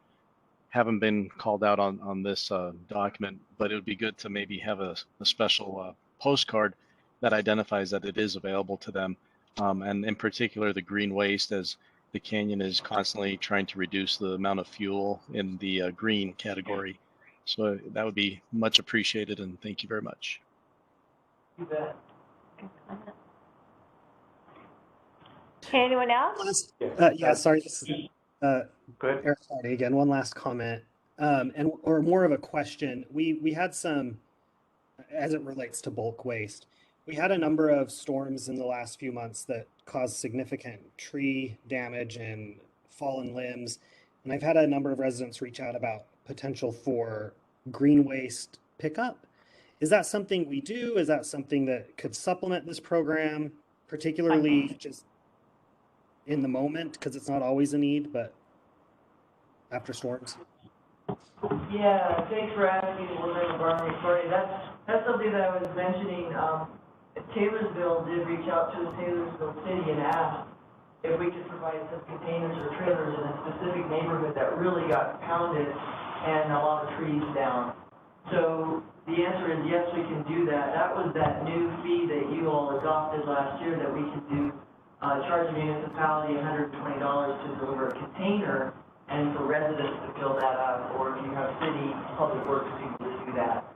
Speaker 13: haven't been called out on this document, but it would be good to maybe have a special postcard that identifies that it is available to them. And in particular, the green waste, as the canyon is constantly trying to reduce the amount of fuel in the green category. So that would be much appreciated, and thank you very much.
Speaker 8: You bet.
Speaker 1: Good comment. Okay, anyone else?
Speaker 5: Yeah, sorry, this is Eric Hardy again. One last comment, or more of a question. We had some, as it relates to bulk waste, we had a number of storms in the last few months that caused significant tree damage and fallen limbs. And I've had a number of residents reach out about potential for green waste pickup. Is that something we do? Is that something that could supplement this program, particularly just in the moment, because it's not always a need, but after storms?
Speaker 6: Yeah, thanks for asking, Board Member Barney. That's something that I was mentioning. Taylorsville did reach out to Taylorsville City and asked if we could provide some containers or trailers in a specific neighborhood that really got pounded and a lot of trees down. So the answer is yes, we can do that. That was that new fee that you all adopted last year that we can do, charge a municipality $120 to deliver a container and for residents to fill that up, or if you have city public works people to do that.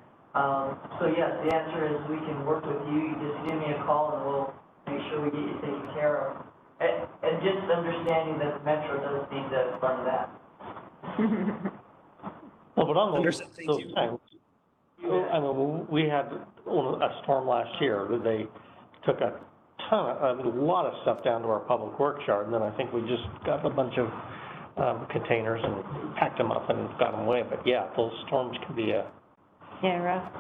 Speaker 6: So yes, the answer is we can work with you. You just give me a call and we'll make sure we get you taken care of. And just understanding that the Metro does need to fund that.
Speaker 7: Well, but on those times, I mean, we had a storm last year that they took a lot of stuff down to our public works yard, and then I think we just got a bunch of containers and packed them up and got them away. But yeah, those storms can be a...
Speaker 1: Yeah, rough.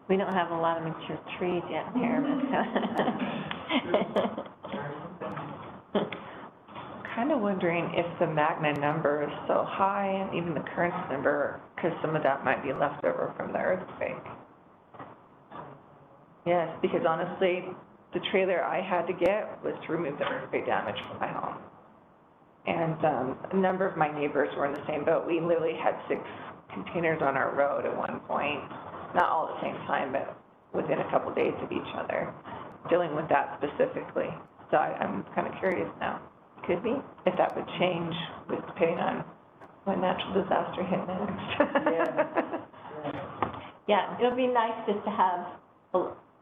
Speaker 1: We don't have a lot of mature trees yet here.
Speaker 4: Kind of wondering if the magna number is so high, and even the current number, because some of that might be left over from the earthquake. Yes, because honestly, the trailer I had to get was to remove the earthquake damage from my home. And a number of my neighbors were in the same boat. We literally had 6 containers on our road at one point, not all at the same time, but within a couple days of each other, dealing with that specifically. So I'm kind of curious now. Could be, if that would change with depending on when natural disaster hit next.
Speaker 1: Yeah, it'll be nice just to have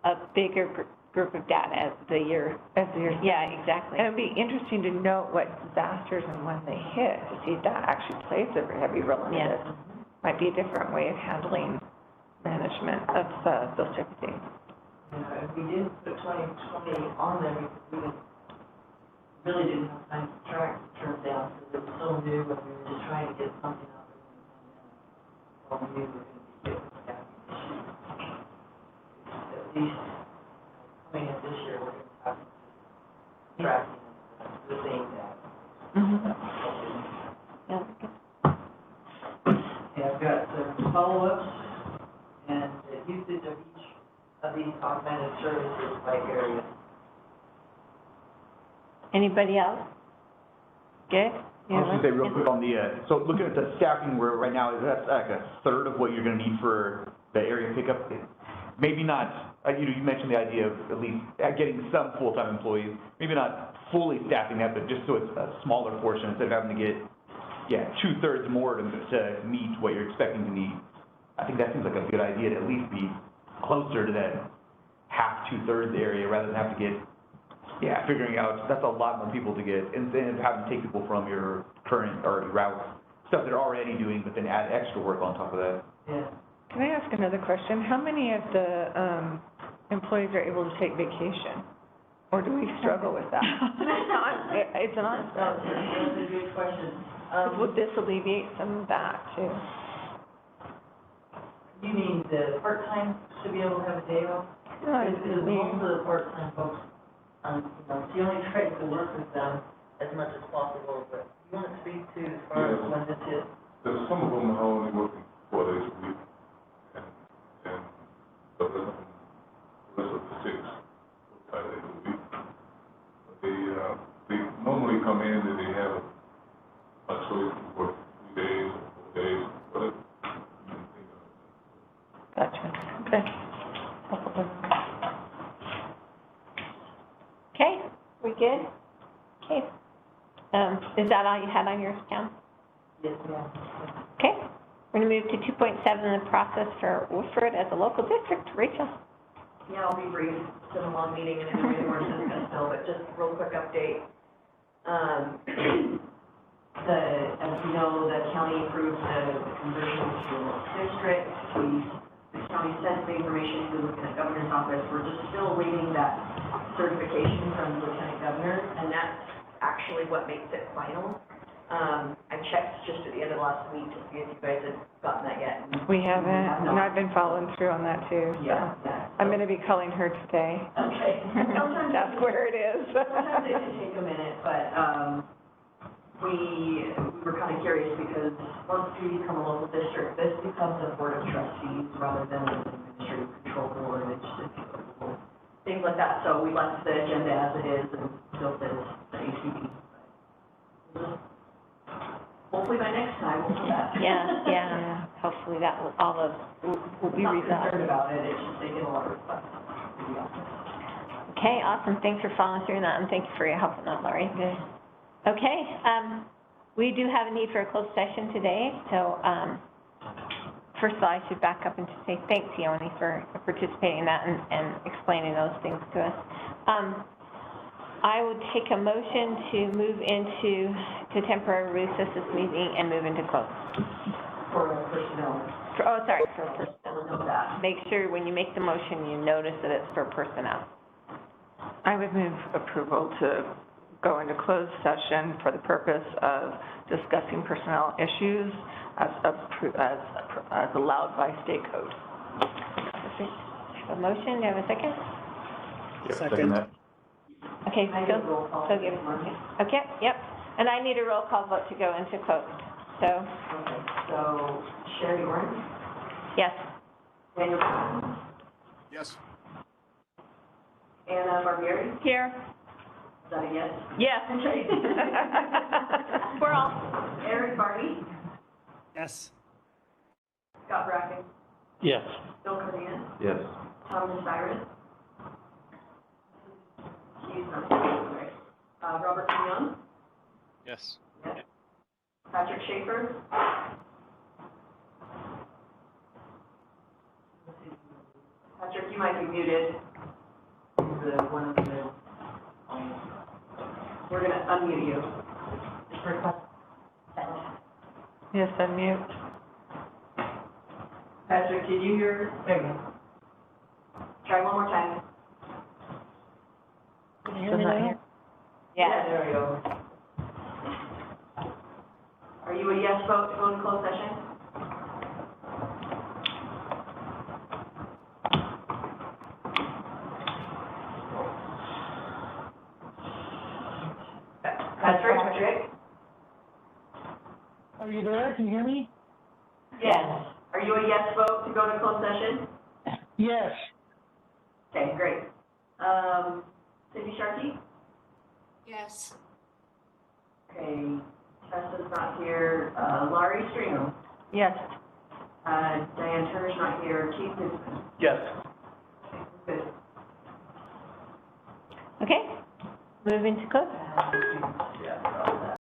Speaker 1: a bigger group of data as the year. Yeah, exactly.
Speaker 4: And it'd be interesting to note what disasters and when they hit, to see if that actually plays a heavy role in it. Might be a different way of handling management of those type of things.
Speaker 2: Yeah, if we didn't put 2020 on there, we really didn't have time to track the turn down, because it was so new, but we were just trying to get something out there in the pandemic. So we knew we were going to be hit with that issue. At least, coming in this year, we're going to have to track the same data. Okay, I've got some follow-ups and the usage of each of these augmented services by area.
Speaker 1: Anybody else? Good?
Speaker 15: I was going to say real quick on the, so looking at the staffing where right now, that's like a third of what you're going to need for the area pickup. Maybe not, you know, you mentioned the idea of at least getting some full-time employees, maybe not fully staffing that, but just so it's a smaller portion instead of having to get, 2/3 more to meet what you're expecting to need. I think that seems like a good idea to at least be closer to that half, 2/3 area rather than have to get, figuring out, that's a lot more people to get, instead of having to take people from your current already routes, stuff they're already doing, but then add extra work on top of that.
Speaker 2: Yeah.
Speaker 4: Can I ask another question? How many of the employees are able to take vacation? Or do we struggle with that? It's an honest question.
Speaker 2: That's a good question.
Speaker 4: Would this alleviate some of that too?
Speaker 2: You mean the part-time to be able to have a day off? Because most of the part-time folks, you only try to work with them as much as possible, but you want to speak to as far as when this is?
Speaker 16: There's some of them are only working 4 days a week, and the rest of the 6, 5 days a week. But they normally come in and they have a choice to work 3 days, 4 days, whatever.
Speaker 4: Gotcha. Okay.
Speaker 1: Okay, we good? Okay. Is that all you had on yours, Pam?
Speaker 2: Yes, ma'am.
Speaker 1: Okay, we're gonna move to 2.7, the process for WFWRD as a local district. Rachel?
Speaker 2: Yeah, I'll be brief. It's been a long meeting and there's more to discuss still, but just a real quick update. As you know, the county approved the conversion to a district. The county sent the information to the Lieutenant Governor's office. We're just still waiting that certification from the Lieutenant Governor, and that's actually what makes it final. I checked just at the end of last week to see if you guys had gotten that yet.
Speaker 4: We haven't, and I've been following through on that too.
Speaker 2: Yeah.
Speaker 4: I'm gonna be calling her today.
Speaker 2: Okay.
Speaker 4: That's where it is.
Speaker 2: Sometimes it can take a minute, but, we were kind of curious because once we become a local district, this becomes a board of trustees rather than an administrative control board, it's just things like that. So we left the agenda as it is and built it as the ACB. Hopefully by next time we'll do that.
Speaker 1: Yeah, hopefully that will, all of, will be
Speaker 2: Not
Speaker 1: resolved.
Speaker 2: concerned about it, it's just taking a lot of fun.
Speaker 1: Okay, awesome, thanks for following through on that, and thank you for your help on that, Lori. Good. Okay, we do have a need for a closed session today, so, first of all, I should back up and just say thanks, Yoni, for participating in that and explaining those things to us. I would take a motion to move into, to temporary recess this meeting and move into closed.
Speaker 2: For personnel.
Speaker 1: For personnel.
Speaker 2: Know that.
Speaker 1: Make sure when you make the motion, you notice that it's for personnel.
Speaker 4: I would move approval to go into closed session for the purpose of discussing personnel issues as allowed by state code.
Speaker 1: A motion, do you have a second?
Speaker 5: Second.
Speaker 1: Okay,
Speaker 2: I get a roll call.
Speaker 1: so give it, okay, yep. And I need a roll call vote to go into closed, so.
Speaker 2: Okay, so Sherry Orange,
Speaker 1: Yes.
Speaker 2: Daniel Brown,
Speaker 12: Yes.
Speaker 2: Anna Barbieri,
Speaker 1: Here.
Speaker 2: is that a yes?
Speaker 1: Yes.
Speaker 2: Okay.
Speaker 1: We're all.
Speaker 2: Eric Barty,
Speaker 5: Yes.
Speaker 2: Scott Bracken,
Speaker 7: Yes.
Speaker 2: Bill Cardenas,
Speaker 15: Yes.
Speaker 2: Thomas Cyrus. He's not here, sorry. Robert Young,
Speaker 13: Yes.
Speaker 2: Patrick Schaefer? Patrick, you might be muted.
Speaker 6: The one in the middle.
Speaker 2: We're gonna unmute you.
Speaker 4: Yes, unmute.
Speaker 2: Patrick, did you hear? There you go. Try one more time.
Speaker 9: Can you hear me now? Yeah.
Speaker 2: There we go. Are you a yes vote to go into closed session? Patrick?
Speaker 3: Are you there? Can you hear me?
Speaker 2: Yes. Are you a yes vote to go to closed session?
Speaker 3: Yes.
Speaker 2: Okay, great. Cindy Sharkey?
Speaker 11: Yes.
Speaker 2: Okay, Tessa's not here. Laurie Stringham?
Speaker 4: Yes.
Speaker 2: Diane Turner's not here. Keith Newsom?
Speaker 15: Yes.
Speaker 2: Good.
Speaker 9: Okay, moving to close.